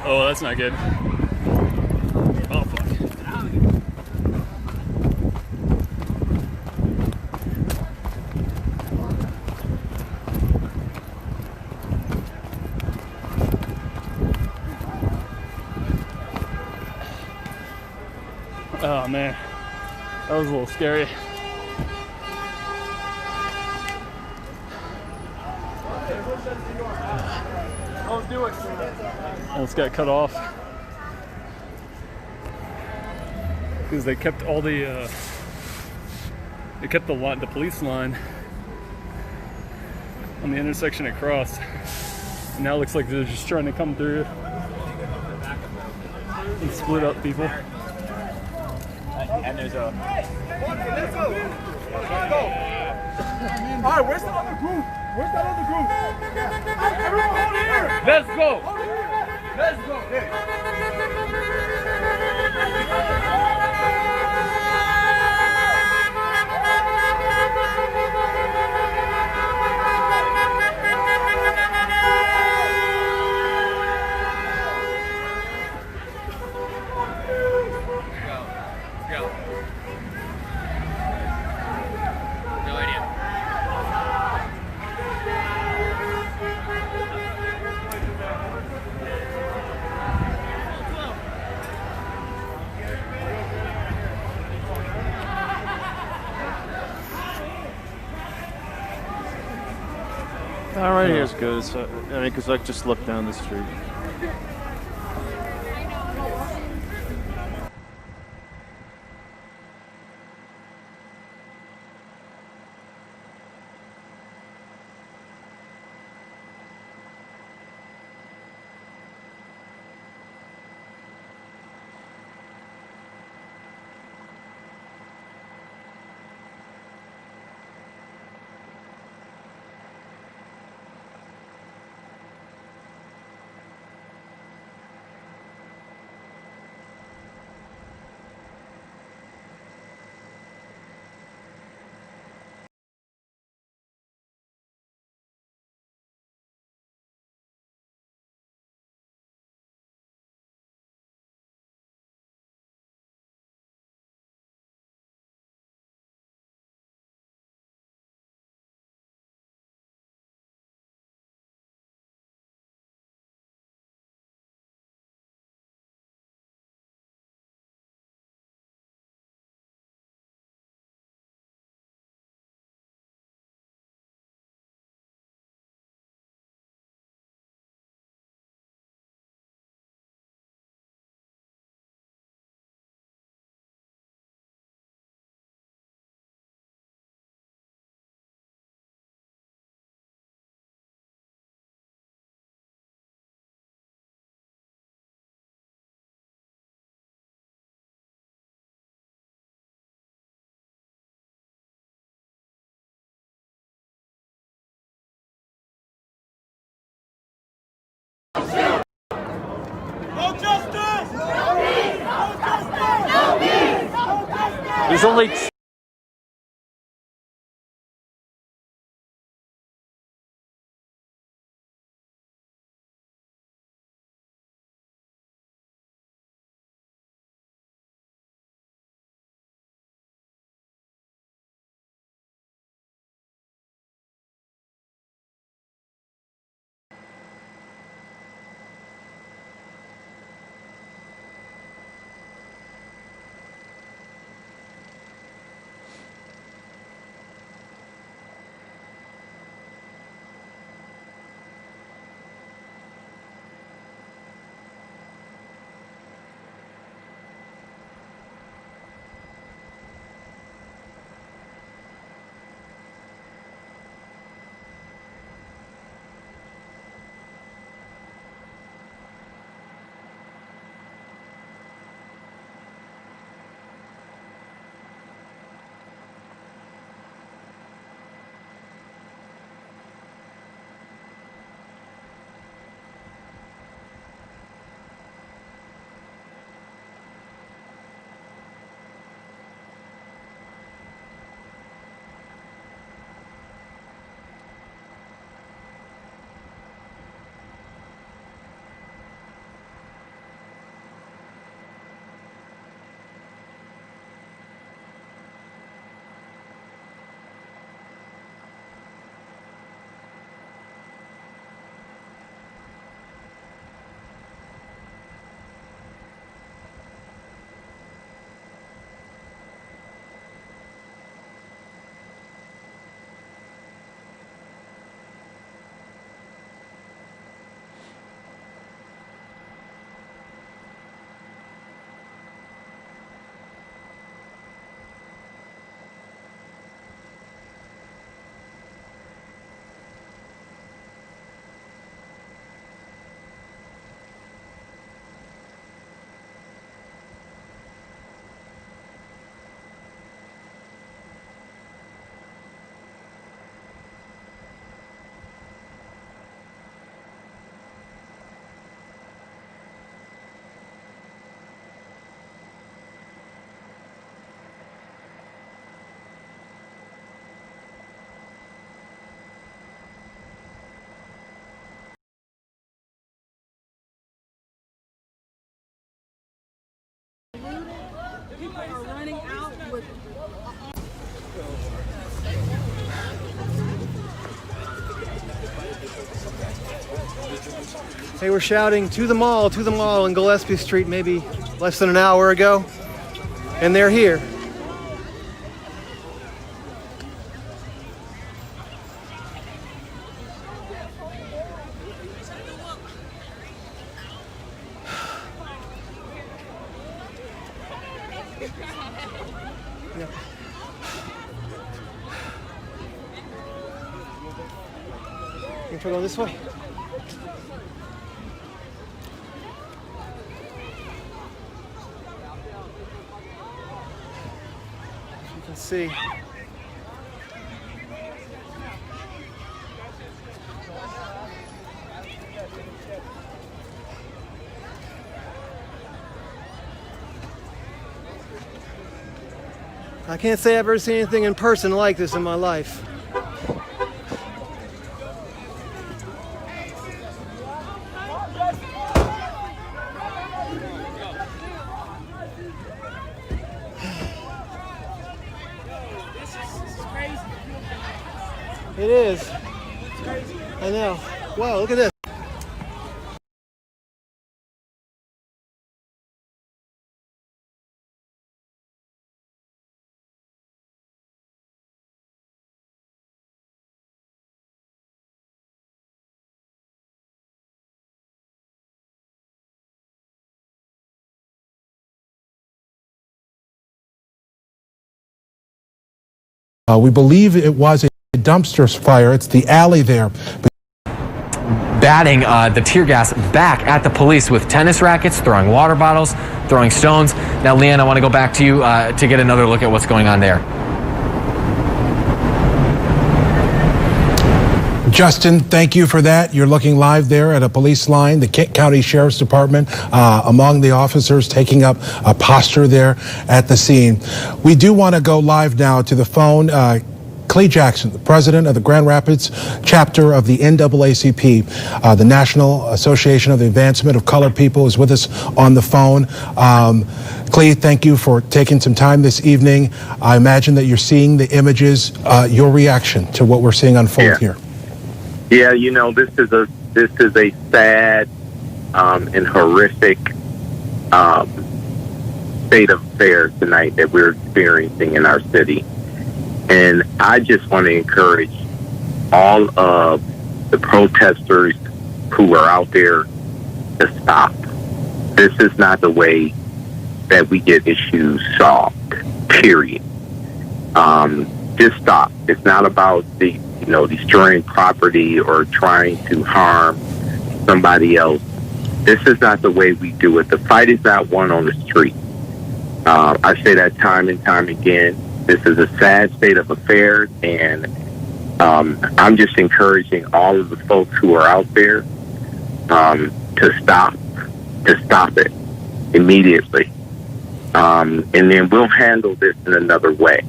Oh, that's not good. Oh, fuck. Oh, man. That was a little scary. Don't do it. Almost got cut off because they kept all the the police line on the intersection across, and now it looks like they're just trying to come through and split up people. And there's a. Let's go. All right, where's the other group? Where's that other group? Everyone hold here. Let's go. Let's go. Right here's good. So, I mean, because I just look down the street. There's only They were shouting to the mall in Gillespie Street maybe less than an hour ago, and they're here. You try going this way? As you can see, I can't say I've ever seen anything in person like this in my life. It is. I know. Wow, look at this. We believe it was a dumpster fire. It's the alley there. Batting the tear gas back at the police with tennis rackets, throwing water bottles, throwing stones. Now, Leanne, I want to go back to you to get another look at what's going on there. Justin, thank you for that. You're looking live there at a police line, the Kent County Sheriff's Department, among the officers taking up a posture there at the scene. We do want to go live now to the phone. Clay Jackson, the president of the Grand Rapids chapter of the NAACP, the National Association of the Advancement of Colored People, is with us on the phone. Clay, thank you for taking some time this evening. I imagine that you're seeing the images. Your reaction to what we're seeing unfold here? Yeah, you know, this is a sad and horrific state of affairs tonight that we're experiencing in our city. And I just want to encourage all of the protesters who are out there to stop. This is not the way that we get issues solved, period. Just stop. It's not about destroying property or trying to harm somebody else. This is not the way we do it. The fight is not won on the street. I say that time and time again. This is a sad state of affairs, and I'm just encouraging all of the folks who are out there to stop it immediately. And then we'll handle this in another way.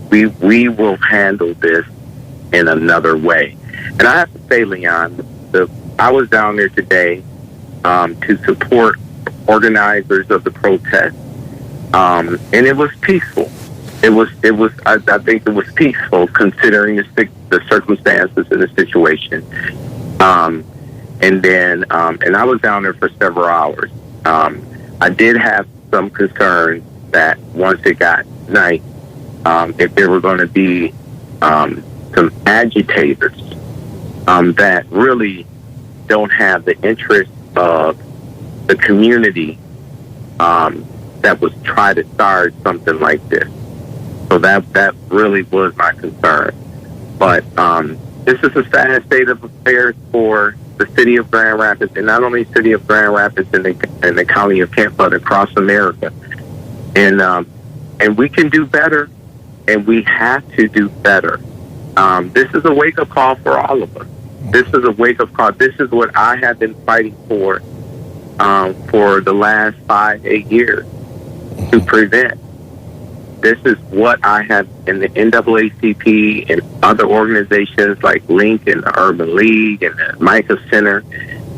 We will handle this in another way. And I have to say, Leon, I was down there today to support organizers of the protest, and it was peaceful. It was. I think it was peaceful considering the circumstances and the situation. And I was down there for several hours. I did have some concerns that once it got night, if there were going to be some agitators that really don't have the interest of the community that was trying to start something like this. So that really was my concern. But this is a sad state of affairs for the city of Grand Rapids, and not only city of Grand Rapids and the county of Kent, but across America. And we can do better, and we have to do better. This is a wake-up call for all of us. This is a wake-up call. This is what I have been fighting for the last 5-8 years to prevent. This is what I have in the NAACP and other organizations like Link and the Urban League and the Micah Center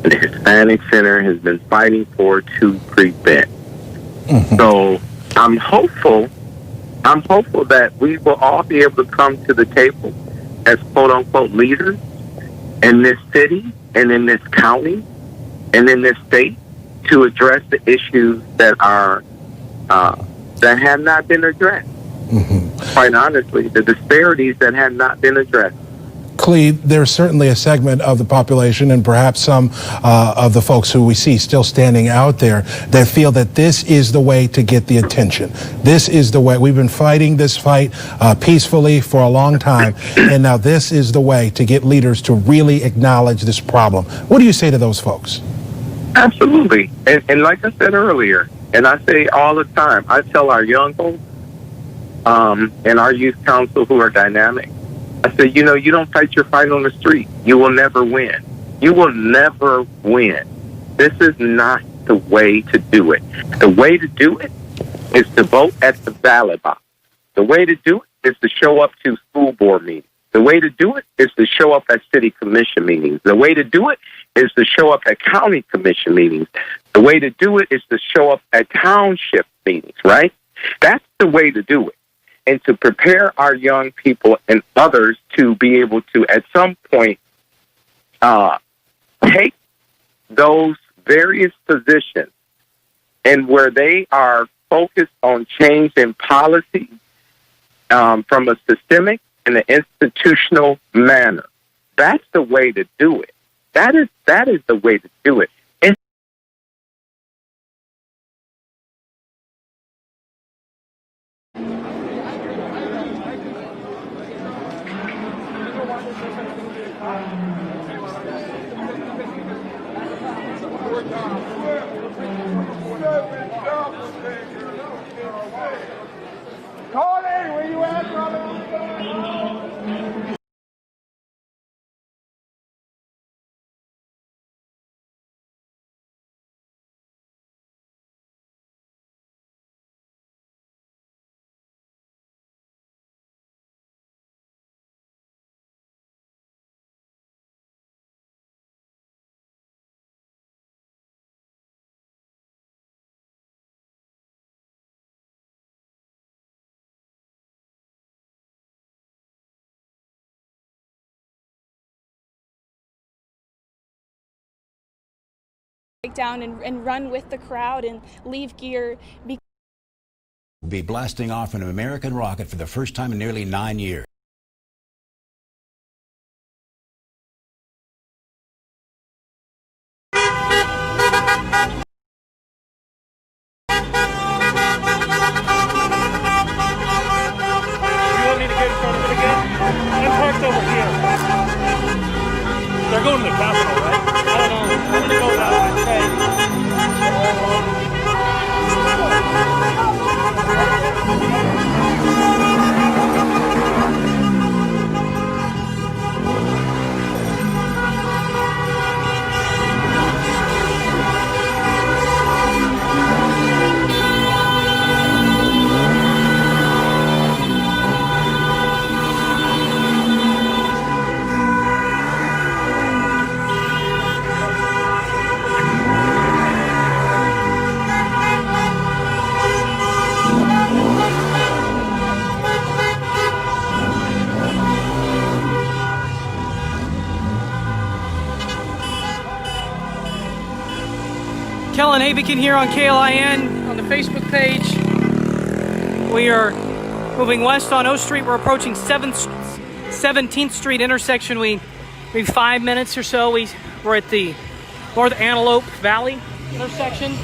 and the Hispanic Center has been fighting for to prevent. Mm-hmm. So I'm hopeful that we will all be able to come to the table as quote-unquote leaders in this city and in this county and in this state to address the issues that are that have not been addressed. Quite honestly, the disparities that have not been addressed. Clee, there's certainly a segment of the population and perhaps some of the folks who we see still standing out there that feel that this is the way to get the attention. This is the way. We've been fighting this fight peacefully for a long time, and now this is the way to get leaders to really acknowledge this problem. What do you say to those folks? Absolutely. And like I said earlier, and I say all the time, I tell our young folks and our youth council who are dynamic, I said, you know, you don't fight your fight on the street, you will never win. You will never win. This is not the way to do it. The way to do it is to vote at the ballot box. The way to do it is to show up to school board meetings. The way to do it is to show up at city commission meetings. The way to do it is to show up at county commission meetings. The way to do it is to show up at township meetings, right? That's the way to do it. And to prepare our young people and others to be able to, at some point, take those various positions and where they are focused on change in policy from a systemic and an institutional manner. That's the way to do it. That is the way to do it. Tony, where you at, brother? Down and run with the crowd and leave gear. Will be blasting off an American rocket for the first time in nearly 9 years. They're going to the Capitol, right? I don't know. I'm going to go that way. Kellen Avikin here on KLIN on the Facebook page. We are moving west on O Street. We're approaching 17th Street intersection. Maybe 5 minutes or so. We're at the North Antelope Valley intersection.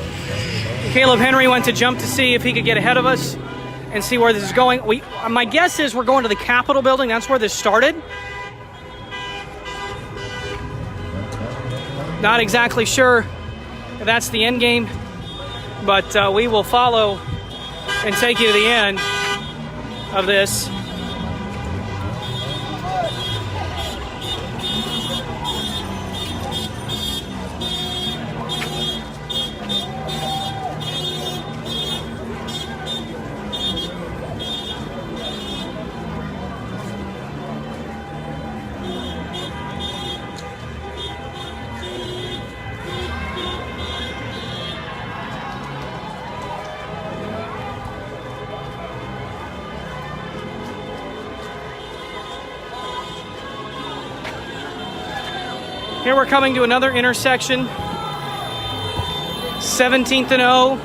Caleb Henry went to jump to see if he could get ahead of us and see where this is going. My guess is we're going to the Capitol building. That's where this started. Not exactly sure if that's the end game, but we will follow and take you to the end of this. Here we're coming to another intersection. 17th and O.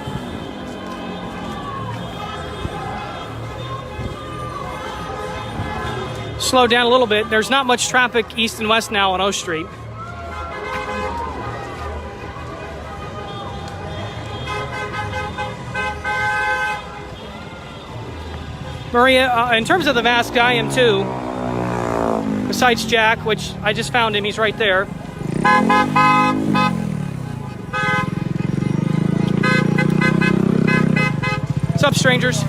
Slow down a little bit. There's not much traffic east and west now on O Street. Maria, in terms of the mask, I am too. Besides Jack, which I just found him, he's right there. What's up, strangers?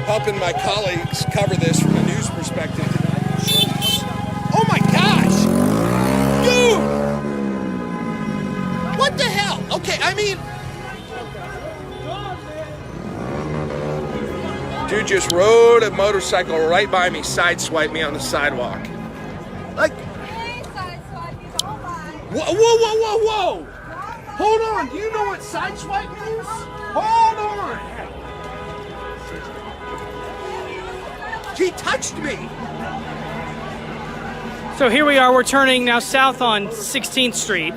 Helping my colleagues cover this from a news perspective. Oh my gosh! Dude! What the hell? Okay, I mean... Dude just rode a motorcycle right by me, sideswiped me on the sidewalk. Like... Whoa, whoa, whoa, whoa, whoa! Hold on, do you know what sideswipe means? Hold on! He touched me. So here we are, we're turning now south on 16th Street.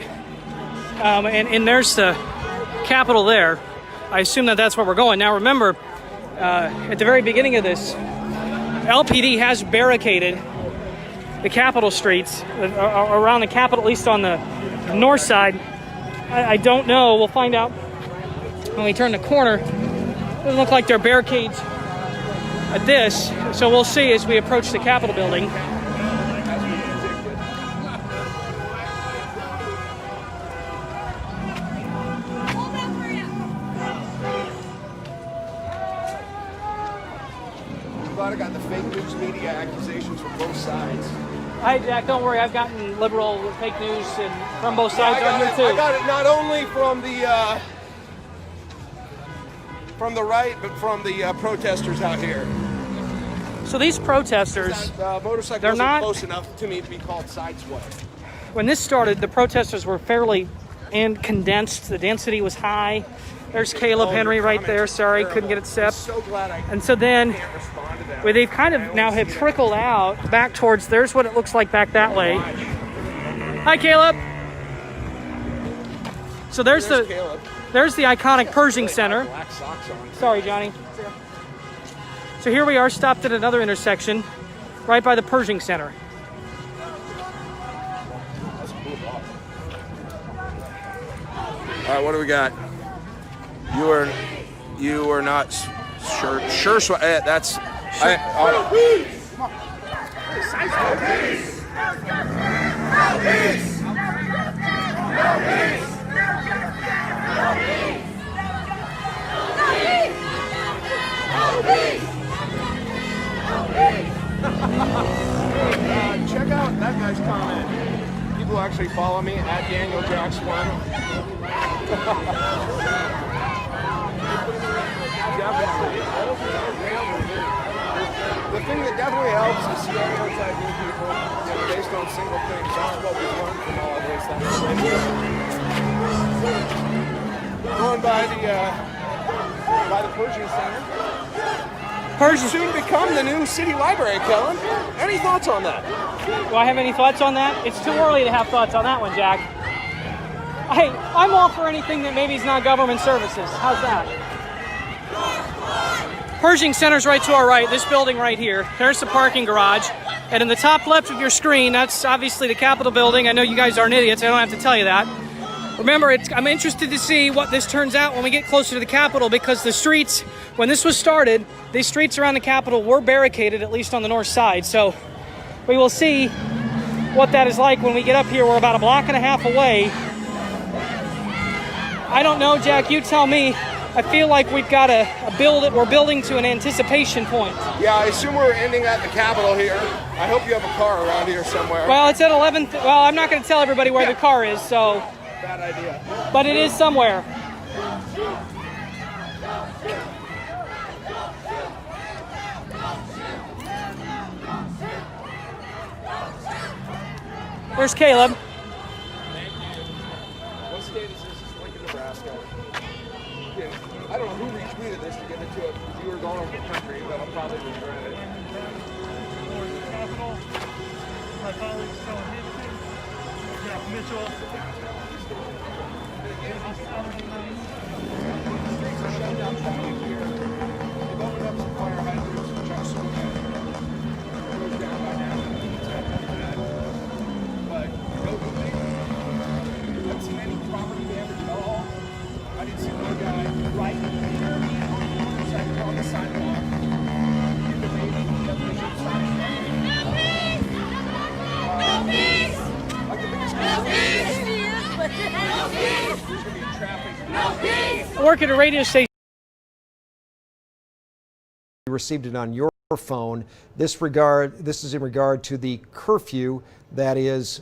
And there's the Capitol there. I assume that that's where we're going. Now remember, at the very beginning of this, LPD has barricaded the Capitol streets around the Capitol, at least on the north side. I don't know, we'll find out when we turn the corner. Doesn't look like there are barricades at this, so we'll see as we approach the Capitol building. I'm glad I got the fake news media accusations from both sides. Hi, Jack, don't worry, I've gotten liberal fake news from both sides on here too. I got it not only from the right, but from the protesters out here. So these protesters, they're not close enough to me to be called sideswipe. When this started, the protesters were fairly condensed. The density was high. There's Caleb Henry right there. Sorry, couldn't get it set. So glad I and so then, can't respond to that. where they've kind of now have trickled out back towards, there's what it looks like back that way. Hi, Caleb. So there's the iconic Pershing Center. Sorry, Johnny. So here we are, stopped at another intersection, right by the Pershing Center. All right, what do we got? You are not sure. That's. Check out that guy's comment. People actually follow me at Daniel Jacks 1. The thing that definitely helps is stereotyping people based on single things. That's what we've learned from all of this. Going by the Pershing Center. Pershing soon become the new city library, Kellen. Any thoughts on that? Do I have any thoughts on that? It's too early to have thoughts on that one, Jack. Hey, I'm all for anything that maybe is not government services. How's that? Pershing Center's right to our right, this building right here. There's the parking garage. And in the top left of your screen, that's obviously the Capitol building. I know you guys aren't idiots, I don't have to tell you that. Remember, I'm interested to see what this turns out when we get closer to the Capitol, because the streets, when this was started, these streets around the Capitol were barricaded, at least on the north side. So we will see what that is like when we get up here. We're about a block and a half away. I don't know, Jack, you tell me. I feel like we've got to build it. We're building to an anticipation point. Yeah, I assume we're ending at the Capitol here. I hope you have a car around here somewhere. Well, it's at 11th. Well, I'm not going to tell everybody where the car is, so. Bad idea. But it is somewhere. There's Caleb. What state is this? It's Lincoln, Nebraska. get, I don't know who retweeted this to get it to a viewers all over the country, but I'll probably regret it. My colleagues showing history. Jeff Mitchell. The streets are shut down traffic here. They've opened up some fire hydrants, which I assume that goes down by now. But nobody, I haven't seen any property damage at all. I didn't see one guy right here on the sidewalk. In the main definition of sidewalk. Like the biggest Work at a radio station. You received it on your phone. This is in regard to the curfew that is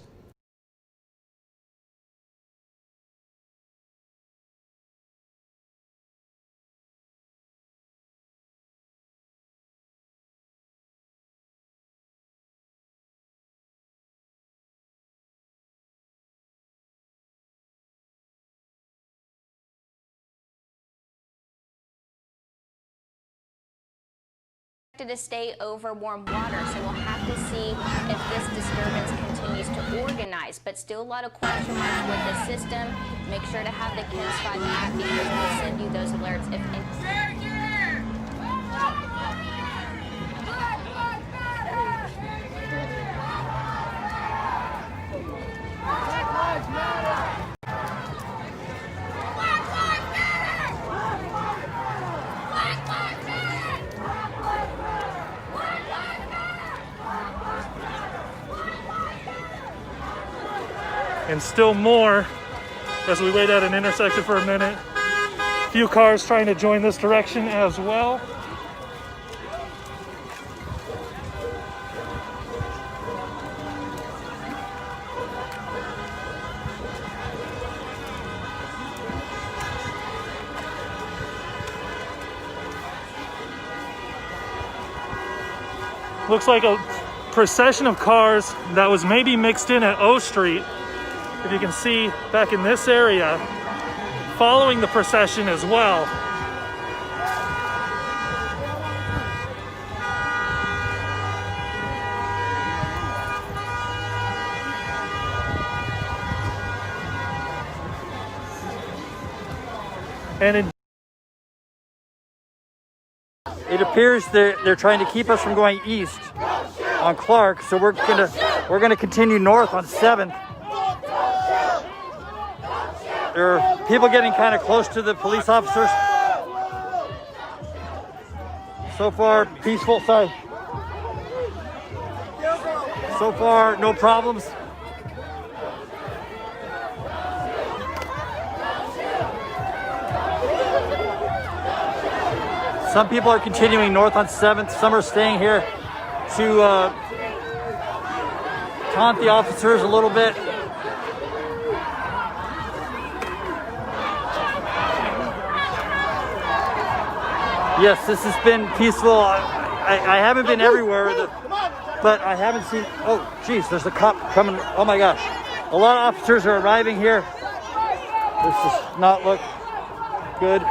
to stay over warm water, so we'll have to see if this disturbance continues to organize, but still a lot of question marks with the system. Make sure to have the KINS 5 app because we'll send you those alerts if and still more as we wait at an intersection for a minute. A few cars trying to join this direction as well. Looks like a procession of cars that was maybe mixed in at O Street. If you can see back in this area, following the procession as well. And it appears they're trying to keep us from going east on Clark, so we're gonna continue north on 7th. There are people getting kind of close to the police officers. So far, peaceful. Sorry. So far, no problems. Some people are continuing north on 7th. Some are staying here to taunt the officers a little bit. Yes, this has been peaceful. I haven't been everywhere, but I haven't seen, oh geez, there's a cop coming. Oh my gosh. A lot of officers are arriving here. This does not look good.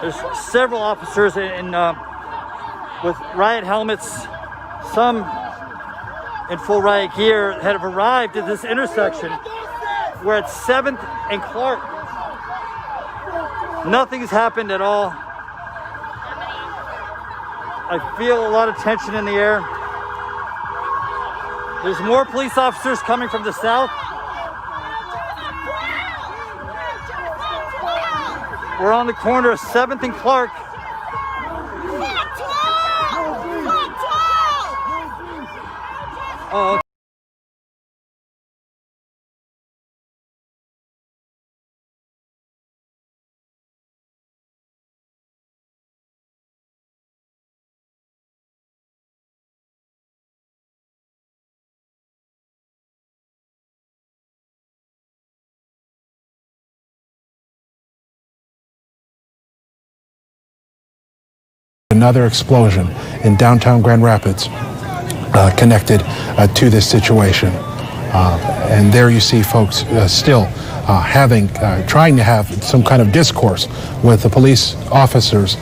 There's several officers with riot helmets, some in full riot gear, that have arrived at this intersection. We're at 7th and Clark. Nothing's happened at all. I feel a lot of tension in the air. There's more police officers coming from the south. We're on the corner of 7th and Clark. Oh, another explosion in downtown Grand Rapids connected to this situation. And there you see folks still trying to have some kind of discourse with the police officers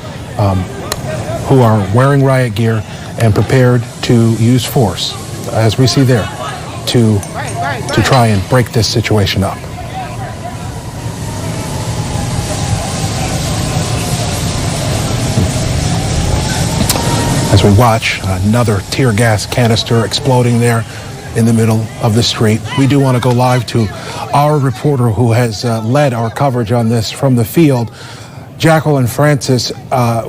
who are wearing riot gear and prepared to use force, as we see there, to try and break this situation up. As we watch another tear gas canister exploding there in the middle of the street, we do want to go live to our reporter who has led our coverage on this from the field. Jacqueline Francis,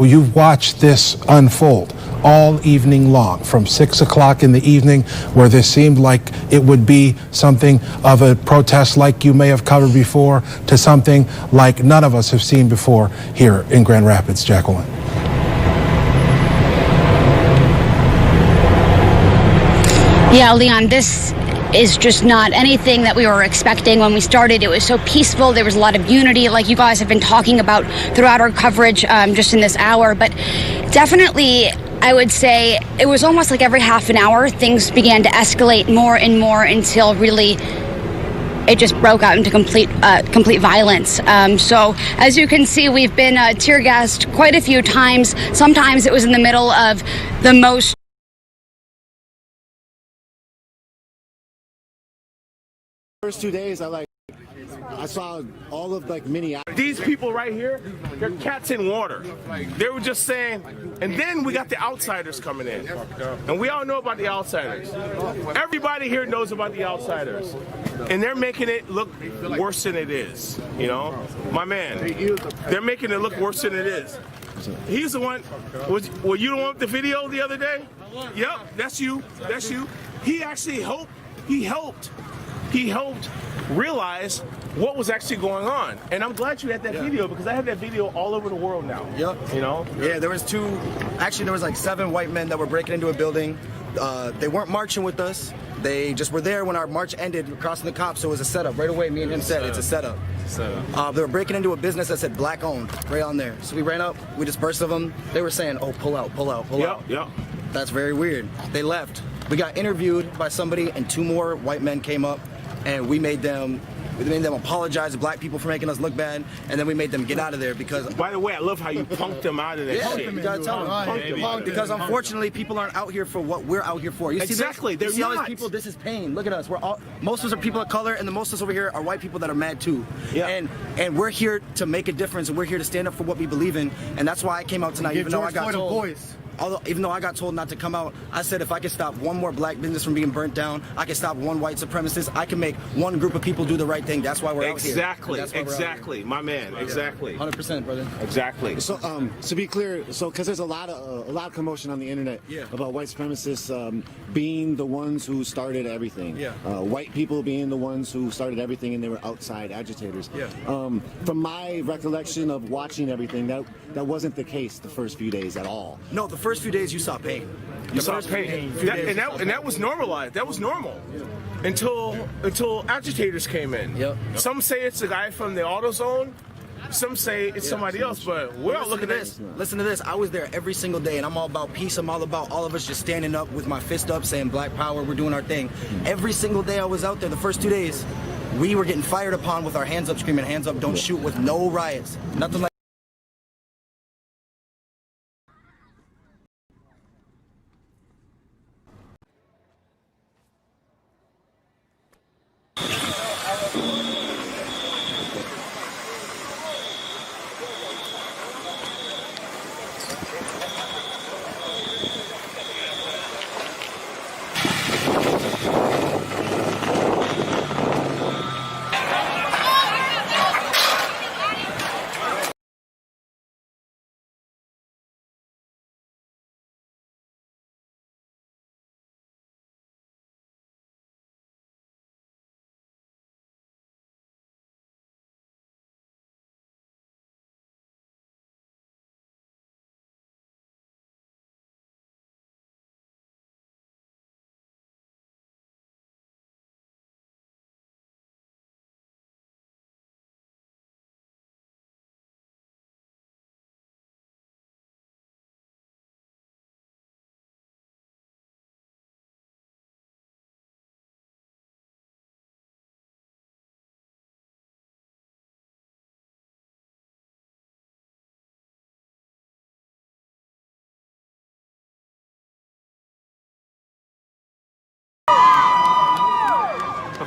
you've watched this unfold all evening long, from 6 o'clock in the evening, where this seemed like it would be something of a protest like you may have covered before, to something like none of us have seen before here in Grand Rapids. Jacqueline. Yeah, Leon, this is just not anything that we were expecting when we started. It was so peaceful. There was a lot of unity, like you guys have been talking about throughout our coverage just in this hour. But definitely, I would say it was almost like every half an hour, things began to escalate more and more until really it just broke out into complete violence. So as you can see, we've been tear gassed quite a few times. Sometimes it was in the middle of the most First 2 days, I saw all of mini. These people right here, they're cats in water. They were just saying, and then we got the outsiders coming in, and we all know about the outsiders. Everybody here knows about the outsiders, and they're making it look worse than it is. You know, my man, they're making it look worse than it is. He's the one. Were you the one with the video the other day? Yep, that's you. That's you. He actually helped. He helped realize what was actually going on. And I'm glad you had that video, because I have that video all over the world now. Yep. You know? Yeah, there was there was like 7 white men that were breaking into a building. They weren't marching with us. They just were there when our march ended, crossing the cops, so it was a setup. Right away, me and him said, it's a setup. They were breaking into a business that said black owned, right on there. So we ran up, we dispersed of them. They were saying, oh, pull out, pull out, pull out. Yep. That's very weird. They left. We got interviewed by somebody, and 2 more white men came up, and we made them apologize to black people for making us look bad, and then we made them get out of there because... By the way, I love how you punked them out of that shit. You gotta tell them. Because unfortunately, people aren't out here for what we're out here for. You Exactly, see they're all these not. people, this is pain. Look at us. Most of us are people of color, and the most of us over here are white people that are mad too. Yeah. And we're here to make a difference, and we're here to stand up for what we believe in, and that's why I came out tonight, even though I got told... Even though I got told not to come out, I said if I could stop one more black business from being burnt down, I can stop one white supremacist, I can make one group of people do the right thing. That's why we're out here. Exactly, my man, exactly. 100%, brother. Exactly. So, to be clear, because there's a lot of commotion on the internet about white supremacists being the ones who started everything. White people being the ones who started everything, and they were outside agitators. From my recollection of watching everything, that wasn't the case the first few days at all. No, the first few days you saw pain. You saw pain. And that was normalized. That was normal. Until agitators came in. Some say it's the guy from the AutoZone. Some say it's somebody else, but we're all looking at this. Listen to this. I was there every single day, and I'm all about peace. I'm all about all of us just standing up with my fist up, saying black power, we're doing our thing. Every single day I was out there, the first 2 days, we were getting fired upon with our hands up, screaming, hands up, don't shoot, with no riots. Nothing like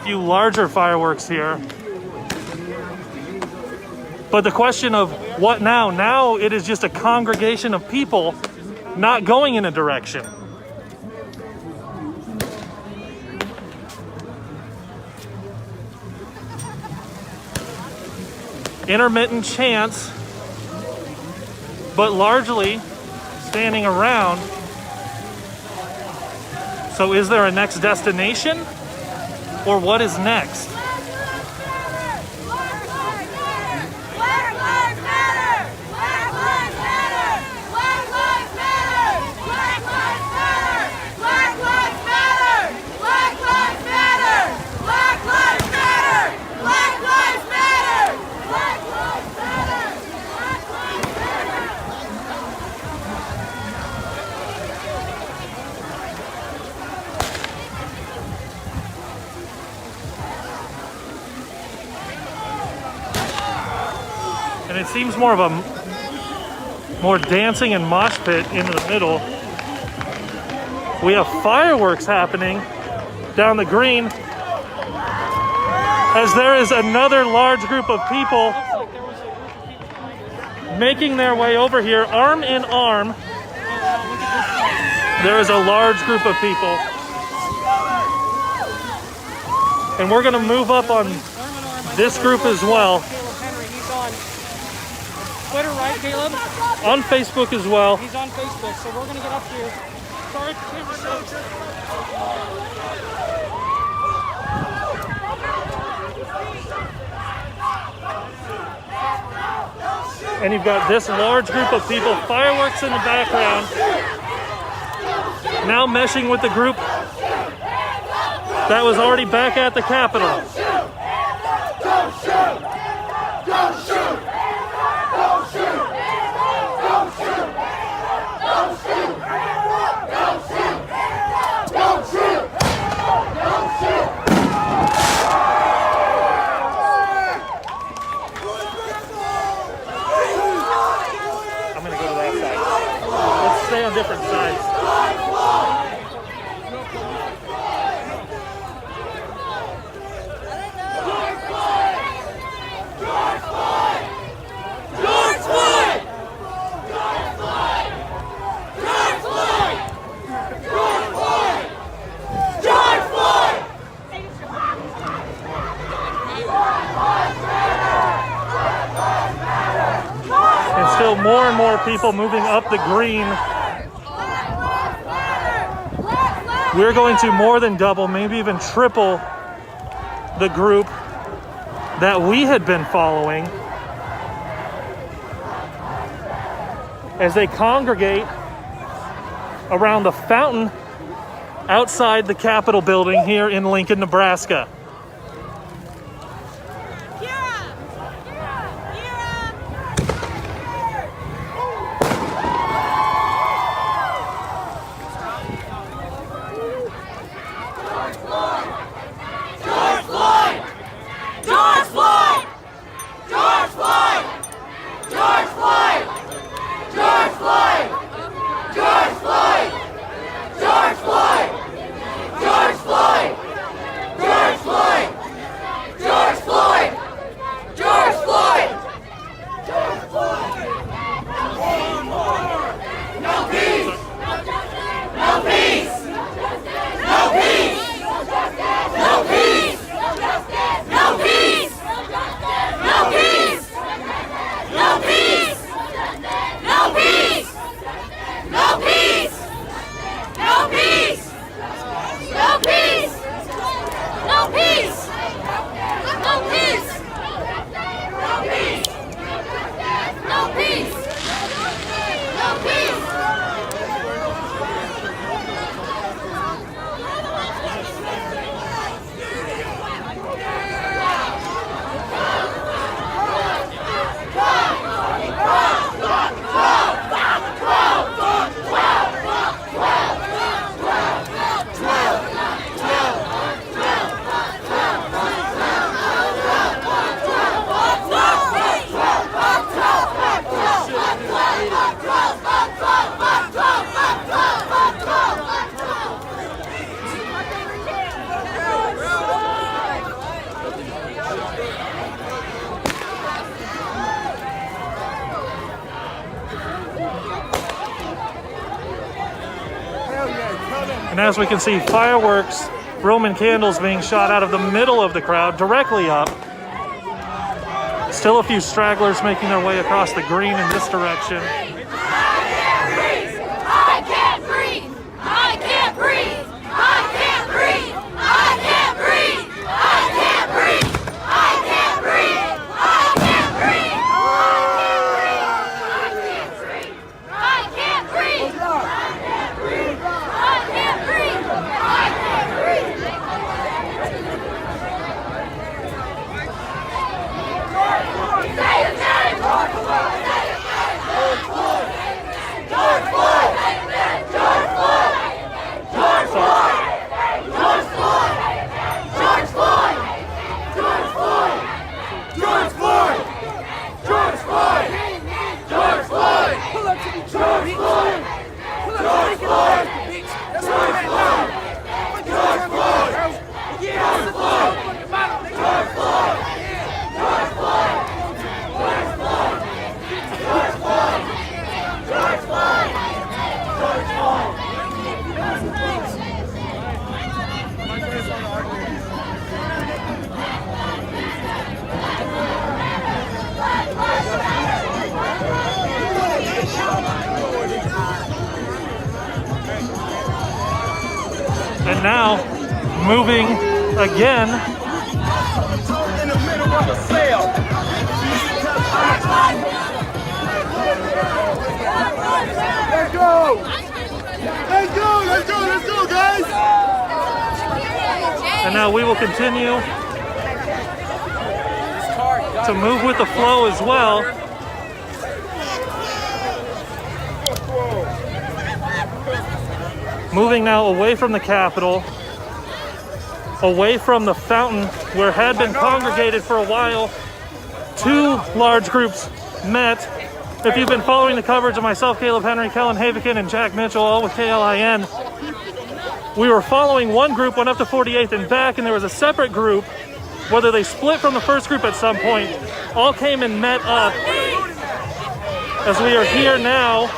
few larger fireworks here. But the question of what now? Now it is just a congregation of people not going in a direction. Intermittent chants, but largely standing around. So is there a next destination? Or what is next? And it seems more of a dancing and mosh pit in the middle. We have fireworks happening down the green as there is another large group of people making their way over here, arm in arm. There is a large group of people. And we're gonna move up on this group as well. Twitter, right, Caleb? On Facebook as well. He's on Facebook, so we're gonna get up here. Sorry, And you've got this large group of people, fireworks in the background, now meshing with the group that was already back at the Capitol. Don't shoot! Don't shoot! Don't shoot! Don't shoot! Don't shoot! Don't shoot! Don't shoot! Don't shoot! I'm gonna go to that side. Let's stay on different sides. And still more and more people moving up the green. We're going to more than double, maybe even triple the group that we had been following as they congregate around the fountain outside the Capitol building here in Lincoln, Nebraska. George Floyd! And as we can see, fireworks, Roman candles being shot out of the middle of the crowd, directly up. Still a few stragglers making their way across the green in this direction. I can't breathe! I can't breathe! I can't breathe! I can't breathe! I can't breathe! I can't breathe! I can't breathe! I can't breathe! I can't breathe! I can't breathe! I can't breathe! Say his name! George Floyd! Say his name! George Floyd! George Floyd! George Floyd! George Floyd! George Floyd! George Floyd! George Floyd! George Floyd! George Floyd! George Floyd! Pull up to the George Floyd! George Floyd! That's what I want. George Floyd! George Floyd! George Floyd! George Floyd! George Floyd! George Floyd! George Floyd! George Floyd! And now, moving again. In the middle of a sale. Let's go! Let's go! Let's go! Let's go, guys! And now we will continue to move with the flow as well. Moving now away from the Capitol, away from the fountain where had been congregated for a while. Two large groups met. If you've been following the coverage of myself, Caleb Henry, Kellen Havikin, and Jack Mitchell, all with KLIN, we were following one group, went up to 48th and back, and there was a separate group, whether they split from the first group at some point, all came and met up. As we are here now,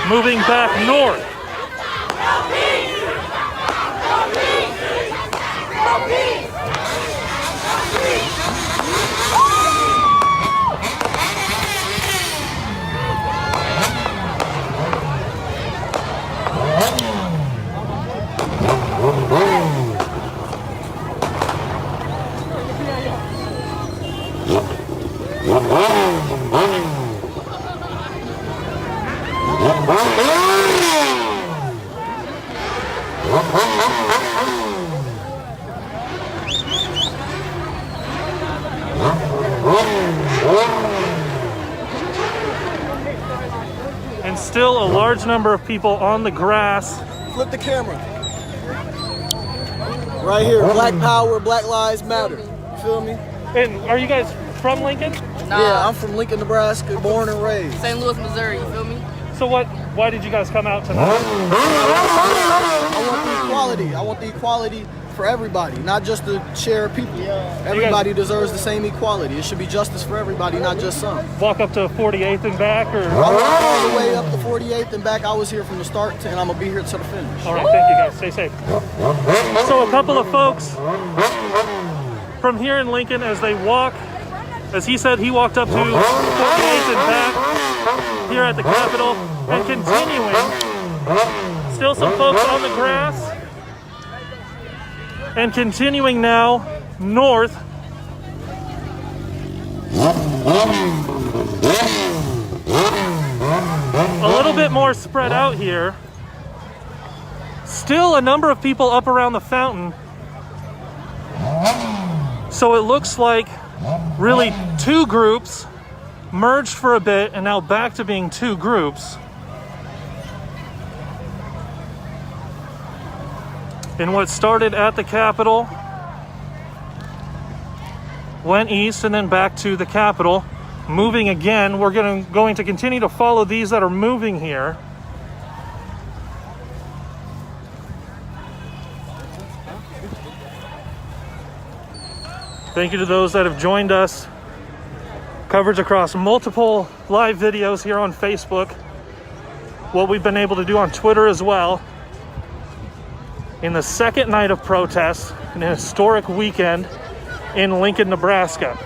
moving back north. And still a large number of people on the grass. Flip the camera. Right here, Black Power, Black Lives Matter. You feel me? And are you guys from Lincoln? Yeah, I'm from Lincoln, Nebraska, born and raised. St. Louis, Missouri, you feel me? So why did you guys come out tonight? I want the equality. I want the equality for everybody, not just the share of people. Everybody deserves the same equality. It should be justice for everybody, not just some. Walk up to 48th and back, or? I walked all the way up to 48th and back. I was here from the start, and I'm gonna be here to the finish. All right, thank you guys. Stay safe. So a couple of folks from here in Lincoln, as they walk, as he said, he walked up to 48th and back here at the Capitol, and continuing. Still some folks on the grass. And continuing now north. A little bit more spread out here. Still a number of people up around the fountain. So it looks like really two groups merged for a bit and now back to being two groups. In what started at the Capitol, went east and then back to the Capitol. Moving again, we're going to continue to follow these that are moving here. Thank you to those that have joined us. Coverage across multiple live videos here on Facebook. What we've been able to do on Twitter as well. in the second night of protests, an historic weekend in Lincoln, Nebraska.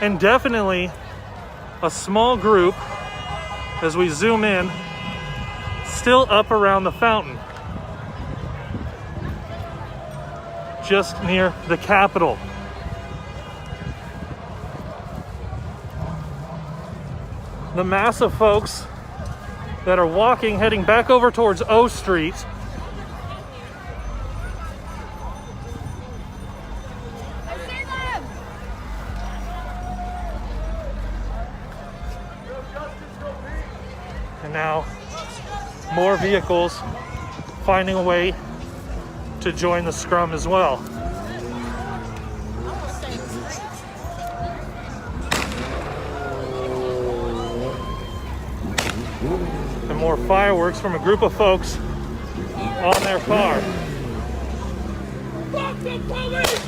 And definitely a small group, as we zoom in, still up around the fountain, just near the Capitol. The mass of folks that are walking, heading back over towards O Street. And now more vehicles finding a way to join the scrum as well. And more fireworks from a group of folks on their car. Fuck the police!